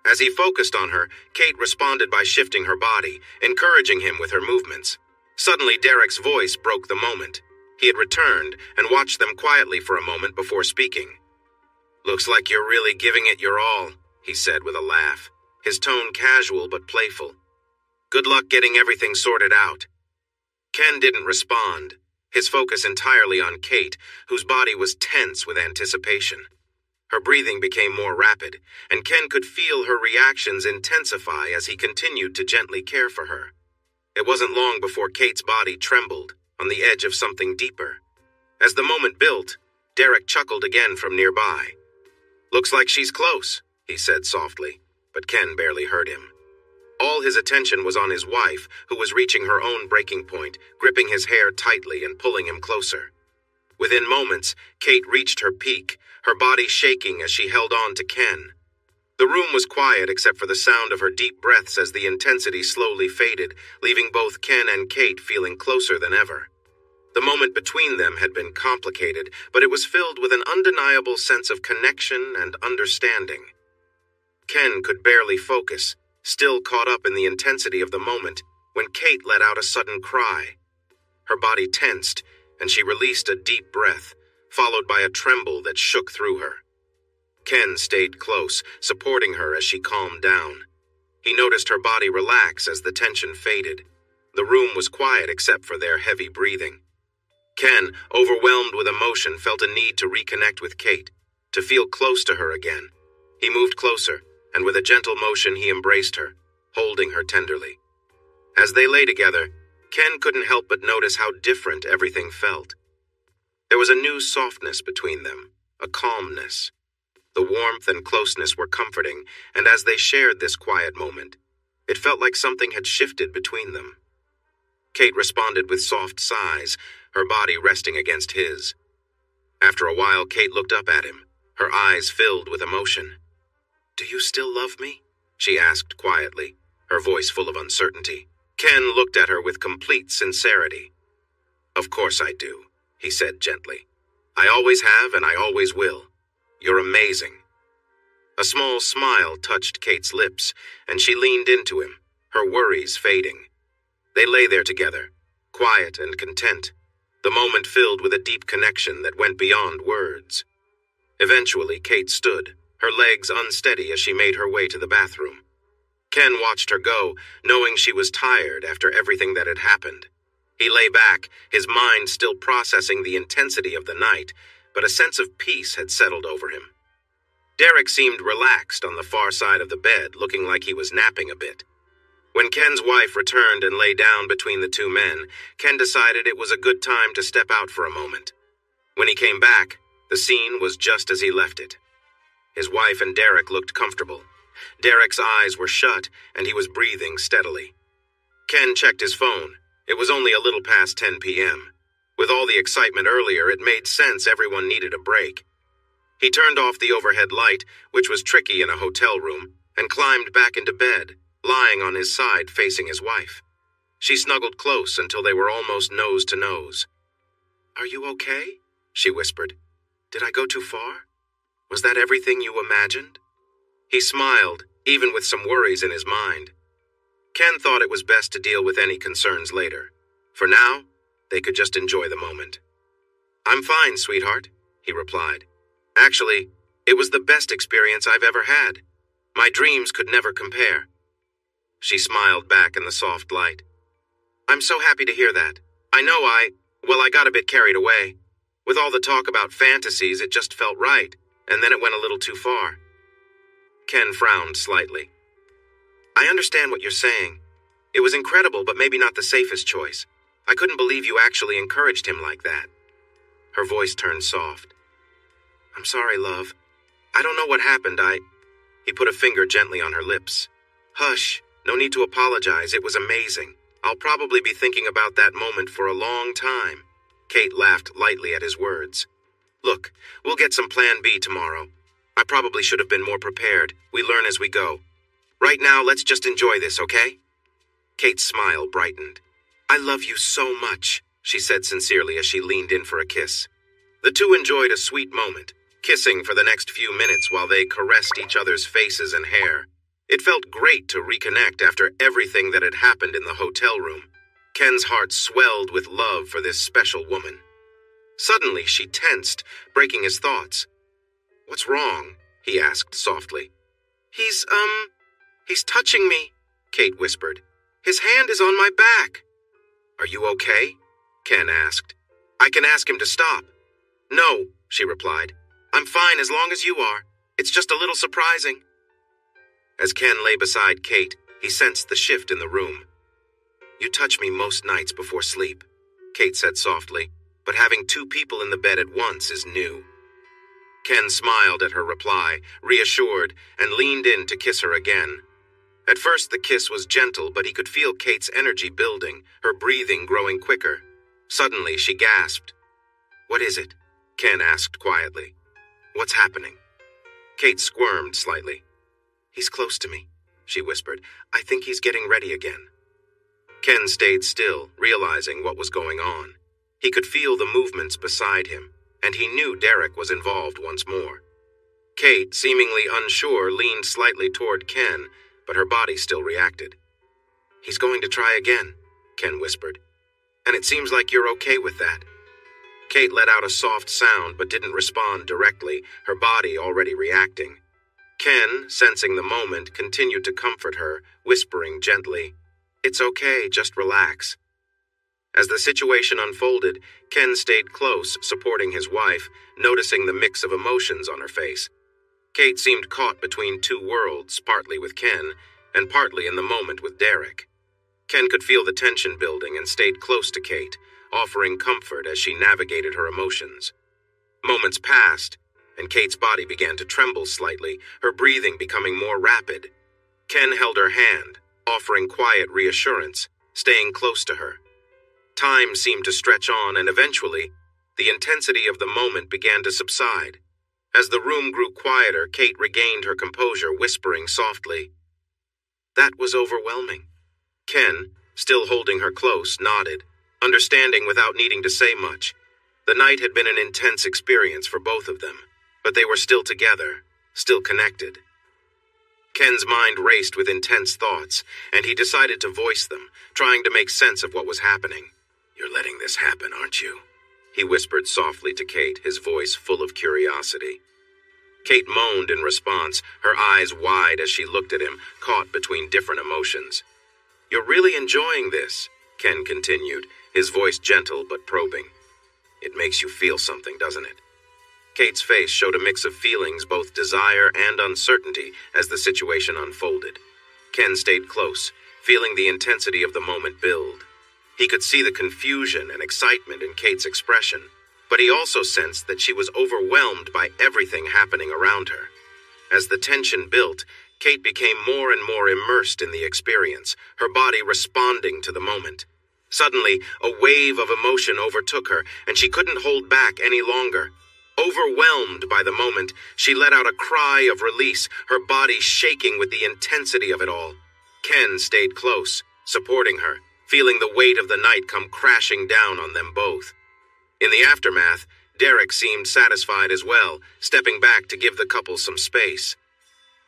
As he focused on her, Kate responded by shifting her body, encouraging him with her movements. Suddenly, Derek's voice broke the moment. He had returned and watched them quietly for a moment before speaking. "Looks like you're really giving it your all," he said with a laugh, his tone casual but playful. "Good luck getting everything sorted out." Ken didn't respond, his focus entirely on Kate, whose body was tense with anticipation. Her breathing became more rapid, and Ken could feel her reactions intensify as he continued to gently care for her. It wasn't long before Kate's body trembled, on the edge of something deeper. As the moment built, Derek chuckled again from nearby. "Looks like she's close," he said softly, but Ken barely heard him. All his attention was on his wife, who was reaching her own breaking point, gripping his hair tightly and pulling him closer. Within moments, Kate reached her peak, her body shaking as she held on to Ken. The room was quiet except for the sound of her deep breaths as the intensity slowly faded, leaving both Ken and Kate feeling closer than ever. The moment between them had been complicated, but it was filled with an undeniable sense of connection and understanding. Ken could barely focus, still caught up in the intensity of the moment, when Kate let out a sudden cry. Her body tensed, and she released a deep breath, followed by a tremble that shook through her. Ken stayed close, supporting her as she calmed down. He noticed her body relax as the tension faded. The room was quiet except for their heavy breathing. Ken, overwhelmed with emotion, felt a need to reconnect with Kate, to feel close to her again. He moved closer, and with a gentle motion he embraced her, holding her tenderly. As they lay together, Ken couldn't help but notice how different everything felt. There was a new softness between them, a calmness. The warmth and closeness were comforting, and as they shared this quiet moment, it felt like something had shifted between them. Kate responded with soft sighs, her body resting against his. After a while, Kate looked up at him, her eyes filled with emotion. "Do you still love me?" she asked quietly, her voice full of uncertainty. Ken looked at her with complete sincerity. "Of course I do," he said gently. "I always have and I always will. You're amazing." A small smile touched Kate's lips, and she leaned into him, her worries fading. They lay there together, quiet and content, the moment filled with a deep connection that went beyond words. Eventually, Kate stood, her legs unsteady as she made her way to the bathroom. Ken watched her go, knowing she was tired after everything that had happened. He lay back, his mind still processing the intensity of the night, but a sense of peace had settled over him. Derek seemed relaxed on the far side of the bed, looking like he was napping a bit. When Ken's wife returned and lay down between the two men, Ken decided it was a good time to step out for a moment. When he came back, the scene was just as he left it. His wife and Derek looked comfortable. Derek's eyes were shut, and he was breathing steadily. Ken checked his phone. It was only a little past 10 p.m. With all the excitement earlier, it made sense everyone needed a break. He turned off the overhead light, which was tricky in a hotel room, and climbed back into bed, lying on his side facing his wife. She snuggled close until they were almost nose to nose. "Are you okay?" she whispered. "Did I go too far? Was that everything you imagined?" He smiled, even with some worries in his mind. Ken thought it was best to deal with any concerns later. For now, they could just enjoy the moment. "I'm fine, sweetheart," he replied. "Actually, it was the best experience I've ever had. My dreams could never compare." She smiled back in the soft light. "I'm so happy to hear that. I know I got a bit carried away. With all the talk about fantasies, it just felt right, and then it went a little too far." Ken frowned slightly. I understand what you're saying. It was incredible, but maybe not the safest choice. I couldn't believe you actually encouraged him like that. Her voice turned soft. I'm sorry, love. I don't know what happened. He put a finger gently on her lips. Hush, no need to apologize. It was amazing. I'll probably be thinking about that moment for a long time. Kate laughed lightly at his words. Look, we'll get some plan B tomorrow. I probably should have been more prepared. We learn as we go. Right now, let's just enjoy this, okay? Kate's smile brightened. I love you so much, she said sincerely as she leaned in for a kiss. The two enjoyed a sweet moment, kissing for the next few minutes while they caressed each other's faces and hair. It felt great to reconnect after everything that had happened in the hotel room. Ken's heart swelled with love for this special woman. Suddenly, she tensed, breaking his thoughts. What's wrong? He asked softly. He's touching me, Kate whispered. His hand is on my back. Are you okay? Ken asked. I can ask him to stop. No, she replied. I'm fine as long as you are. It's just a little surprising. As Ken lay beside Kate, he sensed the shift in the room. You touch me most nights before sleep, Kate said softly, but having two people in the bed at once is new. Ken smiled at her reply, reassured, and leaned in to kiss her again. At first the kiss was gentle, but he could feel Kate's energy building, her breathing growing quicker. Suddenly she gasped. What is it? Ken asked quietly. What's happening? Kate squirmed slightly. He's close to me, she whispered. I think he's getting ready again. Ken stayed still, realizing what was going on. He could feel the movements beside him, and he knew Derek was involved once more. Kate, seemingly unsure, leaned slightly toward Ken, but her body still reacted. He's going to try again, Ken whispered. And it seems like you're okay with that. Kate let out a soft sound but didn't respond directly, her body already reacting. Ken, sensing the moment, continued to comfort her, whispering gently, It's okay, just relax. As the situation unfolded, Ken stayed close, supporting his wife, noticing the mix of emotions on her face. Kate seemed caught between two worlds, partly with Ken, and partly in the moment with Derek. Ken could feel the tension building and stayed close to Kate, offering comfort as she navigated her emotions. Moments passed, and Kate's body began to tremble slightly, her breathing becoming more rapid. Ken held her hand, offering quiet reassurance, staying close to her. Time seemed to stretch on, and eventually, the intensity of the moment began to subside. As the room grew quieter, Kate regained her composure, whispering softly, That was overwhelming. Ken, still holding her close, nodded, understanding without needing to say much. The night had been an intense experience for both of them, but they were still together, still connected. Ken's mind raced with intense thoughts, and he decided to voice them, trying to make sense of what was happening. You're letting this happen, aren't you? He whispered softly to Kate, his voice full of curiosity. Kate moaned in response, her eyes wide as she looked at him, caught between different emotions. You're really enjoying this, Ken continued, his voice gentle but probing. It makes you feel something, doesn't it? Kate's face showed a mix of feelings, both desire and uncertainty, as the situation unfolded. Ken stayed close, feeling the intensity of the moment build. He could see the confusion and excitement in Kate's expression, but he also sensed that she was overwhelmed by everything happening around her. As the tension built, Kate became more and more immersed in the experience, her body responding to the moment. Suddenly, a wave of emotion overtook her, and she couldn't hold back any longer. Overwhelmed by the moment, she let out a cry of release, her body shaking with the intensity of it all. Ken stayed close, supporting her, feeling the weight of the night come crashing down on them both. In the aftermath, Derek seemed satisfied as well, stepping back to give the couple some space.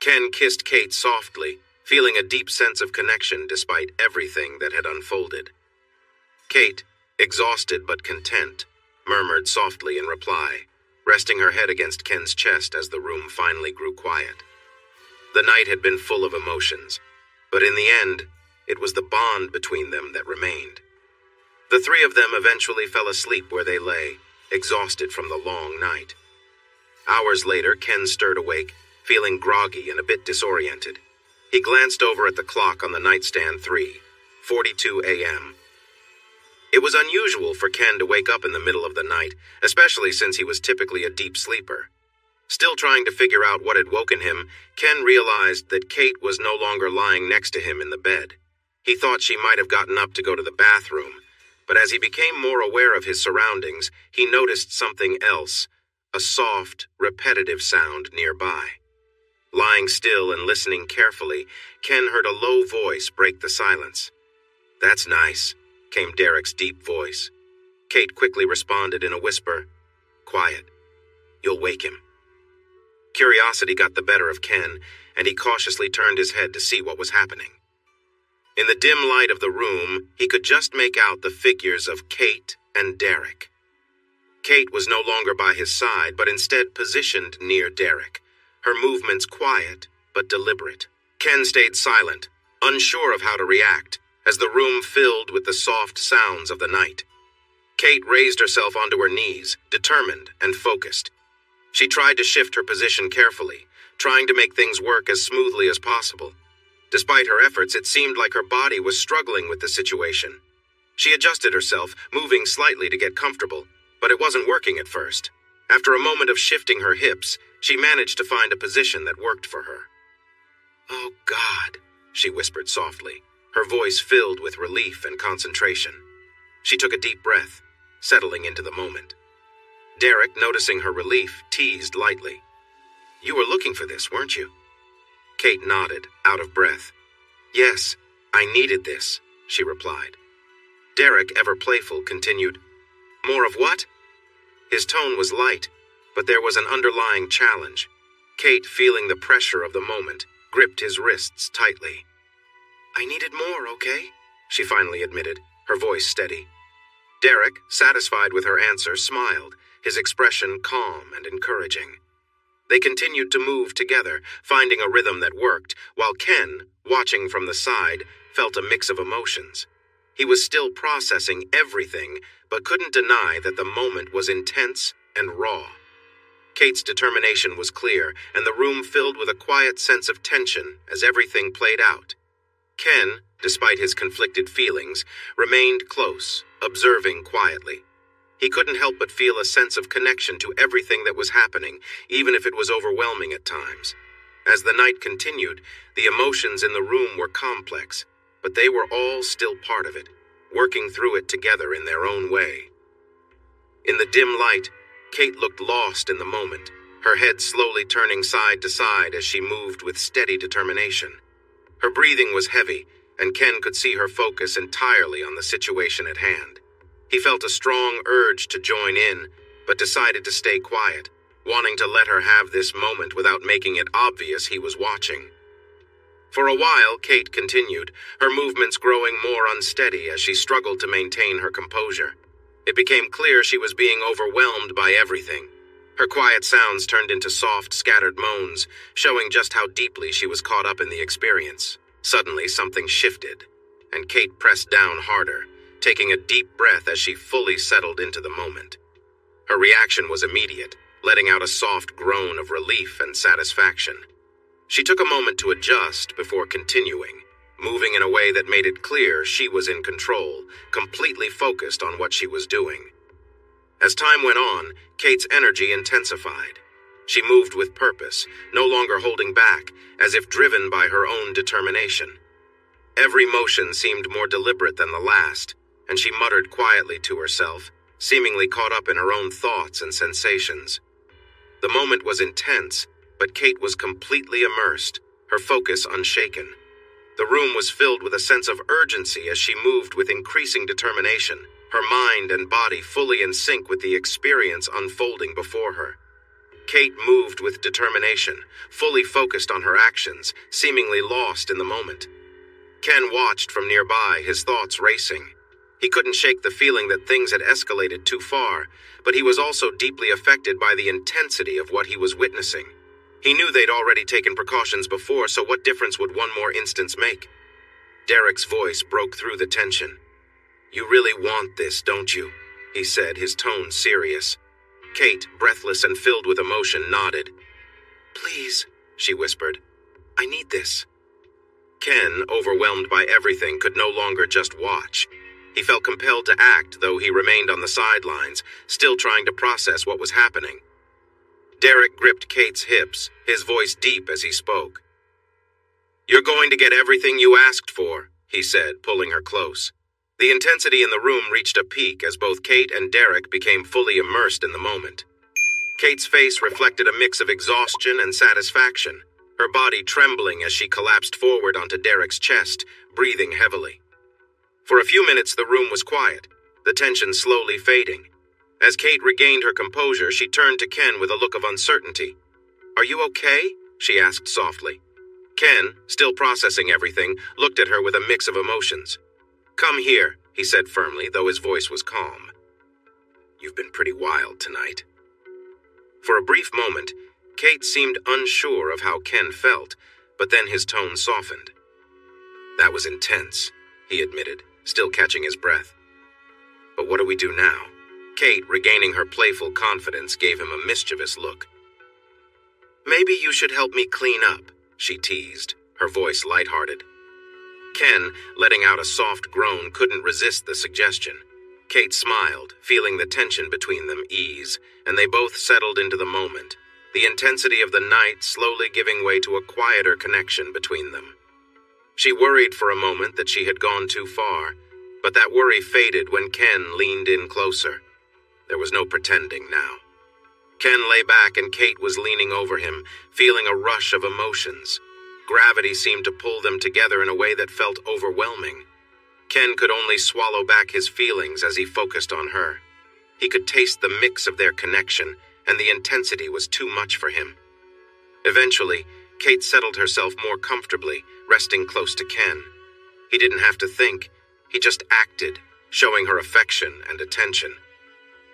Ken kissed Kate softly, feeling a deep sense of connection despite everything that had unfolded. Kate, exhausted but content, murmured softly in reply, resting her head against Ken's chest as the room finally grew quiet. The night had been full of emotions, but in the end, it was the bond between them that remained. The three of them eventually fell asleep where they lay, exhausted from the long night. Hours later, Ken stirred awake, feeling groggy and a bit disoriented. He glanced over at the clock on the nightstand. 3:42 a.m. It was unusual for Ken to wake up in the middle of the night, especially since he was typically a deep sleeper. Still trying to figure out what had woken him, Ken realized that Kate was no longer lying next to him in the bed. He thought she might have gotten up to go to the bathroom, but as he became more aware of his surroundings, he noticed something else, a soft, repetitive sound nearby. Lying still and listening carefully, Ken heard a low voice break the silence. "That's nice," came Derek's deep voice. Kate quickly responded in a whisper, "Quiet. You'll wake him." Curiosity got the better of Ken, and he cautiously turned his head to see what was happening. In the dim light of the room, he could just make out the figures of Kate and Derek. Kate was no longer by his side, but instead positioned near Derek, her movements quiet but deliberate. Ken stayed silent, unsure of how to react, as the room filled with the soft sounds of the night. Kate raised herself onto her knees, determined and focused. She tried to shift her position carefully, trying to make things work as smoothly as possible. Despite her efforts, it seemed like her body was struggling with the situation. She adjusted herself, moving slightly to get comfortable, but it wasn't working at first. After a moment of shifting her hips, she managed to find a position that worked for her. "Oh, God," she whispered softly, her voice filled with relief and concentration. She took a deep breath, settling into the moment. Derek, noticing her relief, teased lightly. "You were looking for this, weren't you?" Kate nodded, out of breath. "Yes, I needed this," she replied. Derek, ever playful, continued, "More of what?" His tone was light, but there was an underlying challenge. Kate, feeling the pressure of the moment, gripped his wrists tightly. "I needed more, okay?" she finally admitted, her voice steady. Derek, satisfied with her answer, smiled, his expression calm and encouraging. They continued to move together, finding a rhythm that worked, while Ken, watching from the side, felt a mix of emotions. He was still processing everything, but couldn't deny that the moment was intense and raw. Kate's determination was clear, and the room filled with a quiet sense of tension as everything played out. Ken, despite his conflicted feelings, remained close, observing quietly. He couldn't help but feel a sense of connection to everything that was happening, even if it was overwhelming at times. As the night continued, the emotions in the room were complex, but they were all still part of it, working through it together in their own way. In the dim light, Kate looked lost in the moment, her head slowly turning side to side as she moved with steady determination. Her breathing was heavy, and Ken could see her focus entirely on the situation at hand. He felt a strong urge to join in, but decided to stay quiet, wanting to let her have this moment without making it obvious he was watching. For a while, Kate continued, her movements growing more unsteady as she struggled to maintain her composure. It became clear she was being overwhelmed by everything. Her quiet sounds turned into soft, scattered moans, showing just how deeply she was caught up in the experience. Suddenly, something shifted, and Kate pressed down harder, taking a deep breath as she fully settled into the moment. Her reaction was immediate, letting out a soft groan of relief and satisfaction. She took a moment to adjust before continuing, moving in a way that made it clear she was in control, completely focused on what she was doing. As time went on, Kate's energy intensified. She moved with purpose, no longer holding back, as if driven by her own determination. Every motion seemed more deliberate than the last, and she muttered quietly to herself, seemingly caught up in her own thoughts and sensations. The moment was intense, but Kate was completely immersed, her focus unshaken. The room was filled with a sense of urgency as she moved with increasing determination, her mind and body fully in sync with the experience unfolding before her. Kate moved with determination, fully focused on her actions, seemingly lost in the moment. Ken watched from nearby, his thoughts racing. He couldn't shake the feeling that things had escalated too far, but he was also deeply affected by the intensity of what he was witnessing. He knew they'd already taken precautions before, so what difference would one more instance make? Derek's voice broke through the tension. "You really want this, don't you?" he said, his tone serious. Kate, breathless and filled with emotion, nodded. "Please," she whispered. "I need this." Ken, overwhelmed by everything, could no longer just watch. He felt compelled to act, though he remained on the sidelines, still trying to process what was happening. Derek gripped Kate's hips, his voice deep as he spoke. "You're going to get everything you asked for," he said, pulling her close. The intensity in the room reached a peak as both Kate and Derek became fully immersed in the moment. Kate's face reflected a mix of exhaustion and satisfaction, her body trembling as she collapsed forward onto Derek's chest, breathing heavily. For a few minutes the room was quiet, the tension slowly fading. As Kate regained her composure, she turned to Ken with a look of uncertainty. "Are you okay?" she asked softly. Ken, still processing everything, looked at her with a mix of emotions. "Come here," he said firmly, though his voice was calm. "You've been pretty wild tonight." For a brief moment, Kate seemed unsure of how Ken felt, but then his tone softened. "That was intense," he admitted, still catching his breath. "But what do we do now?" Kate, regaining her playful confidence, gave him a mischievous look. "Maybe you should help me clean up," she teased, her voice lighthearted. Ken, letting out a soft groan, couldn't resist the suggestion. Kate smiled, feeling the tension between them ease, and they both settled into the moment, the intensity of the night slowly giving way to a quieter connection between them. She worried for a moment that she had gone too far, but that worry faded when Ken leaned in closer. There was no pretending now. Ken lay back and Kate was leaning over him, feeling a rush of emotions. Gravity seemed to pull them together in a way that felt overwhelming. Ken could only swallow back his feelings as he focused on her. He could taste the mix of their connection, and the intensity was too much for him. Eventually, Kate settled herself more comfortably, resting close to Ken. He didn't have to think, he just acted, showing her affection and attention.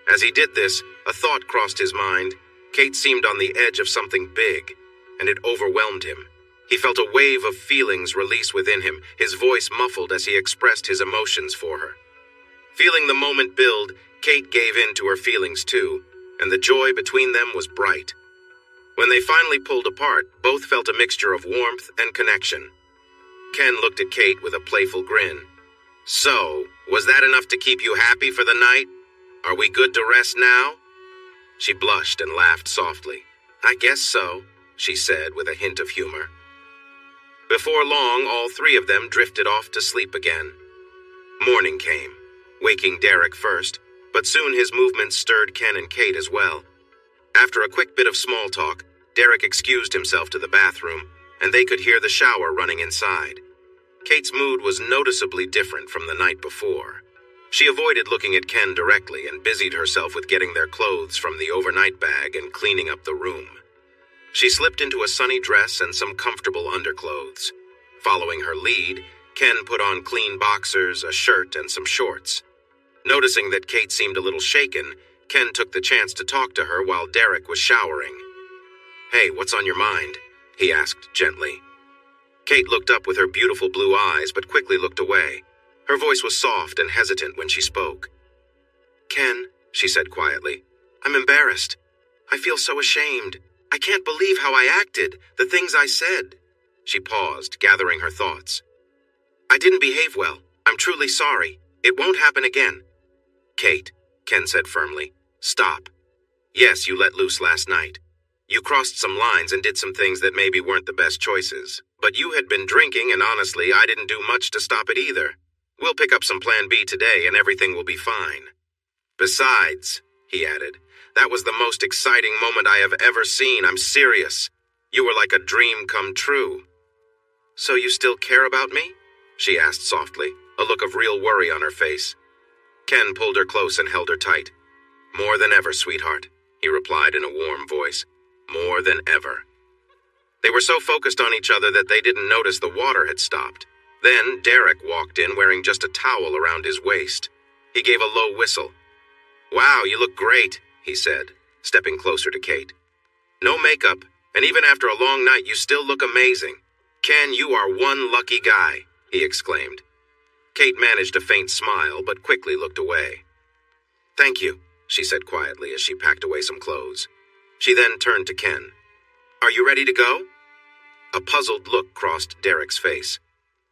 As he did this, a thought crossed his mind. Kate seemed on the edge of something big, and it overwhelmed him. He felt a wave of feelings release within him, his voice muffled as he expressed his emotions for her. Feeling the moment build, Kate gave in to her feelings too, and the joy between them was bright. When they finally pulled apart, both felt a mixture of warmth and connection. Ken looked at Kate with a playful grin. "So, was that enough to keep you happy for the night? Are we good to rest now?" She blushed and laughed softly. "I guess so," she said with a hint of humor. Before long, all three of them drifted off to sleep again. Morning came, waking Derek first, but soon his movements stirred Ken and Kate as well. After a quick bit of small talk, Derek excused himself to the bathroom, and they could hear the shower running inside. Kate's mood was noticeably different from the night before. She avoided looking at Ken directly and busied herself with getting their clothes from the overnight bag and cleaning up the room. She slipped into a sunny dress and some comfortable underclothes. Following her lead, Ken put on clean boxers, a shirt, and some shorts. Noticing that Kate seemed a little shaken, Ken took the chance to talk to her while Derek was showering. "Hey, what's on your mind?" he asked gently. Kate looked up with her beautiful blue eyes, but quickly looked away. Her voice was soft and hesitant when she spoke. "Ken," she said quietly, "I'm embarrassed. I feel so ashamed. I can't believe how I acted, the things I said." She paused, gathering her thoughts. "I didn't behave well. I'm truly sorry. It won't happen again." "Kate," Ken said firmly, "stop. Yes, you let loose last night. You crossed some lines and did some things that maybe weren't the best choices. But you had been drinking, and honestly, I didn't do much to stop it either. We'll pick up some Plan B today, and everything will be fine. Besides," he added, "that was the most exciting moment I have ever seen. I'm serious. You were like a dream come true." "So you still care about me?" she asked softly, a look of real worry on her face. Ken pulled her close and held her tight. "More than ever, sweetheart," he replied in a warm voice. "More than ever." They were so focused on each other that they didn't notice the water had stopped. Then Derek walked in wearing just a towel around his waist. He gave a low whistle. "Wow, you look great," he said, stepping closer to Kate. "No makeup, and even after a long night you still look amazing. Ken, you are one lucky guy," he exclaimed. Kate managed a faint smile, but quickly looked away. "Thank you," she said quietly as she packed away some clothes. She then turned to Ken. "Are you ready to go?" A puzzled look crossed Derek's face.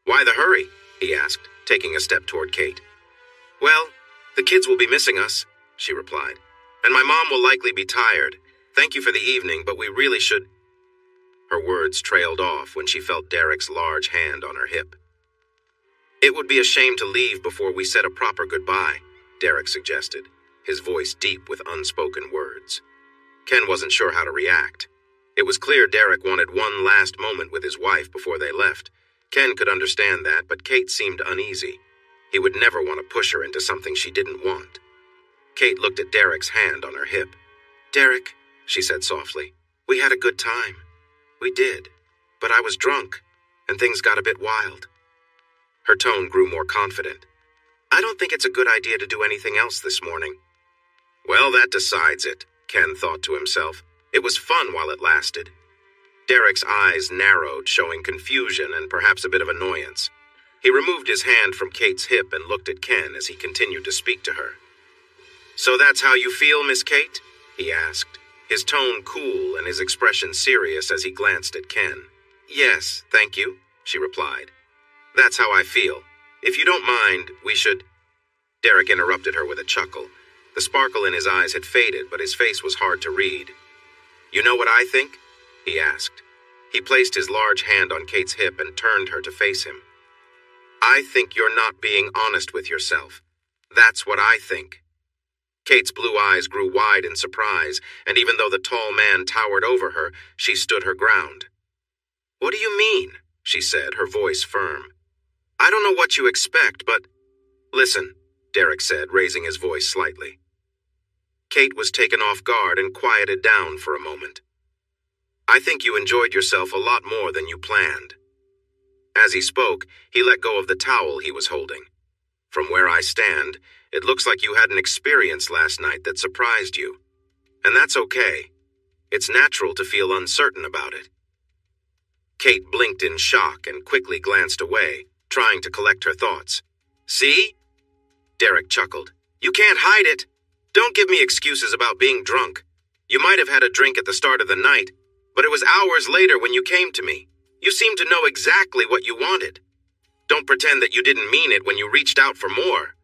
"Why the hurry?" he asked, taking a step toward Kate. "Well, the kids will be missing us," she replied. "And my mom will likely be tired. Thank you for the evening, but we really should—" Her words trailed off when she felt Derek's large hand on her hip. "It would be a shame to leave before we said a proper goodbye," Derek suggested, his voice deep with unspoken words. Ken wasn't sure how to react. It was clear Derek wanted one last moment with his wife before they left. Ken could understand that, but Kate seemed uneasy. He would never want to push her into something she didn't want. Kate looked at Derek's hand on her hip. "Derek," she said softly, "we had a good time. We did. But I was drunk, and things got a bit wild." Her tone grew more confident. "I don't think it's a good idea to do anything else this morning." "Well, that decides it," Ken thought to himself. "It was fun while it lasted." Derek's eyes narrowed, showing confusion and perhaps a bit of annoyance. He removed his hand from Kate's hip and looked at Ken as he continued to speak to her. "So that's how you feel, Miss Kate?" he asked, his tone cool and his expression serious as he glanced at Ken. "Yes, thank you," she replied. "That's how I feel. If you don't mind, we should—" Derek interrupted her with a chuckle. The sparkle in his eyes had faded, but his face was hard to read. "You know what I think?" he asked. He placed his large hand on Kate's hip and turned her to face him. "I think you're not being honest with yourself. That's what I think." Kate's blue eyes grew wide in surprise, and even though the tall man towered over her, she stood her ground. "What do you mean?" she said, her voice firm. "I don't know what you expect, but—" "Listen," Derek said, raising his voice slightly. Kate was taken off guard and quieted down for a moment. "I think you enjoyed yourself a lot more than you planned." As he spoke, he let go of the towel he was holding. "From where I stand, it looks like you had an experience last night that surprised you. And that's okay. It's natural to feel uncertain about it." Kate blinked in shock and quickly glanced away, trying to collect her thoughts. "See?" Derek chuckled. "You can't hide it. Don't give me excuses about being drunk. You might have had a drink at the start of the night, but it was hours later when you came to me. You seemed to know exactly what you wanted. Don't pretend that you didn't mean it when you reached out for more."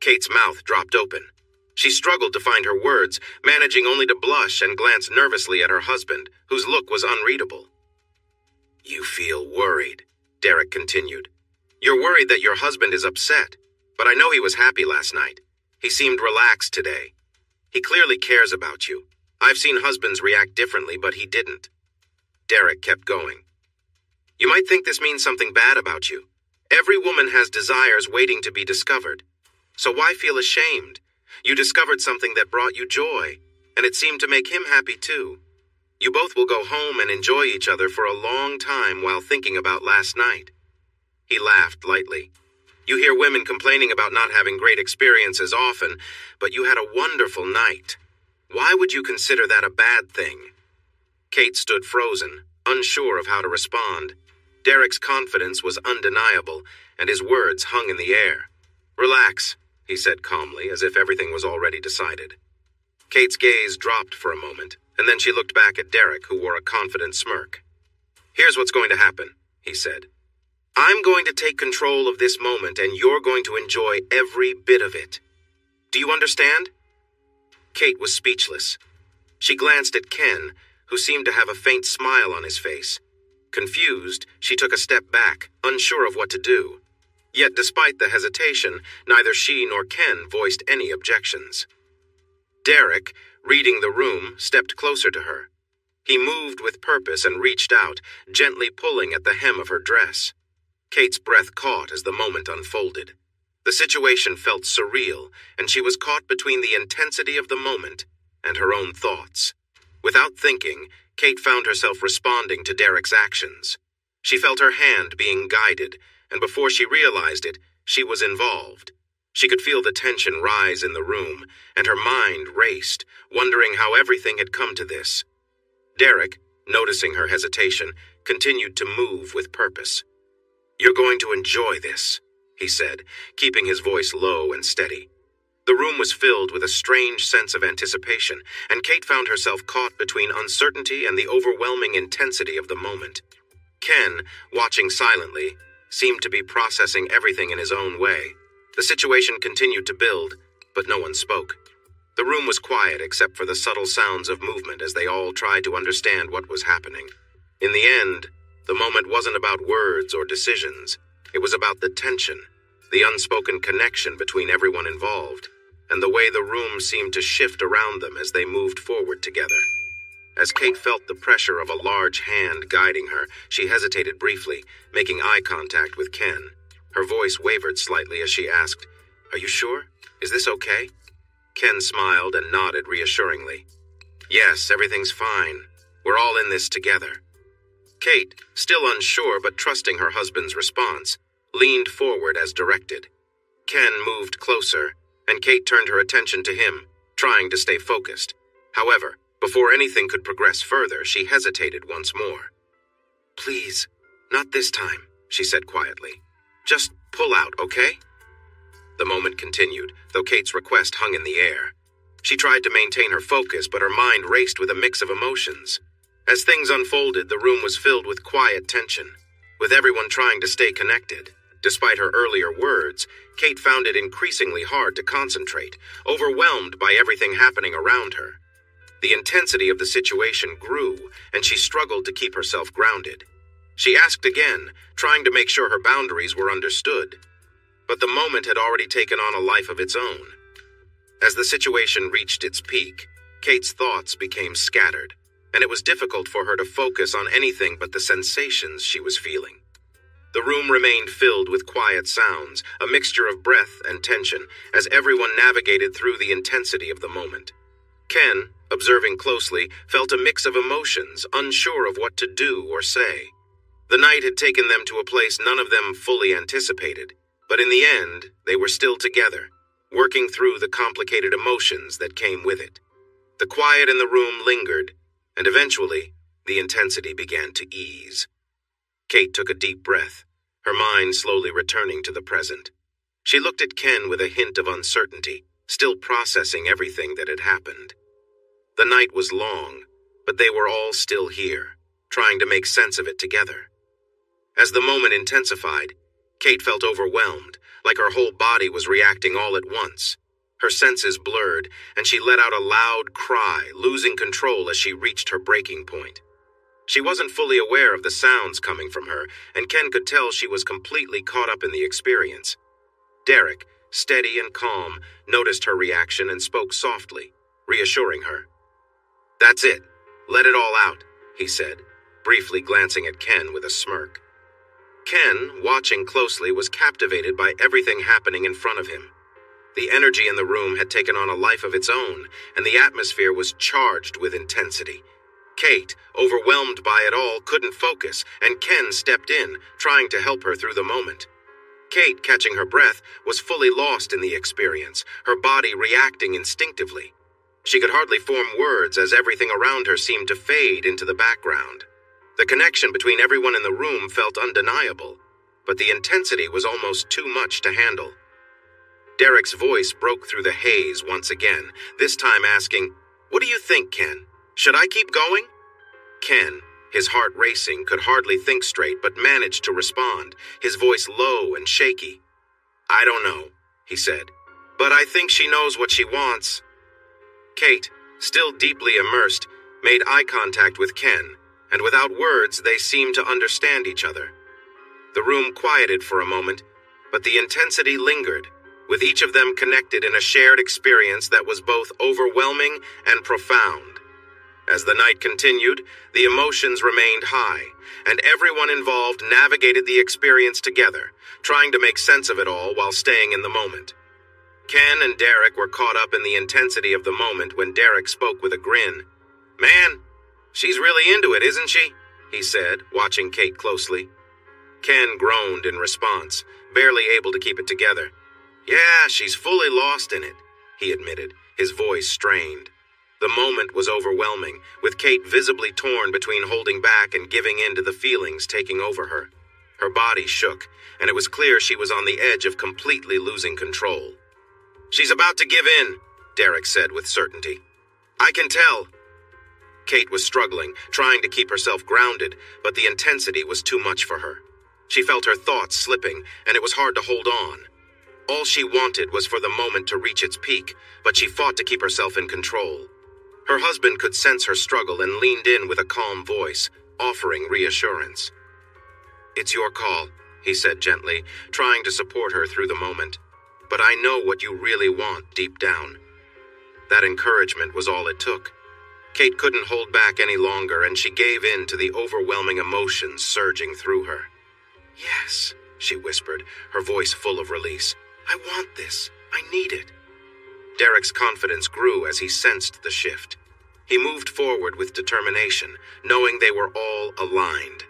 Kate's mouth dropped open. She struggled to find her words, managing only to blush and glance nervously at her husband, whose look was unreadable. "You feel worried," Derek continued. "You're worried that your husband is upset, but I know he was happy last night. He seemed relaxed today. He clearly cares about you. I've seen husbands react differently, but he didn't." Derek kept going. "You might think this means something bad about you. Every woman has desires waiting to be discovered. So why feel ashamed? You discovered something that brought you joy, and it seemed to make him happy too. You both will go home and enjoy each other for a long time while thinking about last night." He laughed lightly. "You hear women complaining about not having great experiences often, but you had a wonderful night. Why would you consider that a bad thing?" Kate stood frozen, unsure of how to respond. Derek's confidence was undeniable, and his words hung in the air. "Relax," he said calmly, as if everything was already decided. Kate's gaze dropped for a moment, and then she looked back at Derek, who wore a confident smirk. "Here's what's going to happen," he said. "I'm going to take control of this moment, and you're going to enjoy every bit of it. Do you understand?" Kate was speechless. She glanced at Ken, who seemed to have a faint smile on his face. Confused, she took a step back, unsure of what to do. Yet despite the hesitation, neither she nor Ken voiced any objections. Derek, reading the room, stepped closer to her. He moved with purpose and reached out, gently pulling at the hem of her dress. Kate's breath caught as the moment unfolded. The situation felt surreal, and she was caught between the intensity of the moment and her own thoughts. Without thinking, Kate found herself responding to Derek's actions. She felt her hand being guided, and before she realized it, she was involved. She could feel the tension rise in the room, and her mind raced, wondering how everything had come to this. Derek, noticing her hesitation, continued to move with purpose. "You're going to enjoy this," he said, keeping his voice low and steady. The room was filled with a strange sense of anticipation, and Kate found herself caught between uncertainty and the overwhelming intensity of the moment. Ken, watching silently, seemed to be processing everything in his own way. The situation continued to build, but no one spoke. The room was quiet except for the subtle sounds of movement as they all tried to understand what was happening. In the end, the moment wasn't about words or decisions. It was about the tension, the unspoken connection between everyone involved, and the way the room seemed to shift around them as they moved forward together. As Kate felt the pressure of a large hand guiding her, she hesitated briefly, making eye contact with Ken. Her voice wavered slightly as she asked, "Are you sure? Is this okay?" Ken smiled and nodded reassuringly. "Yes, everything's fine. We're all in this together." Kate, still unsure but trusting her husband's response, leaned forward as directed. Ken moved closer, and Kate turned her attention to him, trying to stay focused. However, before anything could progress further, she hesitated once more. "Please, not this time," she said quietly. "Just pull out, okay?" The moment continued, though Kate's request hung in the air. She tried to maintain her focus, but her mind raced with a mix of emotions. As things unfolded, the room was filled with quiet tension, with everyone trying to stay connected. Despite her earlier words, Kate found it increasingly hard to concentrate, overwhelmed by everything happening around her. The intensity of the situation grew, and she struggled to keep herself grounded. She asked again, trying to make sure her boundaries were understood. But the moment had already taken on a life of its own. As the situation reached its peak, Kate's thoughts became scattered, and it was difficult for her to focus on anything but the sensations she was feeling. The room remained filled with quiet sounds, a mixture of breath and tension, as everyone navigated through the intensity of the moment. Ken, observing closely, felt a mix of emotions, unsure of what to do or say. The night had taken them to a place none of them fully anticipated, but in the end, they were still together, working through the complicated emotions that came with it. The quiet in the room lingered, and eventually, the intensity began to ease. Kate took a deep breath, her mind slowly returning to the present. She looked at Ken with a hint of uncertainty, still processing everything that had happened. The night was long, but they were all still here, trying to make sense of it together. As the moment intensified, Kate felt overwhelmed, like her whole body was reacting all at once. Her senses blurred, and she let out a loud cry, losing control as she reached her breaking point. She wasn't fully aware of the sounds coming from her, and Ken could tell she was completely caught up in the experience. Derek, steady and calm, noticed her reaction and spoke softly, reassuring her. "That's it. Let it all out," he said, briefly glancing at Ken with a smirk. Ken, watching closely, was captivated by everything happening in front of him. The energy in the room had taken on a life of its own, and the atmosphere was charged with intensity. Kate, overwhelmed by it all, couldn't focus, and Ken stepped in, trying to help her through the moment. Kate, catching her breath, was fully lost in the experience, her body reacting instinctively. She could hardly form words as everything around her seemed to fade into the background. The connection between everyone in the room felt undeniable, but the intensity was almost too much to handle. Derek's voice broke through the haze once again, this time asking, "What do you think, Ken? Should I keep going?" Ken, his heart racing, could hardly think straight but managed to respond, his voice low and shaky. "I don't know," he said, "but I think she knows what she wants." Kate, still deeply immersed, made eye contact with Ken, and without words they seemed to understand each other. The room quieted for a moment, but the intensity lingered, with each of them connected in a shared experience that was both overwhelming and profound. As the night continued, the emotions remained high, and everyone involved navigated the experience together, trying to make sense of it all while staying in the moment. Ken and Derek were caught up in the intensity of the moment when Derek spoke with a grin. "Man, she's really into it, isn't she?" he said, watching Kate closely. Ken groaned in response, barely able to keep it together. "Yeah, she's fully lost in it," he admitted, his voice strained. The moment was overwhelming, with Kate visibly torn between holding back and giving in to the feelings taking over her. Her body shook, and it was clear she was on the edge of completely losing control. "She's about to give in," Derek said with certainty. "I can tell." Kate was struggling, trying to keep herself grounded, but the intensity was too much for her. She felt her thoughts slipping, and it was hard to hold on. All she wanted was for the moment to reach its peak, but she fought to keep herself in control. Her husband could sense her struggle and leaned in with a calm voice, offering reassurance. "It's your call," he said gently, trying to support her through the moment. "But I know what you really want deep down." That encouragement was all it took. Kate couldn't hold back any longer, and she gave in to the overwhelming emotions surging through her. "Yes," she whispered, her voice full of release. "I want this. I need it." Derek's confidence grew as he sensed the shift. He moved forward with determination, knowing they were all aligned.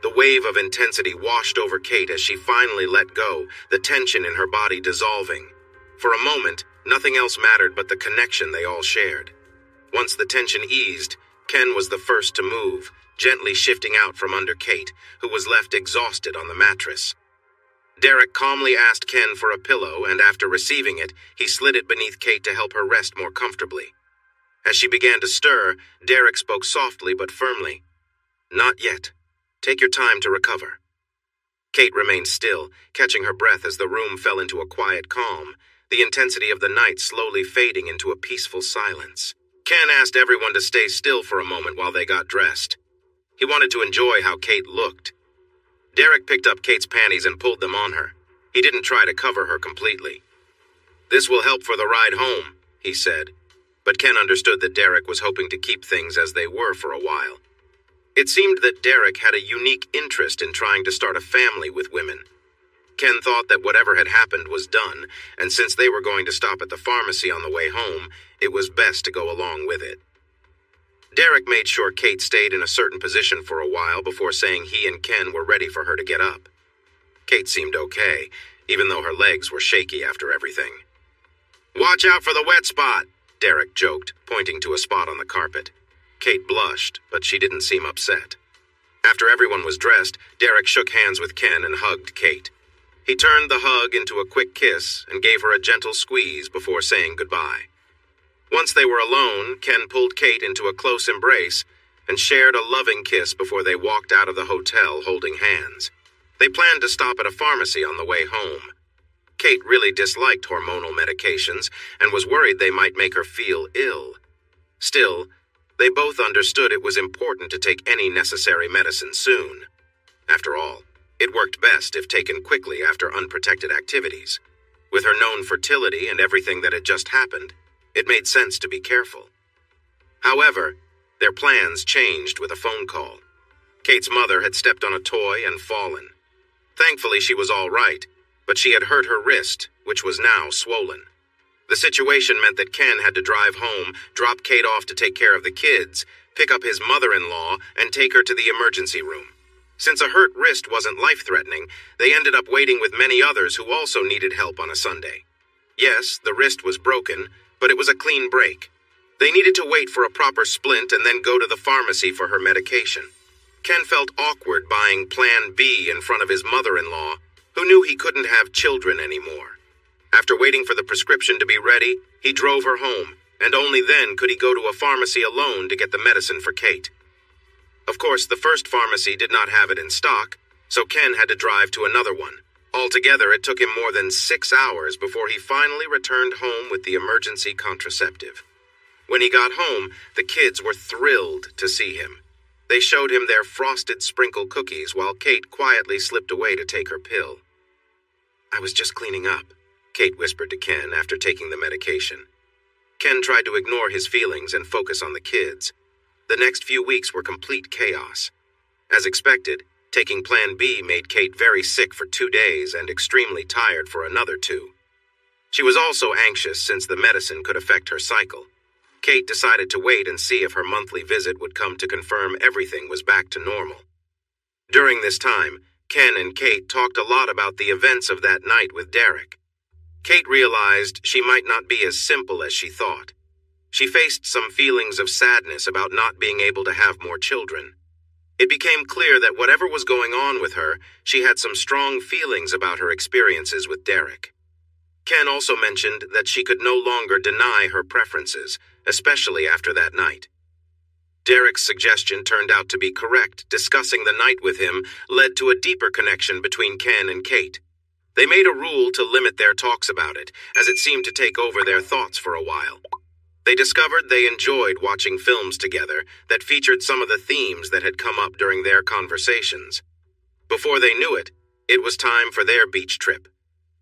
The wave of intensity washed over Kate as she finally let go, the tension in her body dissolving. For a moment, nothing else mattered but the connection they all shared. Once the tension eased, Ken was the first to move, gently shifting out from under Kate, who was left exhausted on the mattress. Derek calmly asked Ken for a pillow, and after receiving it, he slid it beneath Kate to help her rest more comfortably. As she began to stir, Derek spoke softly but firmly. "Not yet. Take your time to recover." Kate remained still, catching her breath as the room fell into a quiet calm, the intensity of the night slowly fading into a peaceful silence. Ken asked everyone to stay still for a moment while they got dressed. He wanted to enjoy how Kate looked. Derek picked up Kate's panties and pulled them on her. He didn't try to cover her completely. "This will help for the ride home," he said. But Ken understood that Derek was hoping to keep things as they were for a while. It seemed that Derek had a unique interest in trying to start a family with women. Ken thought that whatever had happened was done, and since they were going to stop at the pharmacy on the way home, it was best to go along with it. Derek made sure Kate stayed in a certain position for a while before saying he and Ken were ready for her to get up. Kate seemed okay, even though her legs were shaky after everything. "Watch out for the wet spot," Derek joked, pointing to a spot on the carpet. Kate blushed, but she didn't seem upset. After everyone was dressed, Derek shook hands with Ken and hugged Kate. He turned the hug into a quick kiss and gave her a gentle squeeze before saying goodbye. Once they were alone, Ken pulled Kate into a close embrace and shared a loving kiss before they walked out of the hotel holding hands. They planned to stop at a pharmacy on the way home. Kate really disliked hormonal medications and was worried they might make her feel ill. Still, they both understood it was important to take any necessary medicine soon. After all, it worked best if taken quickly after unprotected activities. With her known fertility and everything that had just happened, it made sense to be careful. However, their plans changed with a phone call. Kate's mother had stepped on a toy and fallen. Thankfully, she was all right, but she had hurt her wrist, which was now swollen. The situation meant that Ken had to drive home, drop Kate off to take care of the kids, pick up his mother-in-law, and take her to the emergency room. Since a hurt wrist wasn't life-threatening, they ended up waiting with many others who also needed help on a Sunday. Yes, the wrist was broken, but it was a clean break. They needed to wait for a proper splint and then go to the pharmacy for her medication. Ken felt awkward buying Plan B in front of his mother-in-law, who knew he couldn't have children anymore. After waiting for the prescription to be ready, he drove her home, and only then could he go to a pharmacy alone to get the medicine for Kate. Of course, the first pharmacy did not have it in stock, so Ken had to drive to another one. Altogether, it took him more than 6 hours before he finally returned home with the emergency contraceptive. When he got home, the kids were thrilled to see him. They showed him their frosted sprinkle cookies while Kate quietly slipped away to take her pill. "I was just cleaning up," Kate whispered to Ken after taking the medication. Ken tried to ignore his feelings and focus on the kids. The next few weeks were complete chaos. As expected, taking Plan B made Kate very sick for 2 days and extremely tired for another 2. She was also anxious since the medicine could affect her cycle. Kate decided to wait and see if her monthly visit would come to confirm everything was back to normal. During this time, Ken and Kate talked a lot about the events of that night with Derek. Kate realized she might not be as simple as she thought. She faced some feelings of sadness about not being able to have more children. It became clear that whatever was going on with her, she had some strong feelings about her experiences with Derek. Ken also mentioned that she could no longer deny her preferences, especially after that night. Derek's suggestion turned out to be correct. Discussing the night with him led to a deeper connection between Ken and Kate. They made a rule to limit their talks about it, as it seemed to take over their thoughts for a while. They discovered they enjoyed watching films together that featured some of the themes that had come up during their conversations. Before they knew it, it was time for their beach trip.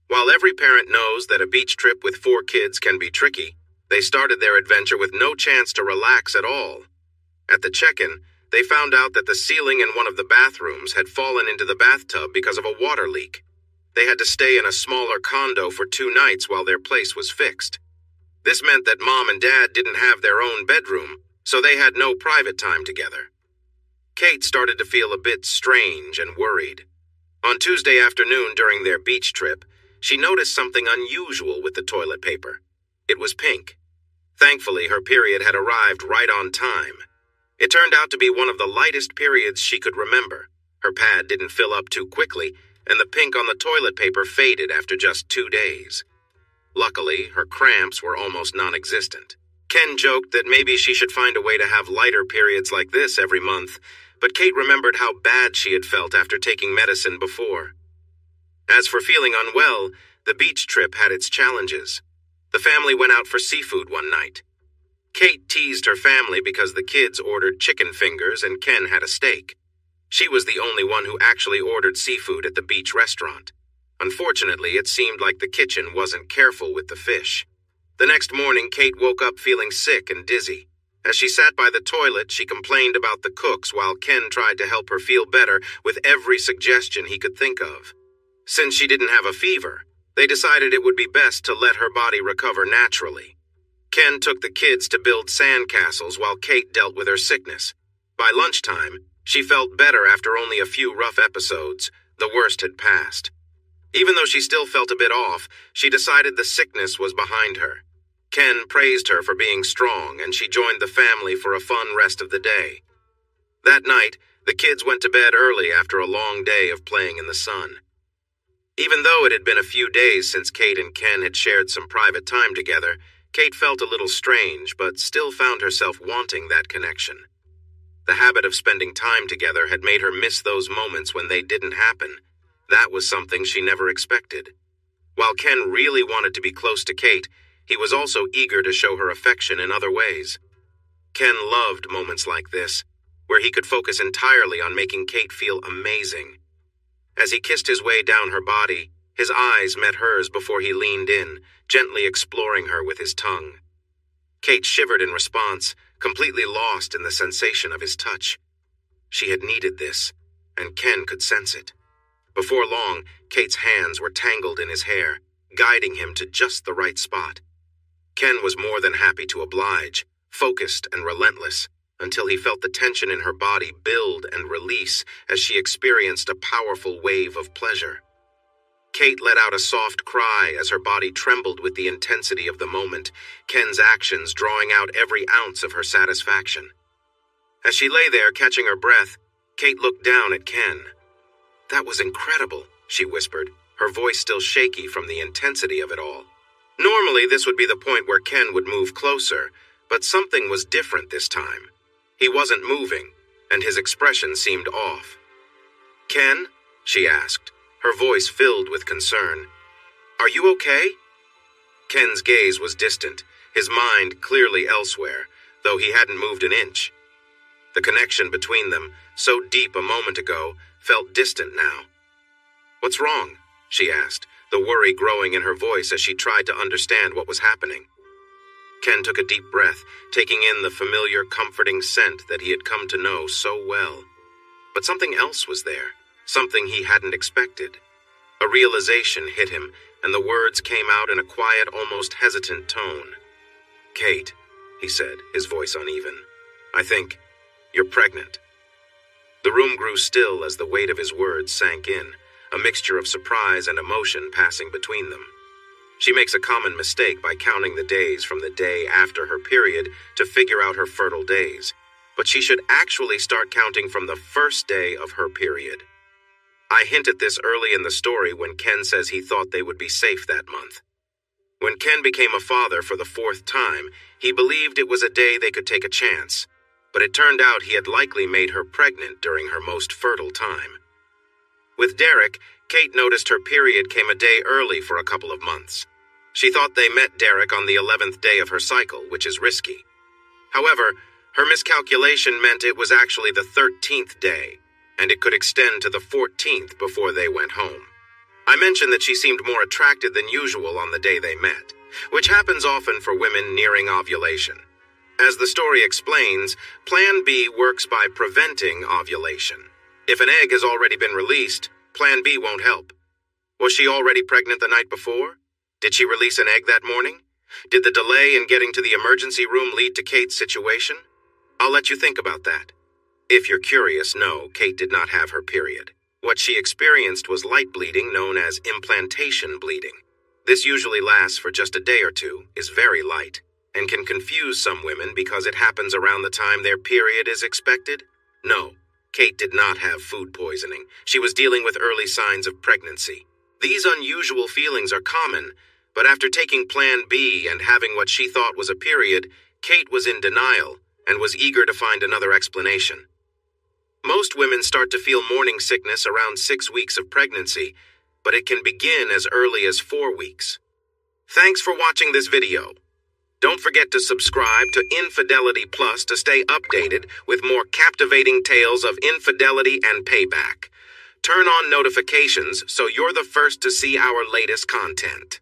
While every parent knows that a beach trip with 4 kids can be tricky, they started their adventure with no chance to relax at all. At the check-in, they found out that the ceiling in one of the bathrooms had fallen into the bathtub because of a water leak. They had to stay in a smaller condo for 2 nights while their place was fixed. This meant that Mom and Dad didn't have their own bedroom, so they had no private time together. Kate started to feel a bit strange and worried. On Tuesday afternoon during their beach trip, she noticed something unusual with the toilet paper. It was pink. Thankfully, her period had arrived right on time. It turned out to be one of the lightest periods she could remember. Her pad didn't fill up too quickly, and the pink on the toilet paper faded after just 2 days. Luckily, her cramps were almost non-existent. Ken joked that maybe she should find a way to have lighter periods like this every month, but Kate remembered how bad she had felt after taking medicine before. As for feeling unwell, the beach trip had its challenges. The family went out for seafood one night. Kate teased her family because the kids ordered chicken fingers and Ken had a steak. She was the only one who actually ordered seafood at the beach restaurant. Unfortunately, it seemed like the kitchen wasn't careful with the fish. The next morning, Kate woke up feeling sick and dizzy. As she sat by the toilet, she complained about the cooks while Ken tried to help her feel better with every suggestion he could think of. Since she didn't have a fever, they decided it would be best to let her body recover naturally. Ken took the kids to build sand castles while Kate dealt with her sickness. By lunchtime, she felt better after only a few rough episodes. The worst had passed. Even though she still felt a bit off, she decided the sickness was behind her. Ken praised her for being strong, and she joined the family for a fun rest of the day. That night, the kids went to bed early after a long day of playing in the sun. Even though it had been a few days since Kate and Ken had shared some private time together, Kate felt a little strange, but still found herself wanting that connection. The habit of spending time together had made her miss those moments when they didn't happen. That was something she never expected. While Ken really wanted to be close to Kate, he was also eager to show her affection in other ways. Ken loved moments like this, where he could focus entirely on making Kate feel amazing. As he kissed his way down her body, his eyes met hers before he leaned in, gently exploring her with his tongue. Kate shivered in response, completely lost in the sensation of his touch. She had needed this, and Ken could sense it. Before long, Kate's hands were tangled in his hair, guiding him to just the right spot. Ken was more than happy to oblige, focused and relentless, until he felt the tension in her body build and release as she experienced a powerful wave of pleasure. Kate let out a soft cry as her body trembled with the intensity of the moment, Ken's actions drawing out every ounce of her satisfaction. As she lay there catching her breath, Kate looked down at Ken. "That was incredible," she whispered, her voice still shaky from the intensity of it all. Normally, this would be the point where Ken would move closer, but something was different this time. He wasn't moving, and his expression seemed off. "Ken?" she asked, her voice filled with concern. "Are you okay?" Ken's gaze was distant, his mind clearly elsewhere, though he hadn't moved an inch. The connection between them, so deep a moment ago, felt distant now. "What's wrong?" she asked, the worry growing in her voice as she tried to understand what was happening. Ken took a deep breath, taking in the familiar, comforting scent that he had come to know so well. But something else was there, something he hadn't expected. A realization hit him, and the words came out in a quiet, almost hesitant tone. "Kate," he said, his voice uneven, "I think you're pregnant." The room grew still as the weight of his words sank in, a mixture of surprise and emotion passing between them. She makes a common mistake by counting the days from the day after her period to figure out her fertile days, but she should actually start counting from the first day of her period. I hint at this early in the story when Ken says he thought they would be safe that month. When Ken became a father for the 4th time, he believed it was a day they could take a chance. but it turned out he had likely made her pregnant during her most fertile time. With Derek, Kate noticed her period came a day early for a couple of months. She thought they met Derek on the 11th day of her cycle, which is risky. However, her miscalculation meant it was actually the 13th day, and it could extend to the 14th before they went home. I mentioned that she seemed more attracted than usual on the day they met, which happens often for women nearing ovulation. As the story explains, Plan B works by preventing ovulation. If an egg has already been released, Plan B won't help. Was she already pregnant the night before? Did she release an egg that morning? Did the delay in getting to the emergency room lead to Kate's situation? I'll let you think about that. If you're curious, no, Kate did not have her period. What she experienced was light bleeding known as implantation bleeding. This usually lasts for just a day or two, is very light, and can confuse some women because it happens around the time their period is expected. No, Kate did not have food poisoning. She was dealing with early signs of pregnancy. These unusual feelings are common, but after taking Plan B and having what she thought was a period, Kate was in denial and was eager to find another explanation. Most women start to feel morning sickness around 6 weeks of pregnancy, but it can begin as early as 4 weeks. Thanks for watching this video. Don't forget to subscribe to Infidelity Plus to stay updated with more captivating tales of infidelity and payback. Turn on notifications so you're the first to see our latest content.